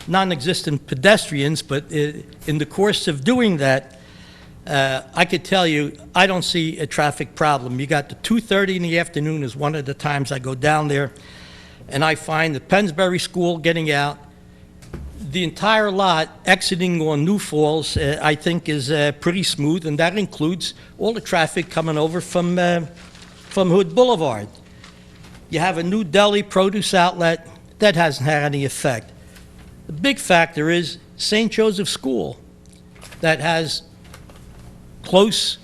non-existent pedestrians, but in the course of doing that, I could tell you I don't see a traffic problem. You got the 2:30 in the afternoon is one of the times I go down there, and I find the Pennsbury School getting out. The entire lot exiting on New Falls, I think, is pretty smooth, and that includes all the traffic coming over from Hood Boulevard. You have a new deli produce outlet. That hasn't had any effect. The big factor is St. Joseph's School that has close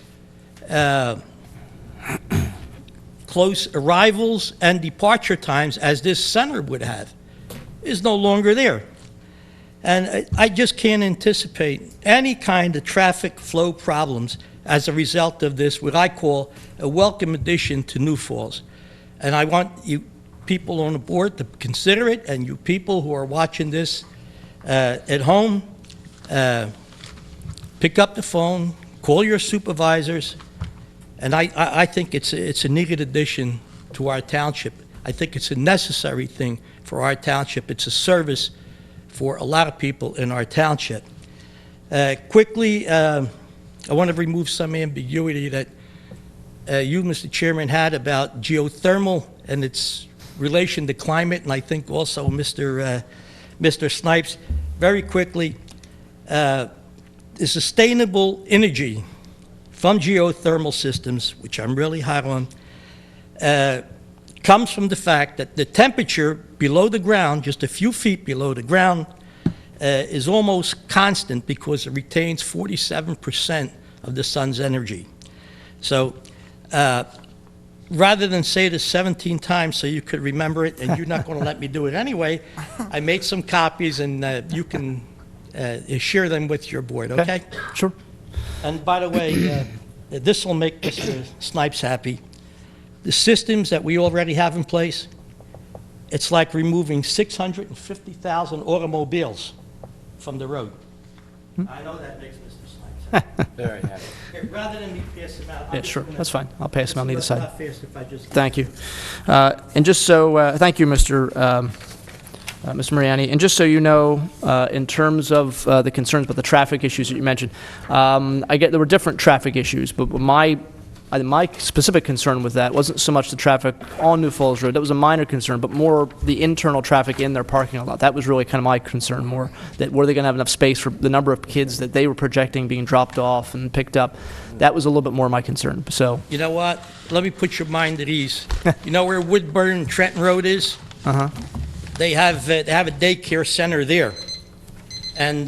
arrivals and departure times as this center would have, is no longer there. And I just can't anticipate any kind of traffic flow problems as a result of this, what I call a welcome addition to New Falls. And I want you people on the board to consider it, and you people who are watching this at home, pick up the phone, call your supervisors, and I think it's a needed addition to our township. I think it's a necessary thing for our township. It's a service for a lot of people in our township. Quickly, I want to remove some ambiguity that you, Mr. Chairman, had about geothermal and its relation to climate, and I think also Mr. Snipes. Very quickly, the sustainable energy from geothermal systems, which I'm really hot on, comes from the fact that the temperature below the ground, just a few feet below the ground, is almost constant because it retains 47% of the sun's energy. So rather than say this 17 times so you could remember it, and you're not going to let me do it anyway, I made some copies, and you can share them with your board, okay? Sure. And by the way, this will make Mr. Snipes happy. The systems that we already have in place, it's like removing 650,000 automobiles from the road. I know that makes Mr. Snipes Here, rather than me pass them out. I'm Yeah, just sure, gonna- that's fine. I'll pass them on either It's a side. lot faster if I just- Thank you. And just so, thank you, Mr. Mariani. And just so you know, in terms of the concerns about the traffic issues that you mentioned, I get there were different traffic issues, but my specific concern with that wasn't so much the traffic on New Falls Road. That was a minor concern, but more the internal traffic in their parking lot. That was really kind of my concern more, that were they going to have enough space for the number of kids that they were projecting being dropped off and picked up. That was a little bit more my concern, so. You know what? Let me put your mind at ease. You know where Woodburn Trenton Road is? Uh-huh. They have a daycare center there. And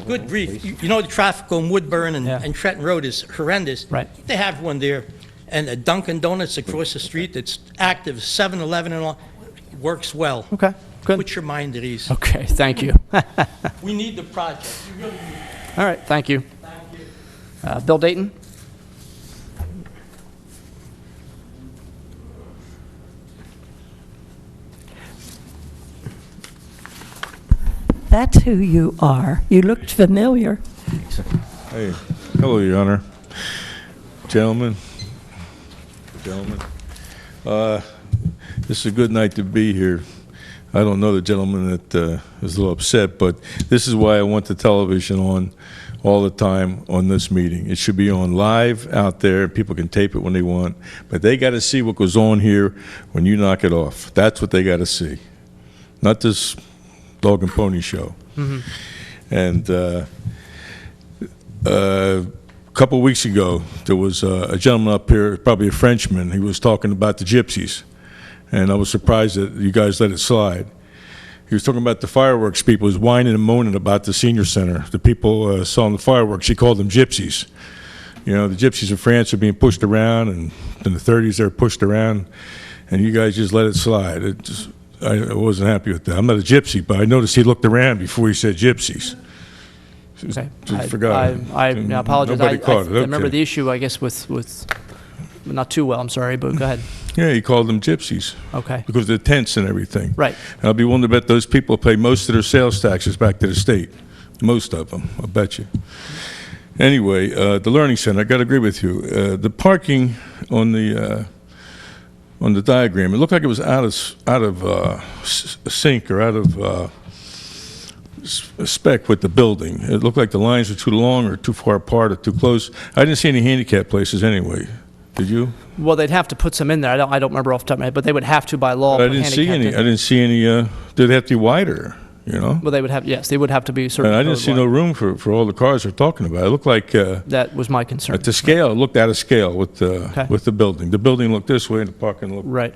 good grief, you know the traffic on Woodburn and Trenton Road is horrendous. Right. They have one there. And a Dunkin' Donuts across the street that's active, 7-Eleven and all, works well. Okay, good. Put your mind at ease. Okay, thank you. We need the project. We really need it. All right, thank you. Thank you. Bill Dayton? That's who you are. You looked familiar. Hey, hello, Your Honor. Gentlemen. This is a good night to be here. I don't know the gentleman that was a little upset, but this is why I want the television on all the time on this meeting. It should be on live out there. People can tape it when they want, but they got to see what goes on here when you knock it off. That's what they got to see, not this dog and pony show. Mm-hmm. And a couple of weeks ago, there was a gentleman up here, probably a Frenchman. He was talking about the gypsies, and I was surprised that you guys let it slide. He was talking about the fireworks people. He was whining and moaning about the senior center. The people selling the fireworks, he called them gypsies. You know, the gypsies of France are being pushed around, and in the 30s they were pushed around, and you guys just let it slide. I wasn't happy with that. I'm not a gypsy, but I noticed he looked around before he said gypsies. Okay. Just forgot. I apologize. Nobody caught it. I remember Okay. the issue, I guess, with not too well, I'm sorry, but go ahead. Yeah, he called them gypsies. Okay. Because of the tents and everything. Right. And I'll be willing to bet those people pay most of their sales taxes back to the state. Most of them, I'll bet you. Anyway, the Learning Center, I got to agree with you. The parking on the diagram, it looked like it was out of sync or out of spec with the building. It looked like the lines were too long or too far apart or too close. I didn't see any handicap places anyway. Did you? Well, they'd have to put some in there. I don't remember off the top of my head, but they would have to by law. But I put didn't see handicapped any. in. I didn't see any. Did they have to be wider? You know. Well, they would have. Yes, they would have to be certain. And I didn't see no room for all the cars they're talking about. It looked like That was my concern. at the scale. It looked out of scale with the building. The building looked this way, and the parking looked Right.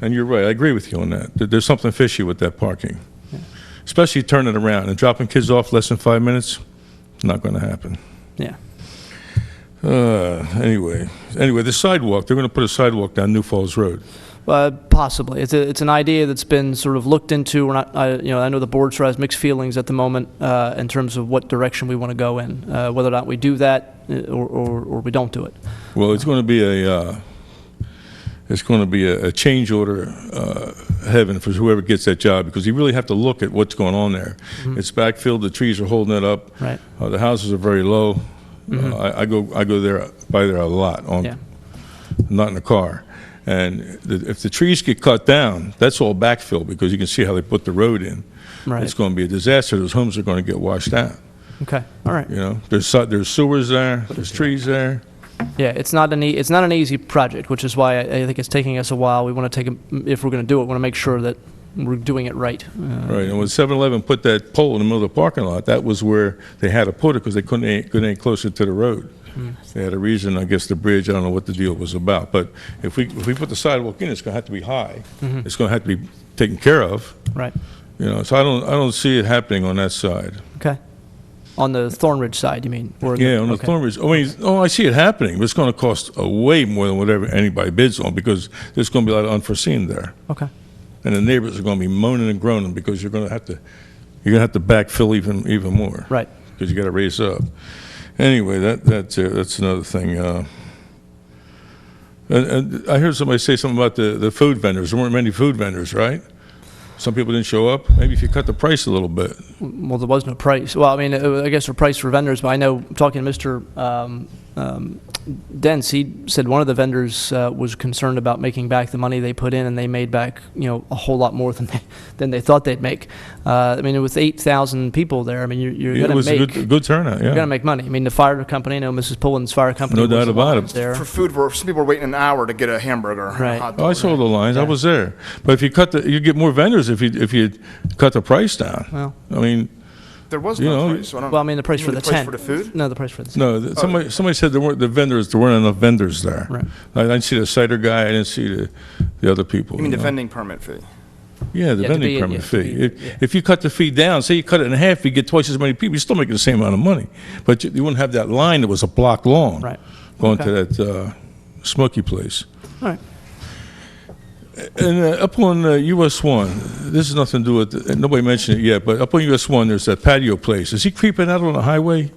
And you're right. I agree with you on that. There's something fishy with that parking, especially turning around and dropping kids off less than 5 minutes. Not going to happen. Yeah. Anyway, the sidewalk. They're going to put a sidewalk down New Falls Road. Possibly. It's an idea that's been sort of looked into. We're not, I know the board sort of has mixed feelings at the moment in terms of what direction we want to go in, whether or not we do that or we don't do it. Well, it's going to be a change order heaven for whoever gets that job, because you really have to look at what's going on there. Mhm. It's backfilled. The trees are holding it up. Right. The houses are very low. Mhm. I go there by there a lot. Yeah. Not in the car. And if the trees get cut down, that's all backfill, because you can see how they put the road in. Right. It's going to be a disaster. Those homes are going to get washed out. Okay. All right. You know, there's sewers there. There's trees there. Yeah, it's not an easy project, which is why I think it's taking us a while. We want to if we're going to do it, we want to make sure that we're doing it right. Right, and when 7-Eleven put that pole in the middle of the parking lot, that was where they had to put it, because they couldn't any closer to the road. They had a reason, I guess, the bridge. I don't know what the deal was about, but if we put the sidewalk in, it's going to have to be high. Mhm. It's going to have to be taken care of. Right. You know, so I don't see it happening on that side. Okay. On the Thornridge side, you mean? Or Yeah, on the okay. Thornridge. I see it happening, but it's going to cost way more than whatever anybody bids on, because there's going to be a lot of unforeseen there. Okay. And the neighbors are going to be moaning and groaning, because you're going to have to backfill even more. Right. Because you got to raise up. Anyway, that's another thing. And I heard somebody say something about the food vendors. There weren't many food vendors, right? Some people didn't show up. Maybe if you cut the price a little bit. Well, there was no price. Well, I mean, I guess a price for vendors, but I know, talking to Mr. Dents, he said one of the vendors was concerned about making back the money they put in, and they made back, a whole lot more than they thought they'd make. I mean, with 8,000 people there, I mean, you're going to make... It was a good turnout, yeah. You're going to make money. I mean, the fire company, I know Mrs. Pullen's fire company... No doubt about it. There. For food, some people were waiting an hour to get a hamburger. Right. A hot Oh, I dog. saw the lines. I was there. But if you get more vendors if you cut the price down. Well, I mean, There was no price. So I don't- well, I mean, the price you for mean the price tent. for the food? No, the price for the tent. no, somebody said there weren't enough vendors there. Right. I didn't see the cider guy. I didn't see the other people. You mean the know. vending permit fee? Yeah, the Yeah, to vending be- permit yeah, fee. to be- If you cut the fee down, say you cut it in half, you get twice as many people. You're still making the same amount of money, but you wouldn't have that line that was a block long, Right. going Okay. to that smoky place. All right. And up on US 1, this has nothing to do with, nobody mentioned it yet, but up on US 1, there's that patio place. Is he creeping out on the highway?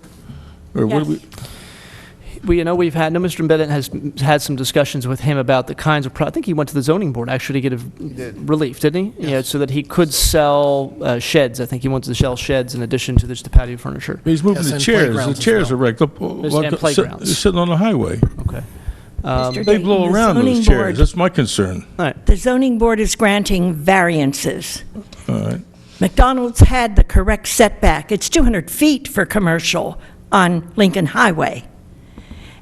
Or what do we? We've had, Mr. Bennett has had some discussions with him about the kinds of, I think he went to the zoning board actually to get relief, didn't he? Yeah, so that he could sell sheds. I think he wants to sell sheds in addition to just the patio furniture. He's moving Yes, the and chairs. The playgrounds as chairs well. are wrecked up. And playgrounds. They're sitting on the highway. Okay. Mr. They Dayton, blow the around zoning those chairs. board- That's my concern. All right. The zoning board is granting variances. All right. McDonald's had the correct setback. It's 200 feet for commercial on Lincoln Highway.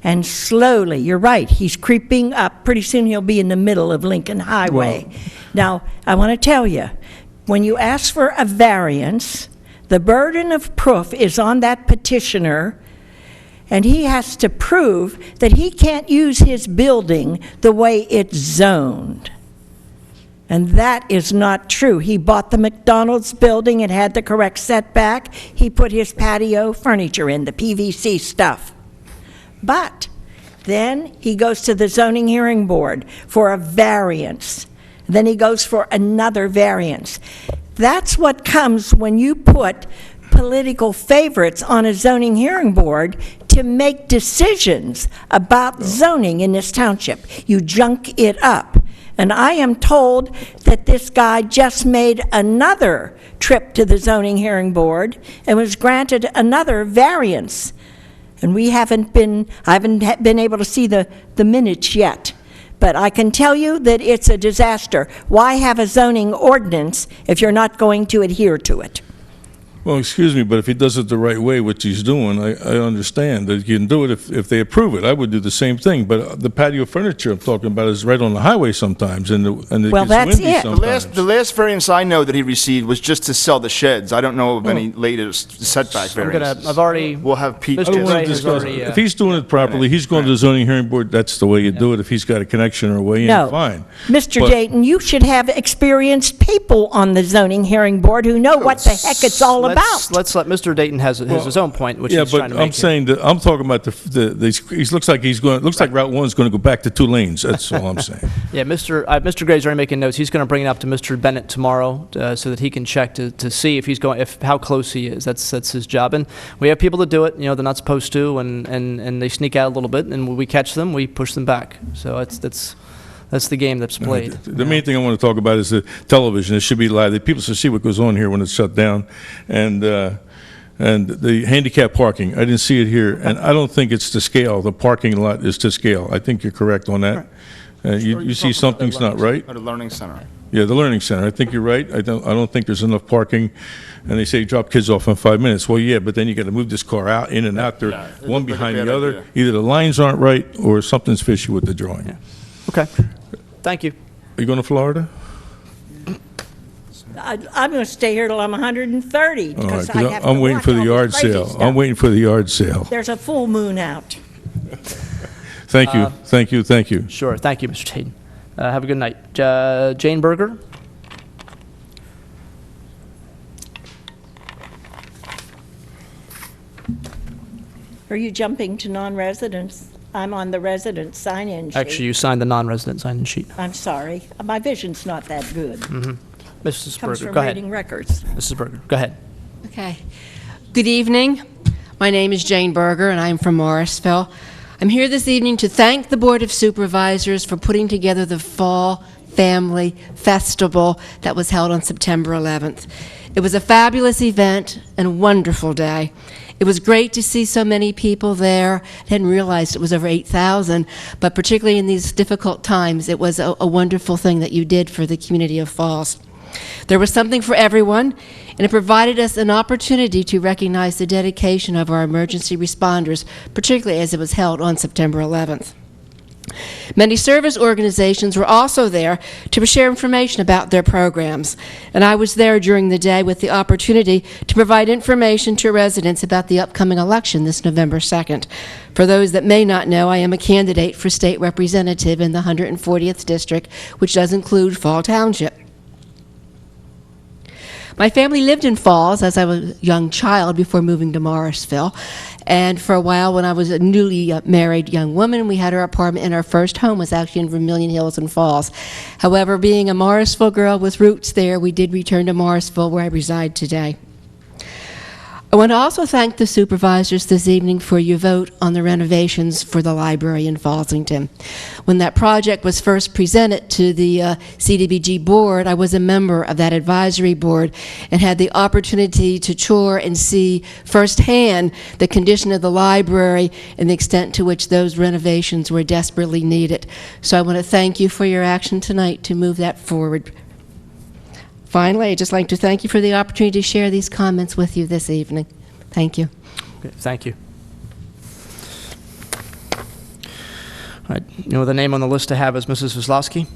And slowly, you're right, he's creeping up. Pretty soon he'll be in the middle of Lincoln Highway. Now, I want to tell you, when you ask for a variance, the burden of proof is on that petitioner, and he has to prove that he can't use his building the way it's zoned. And that is not true. He bought the McDonald's building, it had the correct setback. He put his patio furniture in, the PVC stuff. But then he goes to the zoning hearing board for a variance. Then he goes for another variance. That's what comes when you put political favorites on a zoning hearing board to make decisions about zoning in this township. You junk it up. And I am told that this guy just made another trip to the zoning hearing board and was granted another variance. And I haven't been able to see the minutes yet. But I can tell you that it's a disaster. Why have a zoning ordinance if you're not going to adhere to it? Well, excuse me, but if he does it the right way, which he's doing, I understand that you can do it if they approve it. I would do the same thing, but the patio furniture I'm talking about is right on the highway sometimes, and it Well, gets that's windy it. sometimes. The last variance I know that he received was just to sell the sheds. I don't know of any latest setback variances. I've already... We'll have Pete. Mr. I don't want Gray to has discuss already, it. If he's doing it properly, he's going to the zoning hearing board, that's the way you do it. If he's got a connection or a way in, No. fine. Mr. But- Dayton, you should have experienced people on the zoning hearing board who know what the heck it's all about. Let's let Mr. Dayton has his own point, which Yeah, he's trying but to make. I'm saying that, I'm talking about he looks like Route 1's going to go back to 2 lanes, that's all I'm saying. Yeah, Mr. Gray's already making notes. He's going to bring it up to Mr. Bennett tomorrow so that he can check to see if he's going, how close he is. That's his job. And we have people that do it, they're not supposed to, and they sneak out a little bit, and when we catch them, we push them back. So that's the game that's played. The main thing I want to talk about is the television. It should be live. The people should see what goes on here when it's shut down. And the handicap parking, I didn't see it here, and I don't think it's to scale. The parking lot is to scale. I think you're correct on that. You see something's not right? At the Learning Center. Yeah, the Learning Center. I think you're right. I don't think there's enough parking. And they say drop kids off in 5 minutes. Well, yeah, but then you got to move this car out, in and out there, one behind the other. idea. Either the lines aren't right or something's fishy with the drawing. Yeah. Okay. Thank you. Are you going to Florida? I'm going to stay here till I'm 130 All right, because 'cause I have to I'm waiting watch for the all yard this crazy sale. stuff. I'm waiting for the yard sale. There's a full moon out. Thank you, thank you, thank you. Sure. Thank you, Mr. Dayton. Have a good night. Jane Berger? Are you jumping to non-residents? I'm on the resident sign-in sheet. Actually, you signed the non-resident sign-in sheet. I'm sorry. My vision's not that good. Mrs. Comes Berger, from go ahead. reading records. Mrs. Berger, go ahead. Okay. Good evening. My name is Jane Berger, and I'm from Morrisville. I'm here this evening to thank the Board of Supervisors for putting together the fall Family Festival that was held on September 11th. It was a fabulous event and a wonderful day. It was great to see so many people there. I hadn't realized it was over 8,000, but particularly in these difficult times, it was a wonderful thing that you did for the community of Falls. There was something for everyone, and it provided us an opportunity to recognize the dedication of our emergency responders, particularly as it was held on September 11th. Many service organizations were also there to share information about their programs, and I was there during the day with the opportunity to provide information to residents about the upcoming election this November 2nd. For those that may not know, I am a candidate for state representative in the 140th District, which does include Fall Township. My family lived in Falls as I was a young child before moving to Morrisville. And for a while, when I was a newly married young woman, we had our apartment, and our first home was actually in Vermilion Hills and Falls. However, being a Morrisville girl with roots there, we did return to Morrisville, where I reside today. I want to also thank the supervisors this evening for your vote on the renovations for the library in Fallsington. When that project was first presented to the CDBG board, I was a member of that advisory board and had the opportunity to tour and see firsthand the condition of the library and the extent to which those renovations were desperately needed. So I want to thank you for your action tonight to move that forward. Finally, I'd just like to thank you for the opportunity to share these comments with you this evening. Thank you. Okay, thank you. All right, you know the name on the list to have is Mrs. Wisłowski.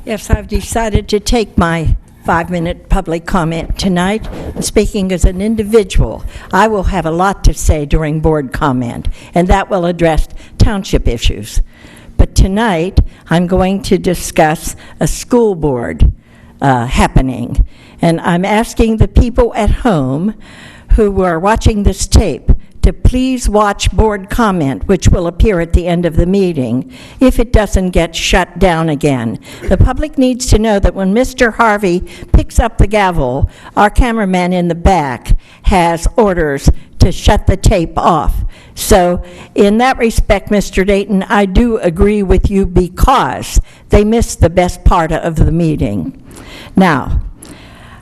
Yes, I've decided to take my 5-minute public comment tonight. Speaking as an individual, I will have a lot to say during board comment, and that will address township issues. But tonight, I'm going to discuss a school board happening. And I'm asking the people at home who are watching this tape to please watch board comment, which will appear at the end of the meeting, if it doesn't get shut down again. The public needs to know that when Mr. Harvey picks up the gavel, our cameraman in the back has orders to shut the tape off. So in that respect, Mr. Dayton, I do agree with you because they missed the best part of the meeting. Now,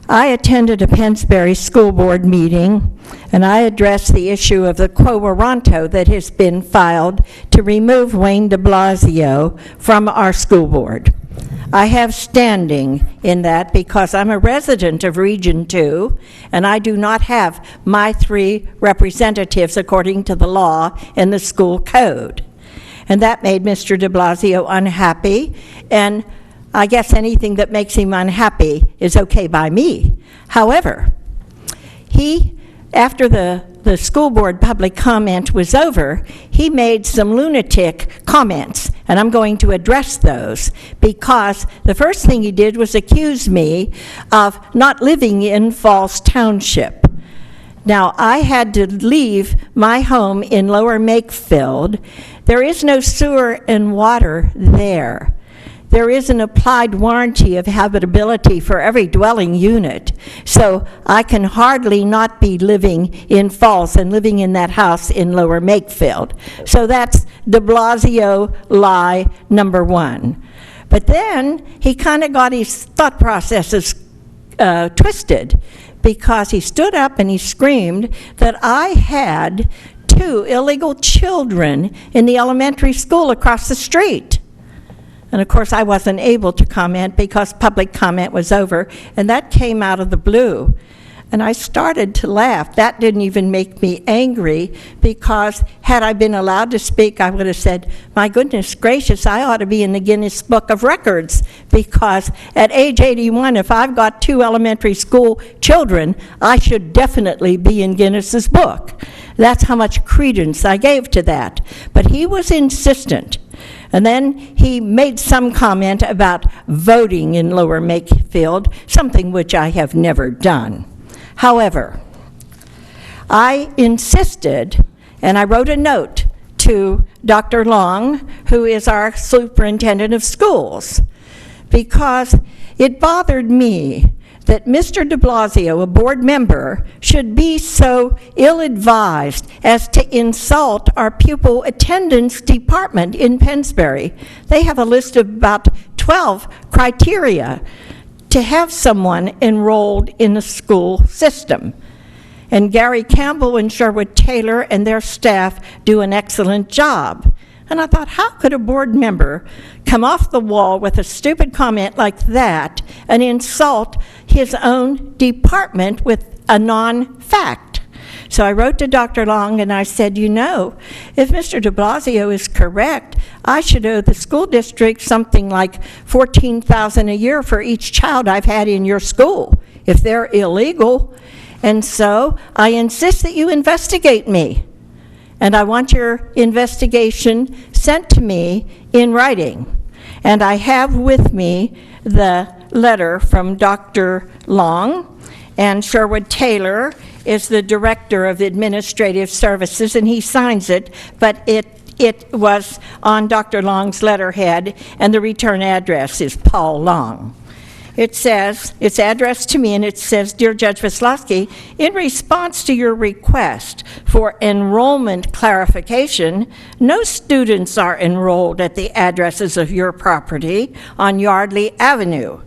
I attended a Pennsbury School Board meeting, and I addressed the issue of the quo warranto that has been filed to remove Wayne de Blasio from our school board. I have standing in that because I'm a resident of Region 2, and I do not have my 3 representatives according to the law in the school code. And that made Mr. de Blasio unhappy, and I guess anything that makes him unhappy is okay by me. However, after the school board public comment was over, he made some lunatic comments, and I'm going to address those, because the first thing he did was accuse me of not living in Falls Township. Now, I had to leave my home in Lower Makefield. There is no sewer and water there. There is an applied warranty of habitability for every dwelling unit, so I can hardly not be living in Falls and living in that house in Lower Makefield. So that's de Blasio lie number 1. But then he kind of got his thought processes twisted, because he stood up and he screamed that I had 2 illegal children in the elementary school across the street. And of course, I wasn't able to comment because public comment was over, and that came out of the blue. And I started to laugh. That didn't even make me angry, because had I been allowed to speak, I would have said, my goodness gracious, I ought to be in the Guinness Book of Records, because at age 81, if I've got 2 elementary school children, I should definitely be in Guinness's book. That's how much credence I gave to that. But he was insistent. And then he made some comment about voting in Lower Makefield, something which I have never done. However, I insisted, and I wrote a note to Dr. Long, who is our superintendent of schools, because it bothered me that Mr. de Blasio, a board member, should be so ill-advised as to insult our pupil attendance department in Pennsbury. They have a list of about 12 criteria to have someone enrolled in the school system. And Gary Campbell and Sherwood Taylor and their staff do an excellent job. And I thought, how could a board member come off the wall with a stupid comment like that and insult his own department with a non-fact? So I wrote to Dr. Long and I said, you know, if Mr. de Blasio is correct, I should owe the school district something like $14,000 a year for each child I've had in your school, if they're illegal. And so I insist that you investigate me. And I want your investigation sent to me in writing. And I have with me the letter from Dr. Long, and Sherwood Taylor is the Director of Administrative Services, and he signs it, but it was on Dr. Long's letterhead, and the return address is Paul Long. It says, it's addressed to me, and it says, Dear Judge Veslowski, in response to your request for enrollment clarification, no students are enrolled at the addresses of your property on Yardley Avenue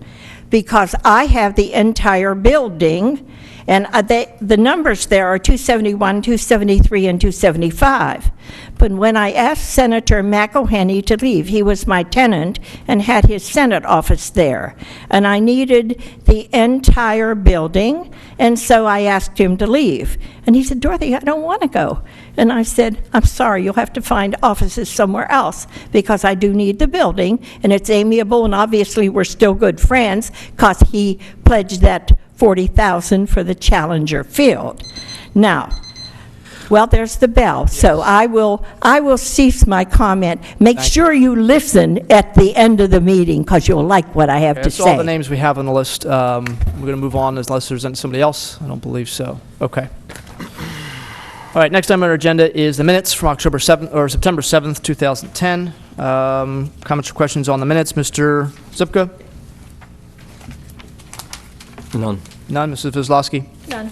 because I have the entire building, and the numbers there are 271, 273, and 275. But when I asked Senator McElhenney to leave, he was my tenant and had his Senate office there. And I needed the entire building, and so I asked him to leave. And he said, Dorothy, I don't want to go. And I said, I'm sorry, you'll have to find offices somewhere else because I do need the building, and it's amiable, and obviously we're still good friends because he pledged that $40,000 for the Challenger Field. Now, well, there's the bell. So I will cease my comment. Make sure you listen at the end of the meeting because you'll like what I have to That's say. all the names we have on the list. We're going to move on unless there's somebody else. I don't believe so. Okay. All right, next item on our agenda is the minutes from September 7th, 2010. Comments or questions on the minutes? Mr. Zipka? None. None. Mrs. Kozlowski? None.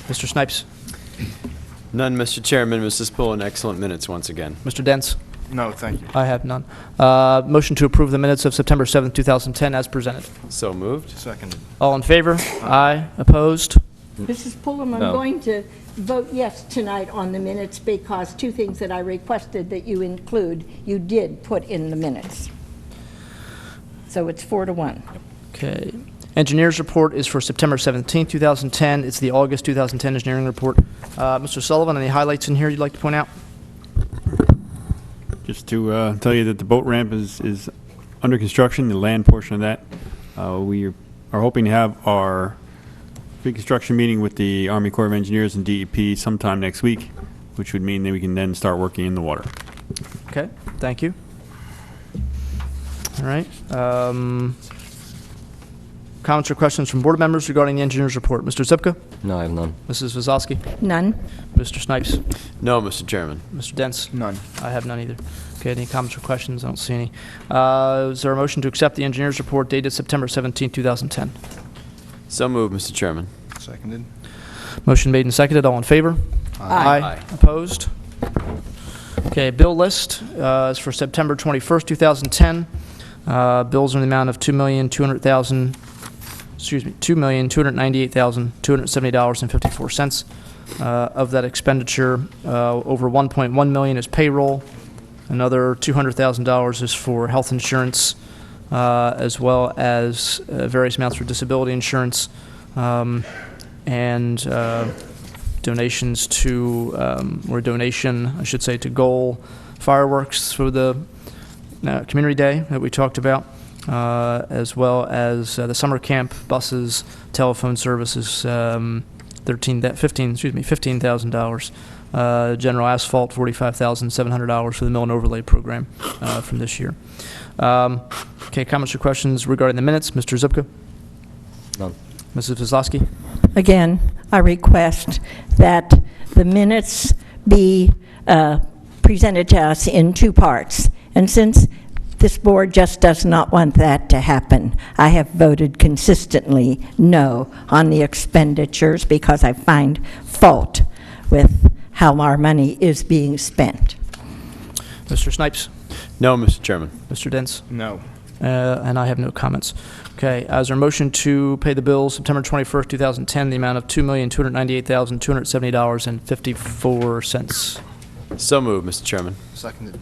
Mr. Snipes? None, Mr. Chairman. Mrs. Pullen, excellent minutes once again. Mr. Dents? No, thank you. I have none. Motion to approve the minutes of September 7th, 2010 as presented. So moved. Seconded. All in favor? Aye. Opposed? Mrs. Pullum, I'm No. going to vote yes tonight on the minutes because two things that I requested that you include, you did put in the minutes. So it's 4-1. Okay. Engineers report is for September 17th, 2010. It's the August 2010 engineering report. Mr. Sullivan, any highlights in here you'd like to point out? Just to tell you that the boat ramp is under construction, the land portion of that. We are hoping to have our pre-construction meeting with the Army Corps of Engineers and DEP sometime next week, which would mean that we can then start working in the water. Okay, thank you. All right. Comments or questions from board members regarding the engineer's report? Mr. Zipka? No, I have none. Mrs. Kozlowski? None. Mr. Snipes? No, Mr. Chairman. Mr. Dents? None. I have none either. Okay, any comments or questions? I don't see any. Is there a motion to accept the engineer's report dated September 17, 2010? So moved, Mr. Chairman. Seconded. Motion made and seconded. All in favor? Aye. Aye. Opposed? Okay, bill list is for September 21st, 2010. Bills in the amount of $2,298,270.54. Of that expenditure, over $1.1 million is payroll. Another $200,000 is for health insurance, as well as various amounts for disability insurance, and donations to, or donation, I should say, to Goal Fireworks for the Community Day that we talked about, as well as the summer camp, buses, telephone services, $15,000. General asphalt, $45,700 for the mill and overlay program from this year. Okay, comments or questions regarding the minutes? Mr. Zipka? None. Mrs. Kozlowski? Again, I request that the minutes be presented to us in two parts. And since this board just does not want that to happen, I have voted consistently no on the expenditures because I find fault with how our money is being spent. Mr. Snipes? No, Mr. Chairman. Mr. Dents? No. And I have no comments. Okay, is there a motion to pay the bills September 21st, 2010, the amount of $2,298,270.54? So moved, Mr. Chairman. Seconded.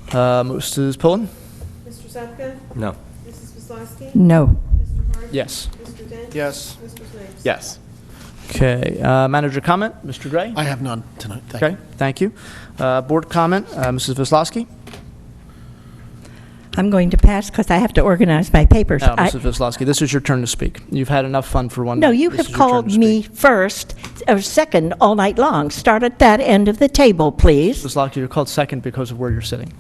Mrs. Pullen? Mr. Zepka? No. Mrs. Wislowski? No. Mr. Harvey? Yes. Mr. Dent? Yes. Mr. Snipes? Yes. Okay, manager comment, Mr. Gray? I have none tonight. Thank you. Okay, thank you. Board comment, Mrs. Wislowski? I'm going to pass because I have to organize my papers. Mrs. Wislowski, this is your turn to speak. You've had enough fun for one No, night. you This have is your turn called to me speak. first or second all night long. Start at that end of the table, please. Mrs. Wislowski, you're called second because of where you're sitting.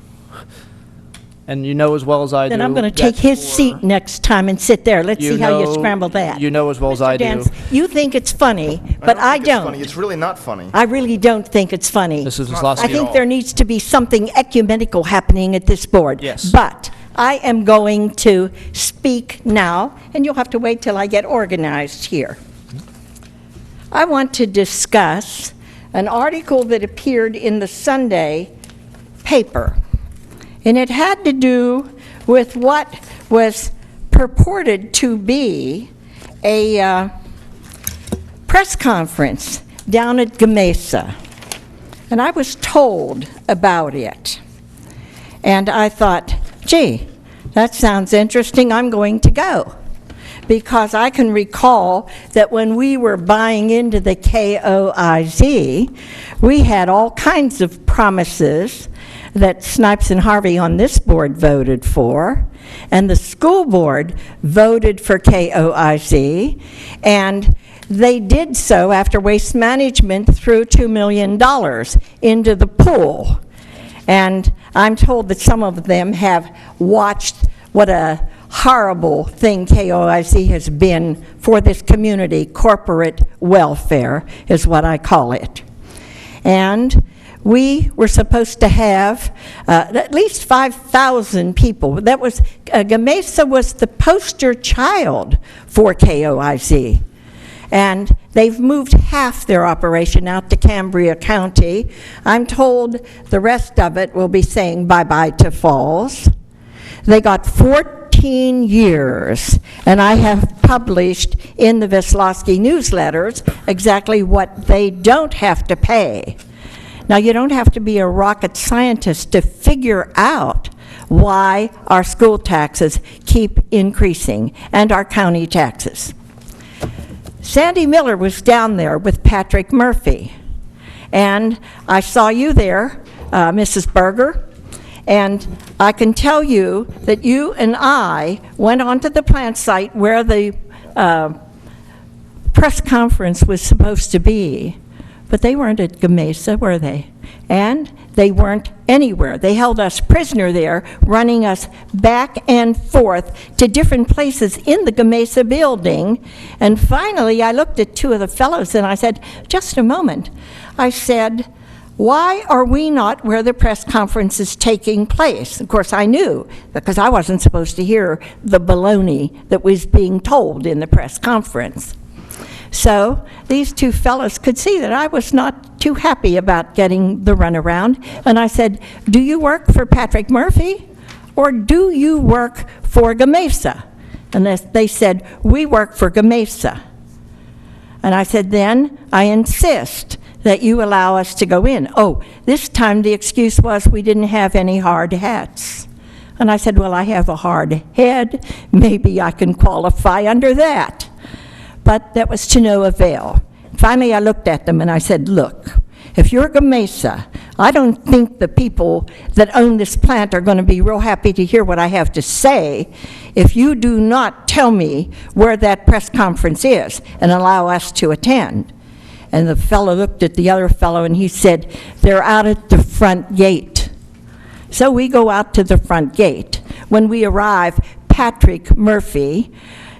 And you know as well as I do. Then I'm going to that take his for- seat next time and sit there. Let's see how you know- scramble that. You know as well as I do. Dance, you think it's funny, but I think it's funny. don't. It's really not funny. I really don't think it's funny. Mrs. not Wislowski. I think there needs to be something ecumenical happening at this board. Yes. But I am going to speak now, and you'll have to wait till I get organized here. I want to discuss an article that appeared in the Sunday paper, and it had to do with what was purported to be a press conference down at Gamesa. And I was told about it. And I thought, gee, that sounds interesting, I'm going to go. Because I can recall that when we were buying into the KOIZ, we had all kinds of promises that Snipes and Harvey on this board voted for, and the school board voted for KOIZ, and they did so after Waste Management threw $2 million into the pool. And I'm told that some of them have watched what a horrible thing KOIZ has been for this community. Corporate welfare is what I call it. And we were supposed to have at least 5,000 people. That was, Gamesa was the poster child for KOIZ. And they've moved half their operation out to Cambria County. I'm told the rest of it will be saying bye-bye to Falls. They got 14 years, and I have published in the Wislowski newsletters exactly what they don't have to pay. Now, you don't have to be a rocket scientist to figure out why our school taxes keep increasing and our county taxes. Sandy Miller was down there with Patrick Murphy, and I saw you there, Mrs. Berger, and I can tell you that you and I went onto the plant site where the press conference was supposed to be, but they weren't at Gamesa, were they? And they weren't anywhere. They held us prisoner there, running us back and forth to different places in the Gamesa building. And finally, I looked at two of the fellows and I said, just a moment. I said, why are we not where the press conference is taking place? Of course, I knew, because I wasn't supposed to hear the baloney that was being told in the press conference. So these two fellows could see that I was not too happy about getting the runaround. And I said, do you work for Patrick Murphy or do you work for Gamesa? And they said, we work for Gamesa. And I said, then I insist that you allow us to go in. Oh, this time the excuse was we didn't have any hard hats. And I said, well, I have a hard head. Maybe I can qualify under that. But that was to no avail. Finally, I looked at them and I said, look, if you're Gamesa, I don't think the people that own this plant are going to be real happy to hear what I have to say if you do not tell me where that press conference is and allow us to attend. And the fellow looked at the other fellow and he said, they're out at the front gate. So we go out to the front gate. When we arrive, Patrick Murphy,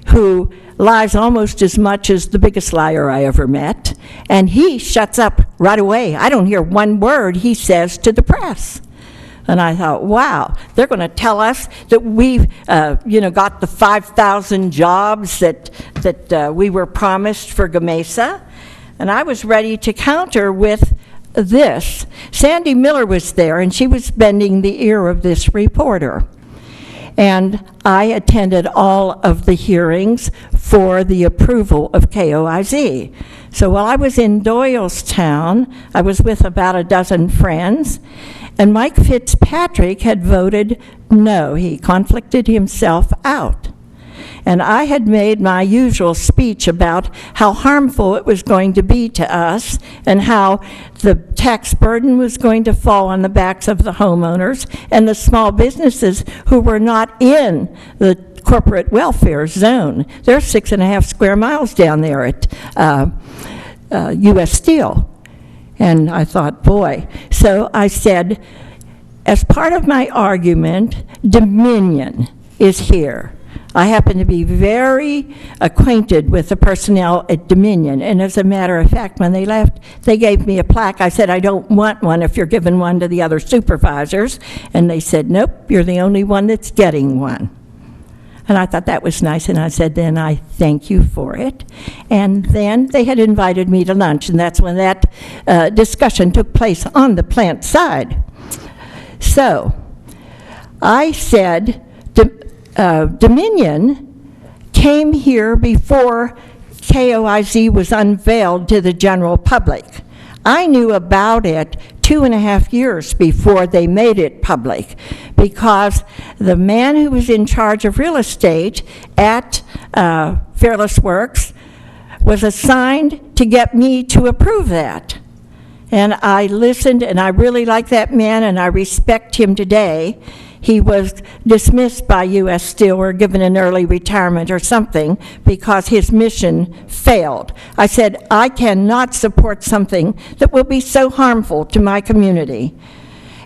who lies almost as much as the biggest liar I ever met, and he shuts up right away. I don't hear one word he says to the press. And I thought, wow, they're going to tell us that we've, got the 5,000 jobs that we were promised for Gamesa. And I was ready to counter with this. Sandy Miller was there, and she was bending the ear of this reporter. And I attended all of the hearings for the approval of KOIZ. So while I was in Doylestown, I was with about a dozen friends, and Mike Fitzpatrick had voted no. He conflicted himself out. And I had made my usual speech about how harmful it was going to be to us and how the tax burden was going to fall on the backs of the homeowners and the small businesses who were not in the corporate welfare zone. They're 6.5 square miles down there at U.S. Steel. And I thought, boy. So I said, as part of my argument, Dominion is here. I happen to be very acquainted with the personnel at Dominion, and as a matter of fact, when they left, they gave me a plaque. I said, I don't want one if you're giving one to the other supervisors, and they said, nope, you're the only one that's getting one. And I thought that was nice, and I said, then I thank you for it. And then they had invited me to lunch, and that's when that discussion took place on the plant side. So I said, Dominion came here before KOIZ was unveiled to the general public. I knew about it 2.5 years before they made it public, because the man who was in charge of real estate at Fearless Works was assigned to get me to approve that. And I listened, and I really like that man, and I respect him today. He was dismissed by U.S. Steel or given an early retirement or something because his mission failed. I said, I cannot support something that will be so harmful to my community.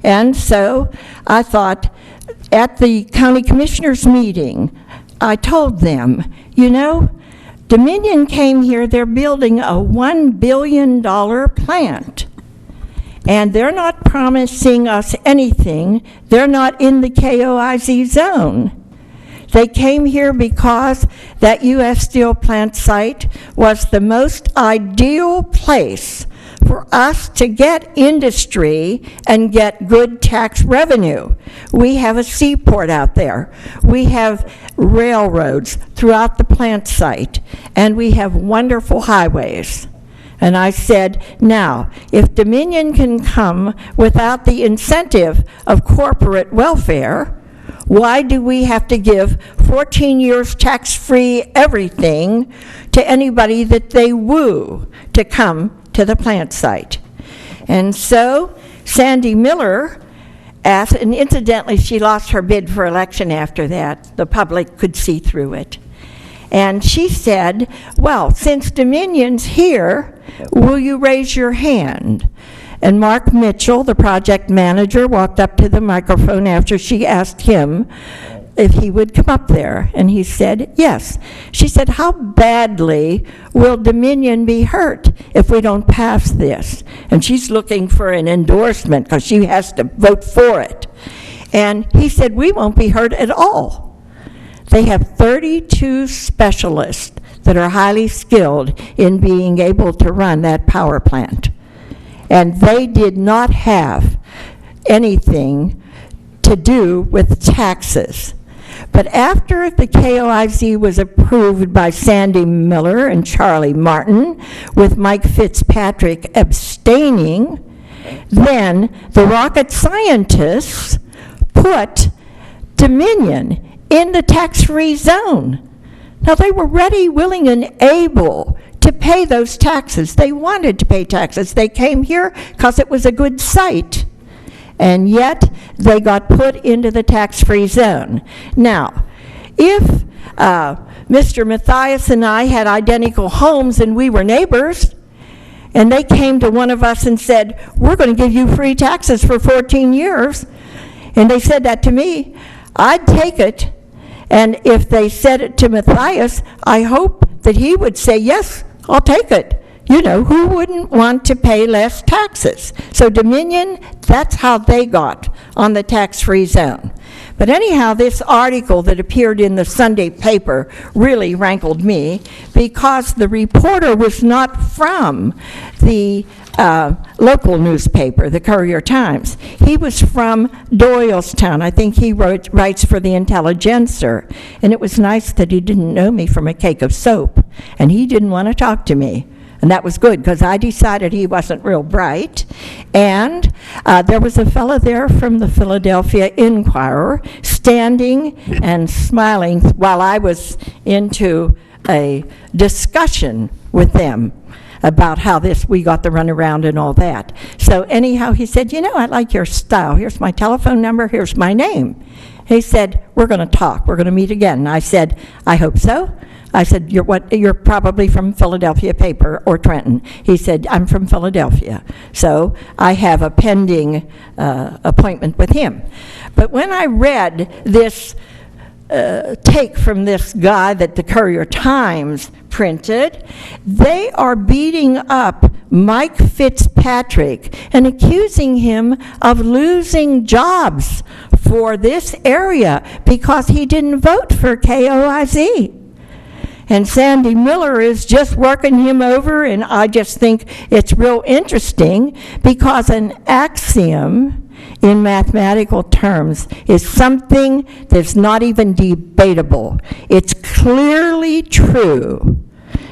And so I thought, at the county commissioners meeting, I told them, you know, Dominion came here, they're building a $1 billion plant. And they're not promising us anything. They're not in the KOIZ zone. They came here because that U.S. Steel plant site was the most ideal place for us to get industry and get good tax revenue. We have a seaport out there. We have railroads throughout the plant site, and we have wonderful highways. And I said, now, if Dominion can come without the incentive of corporate welfare, why do we have to give 14 years tax-free everything to anybody that they woo to come to the plant site? And so Sandy Miller asked, and incidentally, she lost her bid for election after that. The public could see through it. And she said, well, since Dominion's here, will you raise your hand? And Mark Mitchell, the project manager, walked up to the microphone after she asked him if he would come up there, and he said, yes. She said, how badly will Dominion be hurt if we don't pass this? And she's looking for an endorsement because she has to vote for it. And he said, we won't be hurt at all. They have 32 specialists that are highly skilled in being able to run that power plant. And they did not have anything to do with taxes. But after the KOIZ was approved by Sandy Miller and Charlie Martin, with Mike Fitzpatrick abstaining, then the rocket scientists put Dominion in the tax-free zone. Now, they were ready, willing, and able to pay those taxes. They wanted to pay taxes. They came here because it was a good site. And yet, they got put into the tax-free zone. Now, if Mr. Mathias and I had identical homes and we were neighbors, and they came to one of us and said, we're going to give you free taxes for 14 years, and they said that to me, I'd take it. And if they said it to Mathias, I hope that he would say, yes, I'll take it. You know, who wouldn't want to pay less taxes? So Dominion, that's how they got on the tax-free zone. But anyhow, this article that appeared in the Sunday paper really rankled me because the reporter was not from the local newspaper, the Courier-Times. He was from Doylestown. I think he writes for the Intelligencer. And it was nice that he didn't know me from a cake of soap, and he didn't want to talk to me. And that was good, because I decided he wasn't real bright. And there was a fellow there from the Philadelphia Inquirer standing and smiling while I was into a discussion with them about how we got the runaround and all that. So anyhow, he said, you know, I like your style. Here's my telephone number. Here's my name. He said, we're going to talk. We're going to meet again. And I said, I hope so. I said, you're probably from Philadelphia paper or Trenton. He said, I'm from Philadelphia. So I have a pending appointment with him. But when I read this take from this guy that the Courier-Times printed, they are beating up Mike Fitzpatrick and accusing him of losing jobs for this area because he didn't vote for KOIZ. And Sandy Miller is just working him over, and I just think it's real interesting because an axiom in mathematical terms is something that's not even debatable. It's clearly true.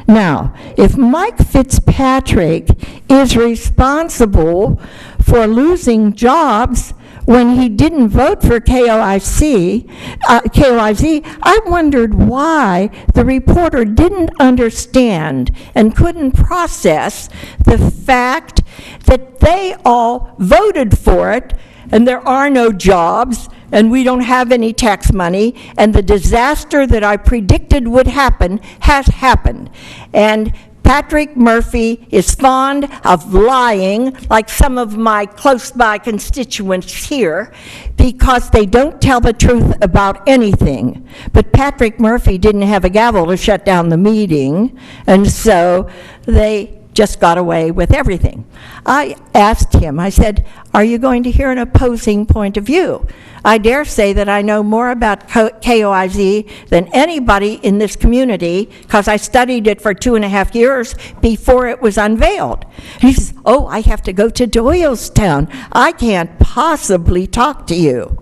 Now, if Mike Fitzpatrick is responsible for losing jobs when he didn't vote for KOIZ, I wondered why the reporter didn't understand and couldn't process the fact that they all voted for it, and there are no jobs, and we don't have any tax money, and the disaster that I predicted would happen has happened. And Patrick Murphy is fond of lying, like some of my close-by constituents here, because they don't tell the truth about anything. But Patrick Murphy didn't have a gavel to shut down the meeting, and so they just got away with everything. I asked him, I said, are you going to hear an opposing point of view? I dare say that I know more about KOIZ than anybody in this community because I studied it for 2.5 years before it was unveiled. He says, oh, I have to go to Doylestown. I can't possibly talk to you.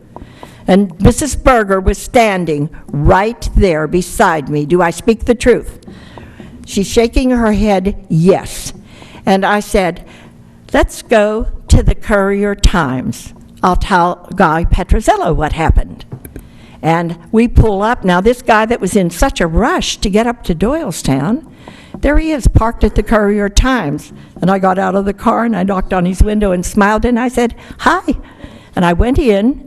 And Mrs. Berger was standing right there beside me. Do I speak the truth? She's shaking her head, yes. And I said, let's go to the Courier-Times. I'll tell Guy Petrozello what happened. And we pull up. Now, this guy that was in such a rush to get up to Doylestown, there he is, parked at the Courier-Times. And I got out of the car, and I knocked on his window and smiled, and I said, hi. And I went in,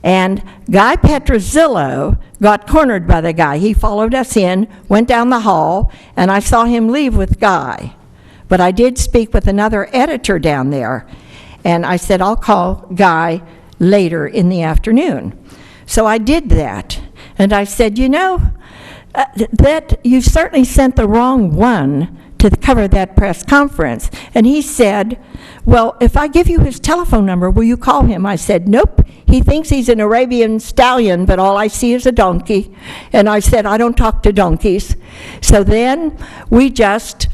and Guy Petrozello got cornered by the guy. He followed us in, went down the hall, and I saw him leave with Guy. But I did speak with another editor down there, and I said, I'll call Guy later in the afternoon. So I did that, and I said, you know, that you certainly sent the wrong one to cover that press conference. And he said, well, if I give you his telephone number, will you call him? I said, nope. He thinks he's an Arabian stallion, but all I see is a donkey. And I said, I don't talk to donkeys. So then we just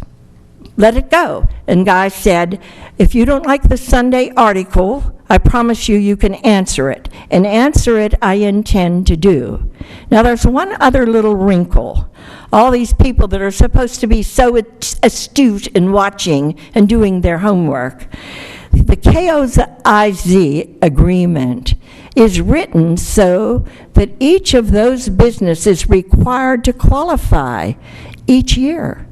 let it go. And Guy said, if you don't like the Sunday article, I promise you, you can answer it. And answer it I intend to do. Now, there's one other little wrinkle. All these people that are supposed to be so astute in watching and doing their homework. The KOIZ agreement is written so that each of those businesses is required to qualify each year.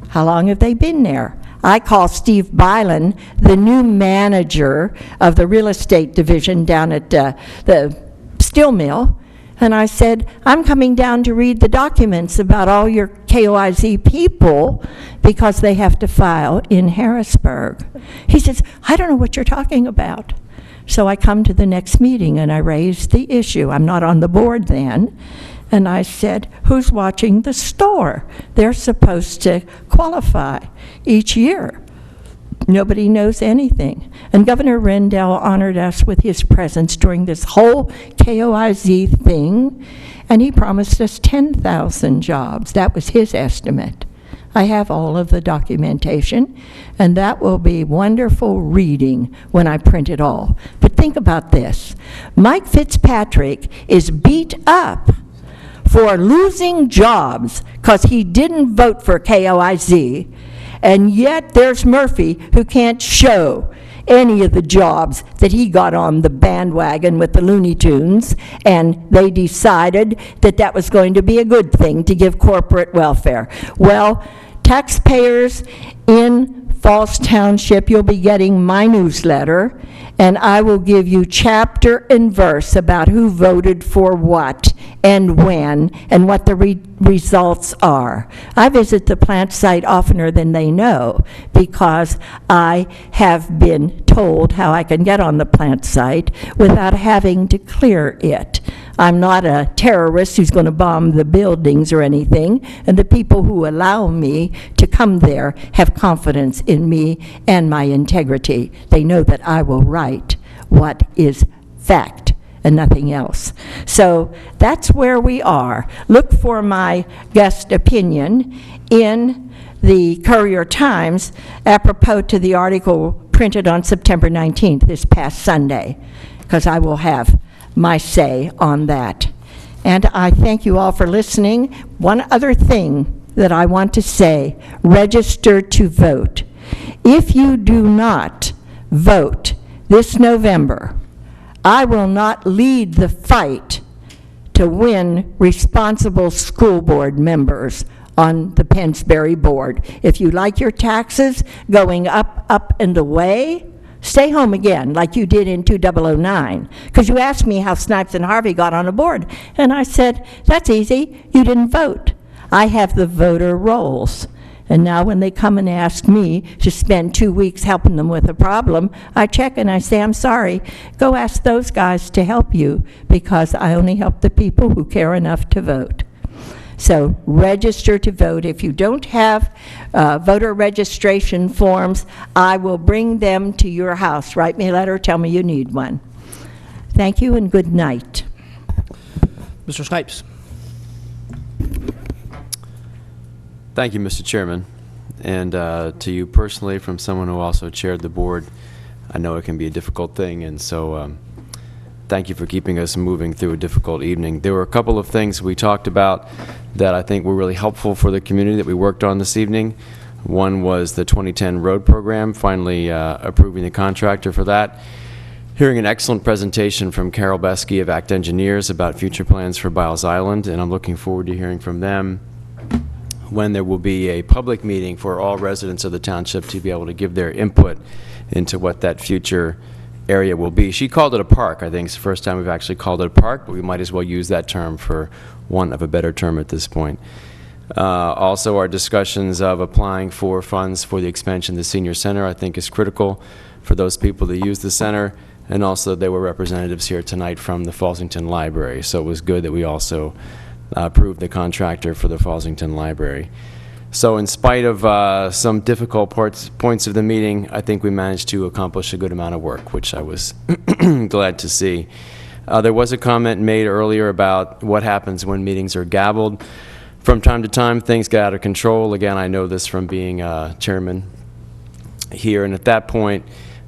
How long have they been there? I call Steve Bylan the new manager of the real estate division down at the steel mill. And I said, I'm coming down to read the documents about all your KOIZ people because they have to file in Harrisburg. He says, I don't know what you're talking about. So I come to the next meeting and I raise the issue. I'm not on the board then. And I said, who's watching the store? They're supposed to qualify each year. Nobody knows anything. And Governor Rendell honored us with his presence during this whole KOIZ thing, and he promised us 10,000 jobs. That was his estimate. I have all of the documentation, and that will be wonderful reading when I print it all. But think about this. Mike Fitzpatrick is beat up for losing jobs because he didn't vote for KOIZ, and yet there's Murphy who can't show any of the jobs that he got on the bandwagon with the Looney Tunes, and they decided that that was going to be a good thing to give corporate welfare. Well, taxpayers in Falls Township, you'll be getting my newsletter, and I will give you chapter and verse about who voted for what and when and what the results are. I visit the plant site oftener than they know because I have been told how I can get on the plant site without having to clear it. I'm not a terrorist who's going to bomb the buildings or anything, and the people who allow me to come there have confidence in me and my integrity. They know that I will write what is fact and nothing else. So that's where we are. Look for my guest opinion in the Courier-Times apropos to the article printed on September 19th, this past Sunday, because I will have my say on that. And I thank you all for listening. One other thing that I want to say, register to vote. If you do not vote this November, I will not lead the fight to win responsible school board members on the Pennsbury board. If you like your taxes going up, up, and away, stay home again like you did in 2009. Because you asked me how Snipes and Harvey got on a board, and I said, that's easy, you didn't vote. I have the voter rolls. And now when they come and ask me to spend 2 weeks helping them with a problem, I check and I say, I'm sorry, go ask those guys to help you, because I only help the people who care enough to vote. So register to vote. If you don't have voter registration forms, I will bring them to your house. Write me a letter, tell me you need one. Thank you and good night. Mr. Snipes. Thank you, Mr. Chairman. And to you personally, from someone who also chaired the board, I know it can be a difficult thing, and so thank you for keeping us moving through a difficult evening. There were a couple of things we talked about that I think were really helpful for the community that we worked on this evening. One was the 2010 road program, finally approving the contractor for that. Hearing an excellent presentation from Carol Besky of ACT Engineers about future plans for Biles Island, and I'm looking forward to hearing from them when there will be a public meeting for all residents of the township to be able to give their input into what that future area will be. She called it a park. I think it's the first time we've actually called it a park, but we might as well use that term for want of a better term at this point. Also, our discussions of applying for funds for the expansion of the senior center, I think, is critical for those people that use the center, and also there were representatives here tonight from the Fallsington Library, so it was good that we also approved the contractor for the Fallsington Library. So in spite of some difficult points of the meeting, I think we managed to accomplish a good amount of work, which I was glad to see. There was a comment made earlier about what happens when meetings are gavelled. From time to time, things get out of control. Again, I know this from being chairman here, and at that point,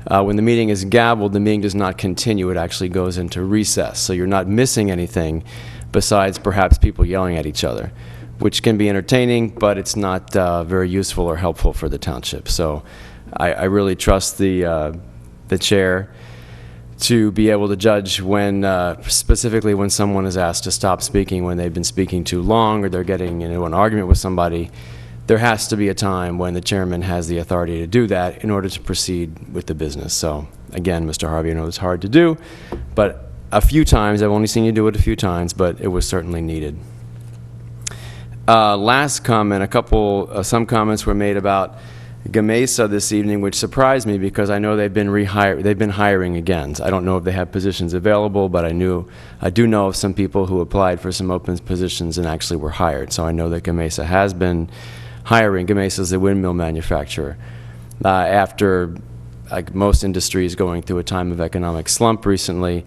when the meeting is gavelled, the meeting does not continue. It actually goes into recess, so you're not missing anything besides perhaps people yelling at each other, which can be entertaining, but it's not very useful or helpful for the township. So I really trust the chair to be able to judge when, specifically when someone is asked to stop speaking when they've been speaking too long or they're getting into an argument with somebody. There has to be a time when the chairman has the authority to do that in order to proceed with the business. So again, Mr. Harvey, I know it's hard to do, but a few times, I've only seen you do it a few times, but it was certainly needed. Last comment, some comments were made about Gamesa this evening, which surprised me because I know they've been hiring again. I don't know if they have positions available, but I do know of some people who applied for some open positions and actually were hired. So I know that Gamesa has been hiring. Gamesa is a windmill manufacturer. after, like most industries, going through a time of economic slump recently.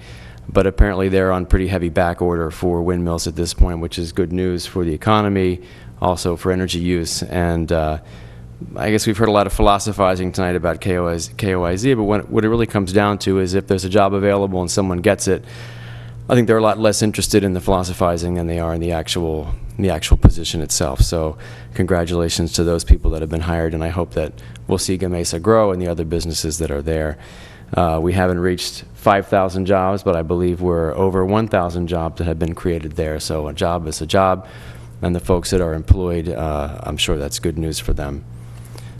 But apparently they're on pretty heavy back order for windmills at this point, which is good news for the economy, also for energy use. And I guess we've heard a lot of philosophizing tonight about KOIZ, but what it really comes down to is if there's a job available and someone gets it, I think they're a lot less interested in the philosophizing than they are in the actual position itself. So congratulations to those people that have been hired, and I hope that we'll see Gamesa grow and the other businesses that are there. We haven't reached 5,000 jobs, but I believe we're over 1,000 jobs that have been created there. So a job is a job, and the folks that are employed, I'm sure that's good news for them.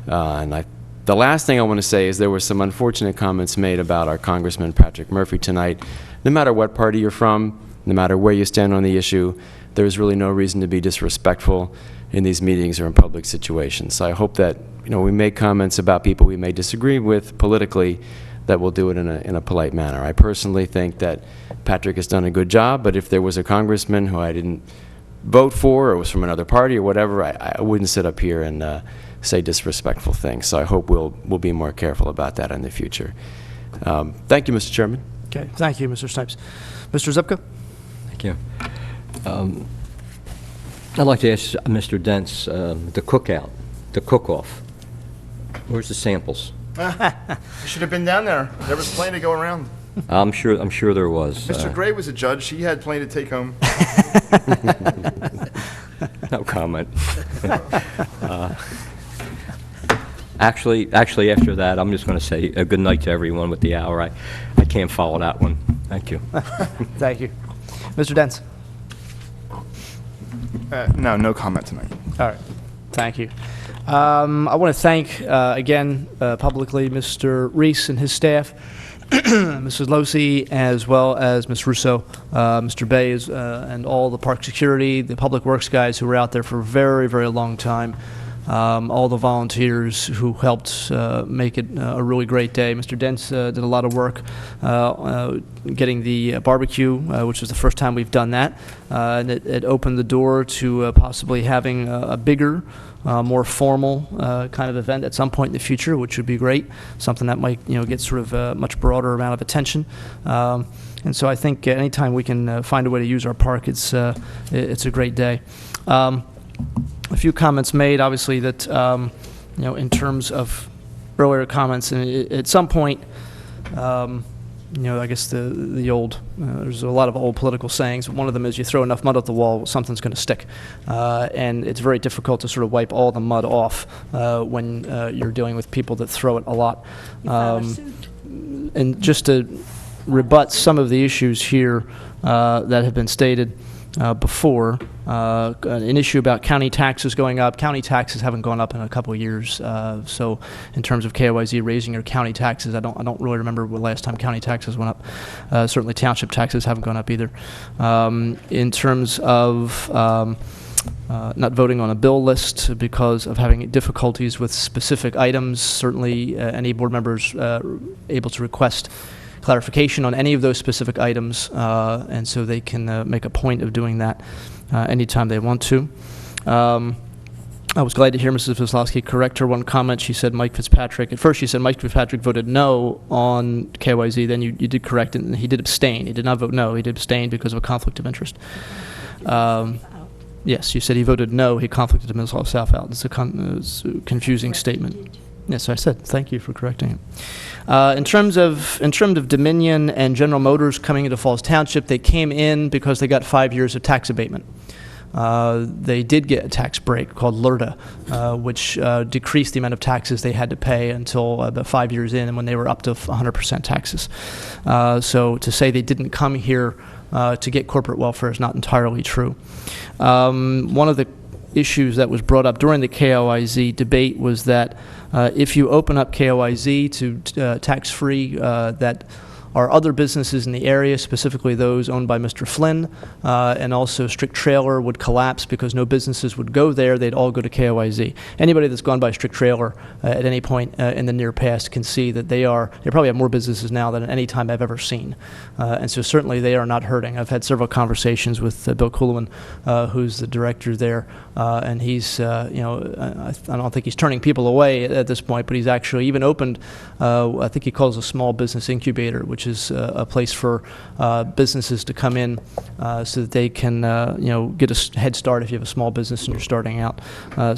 The last thing I want to say is there were some unfortunate comments made about our Congressman Patrick Murphy tonight. No matter what party you're from, no matter where you stand on the issue, there's really no reason to be disrespectful in these meetings or in public situations. So I hope that, you know, we make comments about people we may disagree with politically, that we'll do it in a polite manner. I personally think that Patrick has done a good job, but if there was a congressman who I didn't vote for or was from another party or whatever, I wouldn't sit up here and say disrespectful things. So I hope we'll be more careful about that in the future. Thank you, Mr. Chairman. Okay, thank you, Mr. Snipes. Mr. Zupka? Thank you. I'd like to ask Mr. Dents, the cookout, the cook-off, where's the samples? You should have been down there. There was plenty to go around. I'm sure there was. Mr. Gray was a judge. He had plenty to take home. No comment. Actually, after that, I'm just going to say a good night to everyone with the hour. I can't follow that one. Thank you. Thank you. Mr. Dents? No comment tonight. All right. Thank you. I want to thank, again, publicly, Mr. Reese and his staff, Mrs. Losi, as well as Ms. Russo, Mr. Bay, and all the park security, the public works guys who were out there for a very, very long time, all the volunteers who helped make it a really great day. Mr. Dents did a lot of work getting the barbecue, which was the first time we've done that, and it opened the door to possibly having a bigger, more formal kind of event at some point in the future, which would be great. Something that might, get sort of a much broader amount of attention. And so I think anytime we can find a way to use our park, it's a great day. A few comments made, obviously, that in terms of earlier comments, and at some point, I guess the old, there's a lot of old political sayings. One of them is you throw enough mud at the wall, something's going to stick. And it's very difficult to sort of wipe all the mud off when you're dealing with people that throw it a lot. And just to rebut some of the issues here that have been stated before, an issue about county taxes going up. County taxes haven't gone up in a couple of years. So in terms of KOIZ raising your county taxes, I don't really remember the last time county taxes went up. Certainly township taxes haven't gone up either. In terms of not voting on a bill list because of having difficulties with specific items, certainly any board members able to request clarification on any of those specific items, and so they can make a point of doing that anytime they want to. I was glad to hear Mrs. Kozlowski correct her one comment. She said Mike Fitzpatrick. At first she said Mike Fitzpatrick voted no on KYZ. Then you did correct it, and he did abstain. He did not vote no. He did abstain because of a conflict of interest. Yes, you said he voted no. He conflicted Ms. South out. It's a confusing statement. Yes, I said. Thank you for correcting it. In terms of Dominion and General Motors coming into Falls Township, they came in because they got 5 years of tax abatement. They did get a tax break called LRTA, which decreased the amount of taxes they had to pay until about 5 years in, and when they were up to 100% taxes. So to say they didn't come here to get corporate welfare is not entirely true. One of the issues that was brought up during the KOIZ debate was that if you open up KOIZ to tax-free, that are other businesses in the area, specifically those owned by Mr. Flynn, and also Strict Trailer would collapse because no businesses would go there. They'd all go to KOIZ. Anybody that's gone by Strict Trailer at any point in the near past can see that they probably have more businesses now than at any time I've ever seen. And so certainly they are not hurting. I've had several conversations with Bill Coolman, who's the director there, and he's, I don't think he's turning people away at this point, but he's actually even opened, I think he calls a small business incubator, which is a place for businesses to come in so that they can, get a head start if you have a small business and you're starting out.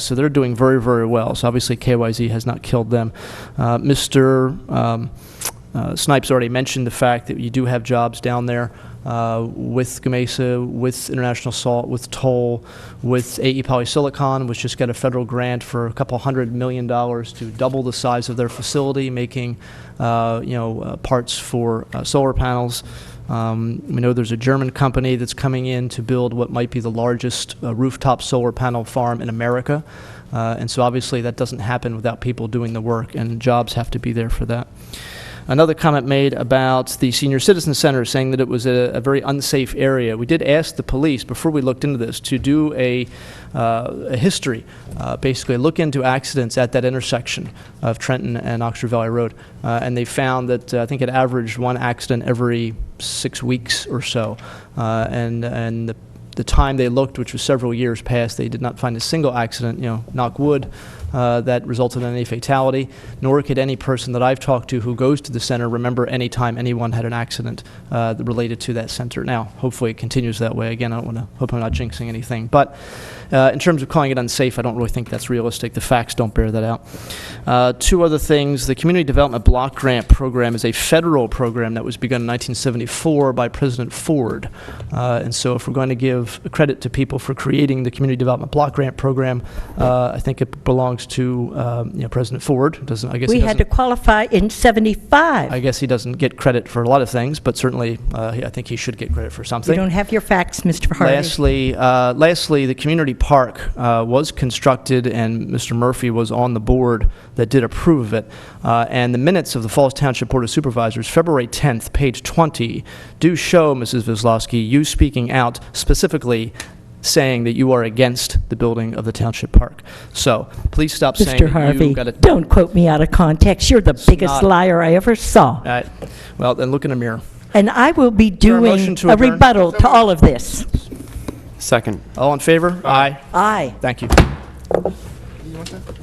So they're doing very, very well. So obviously KYZ has not killed them. Mr. Snipes already mentioned the fact that you do have jobs down there with Gamesa, with International Salt, with Toll, with AE Polysilicon, which just got a federal grant for a couple $100 million to double the size of their facility, making parts for solar panels. We know there's a German company that's coming in to build what might be the largest rooftop solar panel farm in America. And so obviously that doesn't happen without people doing the work, and jobs have to be there for that. Another comment made about the Senior Citizen Center, saying that it was a very unsafe area. We did ask the police, before we looked into this, to do a history, basically look into accidents at that intersection of Trenton and Oxford Valley Road. And they found that I think it averaged one accident every 6 weeks or so. And the time they looked, which was several years past, they did not find a single accident, knock wood, that resulted in any fatality, nor could any person that I've talked to who goes to the center remember any time anyone had an accident related to that center. Now, hopefully it continues that way. Again, I don't want to, hope I'm not jinxing anything. But in terms of calling it unsafe, I don't really think that's realistic. The facts don't bear that out. Two other things. The Community Development Block Grant Program is a federal program that was begun in 1974 by President Ford. And so if we're going to give credit to people for creating the Community Development Block Grant Program, I think it belongs to President Ford. Doesn't, I guess we had to qualify in 75. I guess he doesn't get credit for a lot of things, but certainly I think he should get credit for something. You don't have your facts, Mr. Harvey. Lastly, the community park was constructed, and Mr. Murphy was on the board that did approve of it. And the minutes of the Falls Township Board of Supervisors, February 10th, page 20, do show, Mrs. Wisłowski, you speaking out specifically saying that you are against the building of the township park. So please stop saying Mr. that Harvey, you got it. don't quote me out of context. You're the biggest liar I ever saw. All right. Well, then look in the mirror. And I will be there a motion doing to a adjourn? rebuttal to all of this. Second. All in favor? Aye. Aye. Thank you. You want that?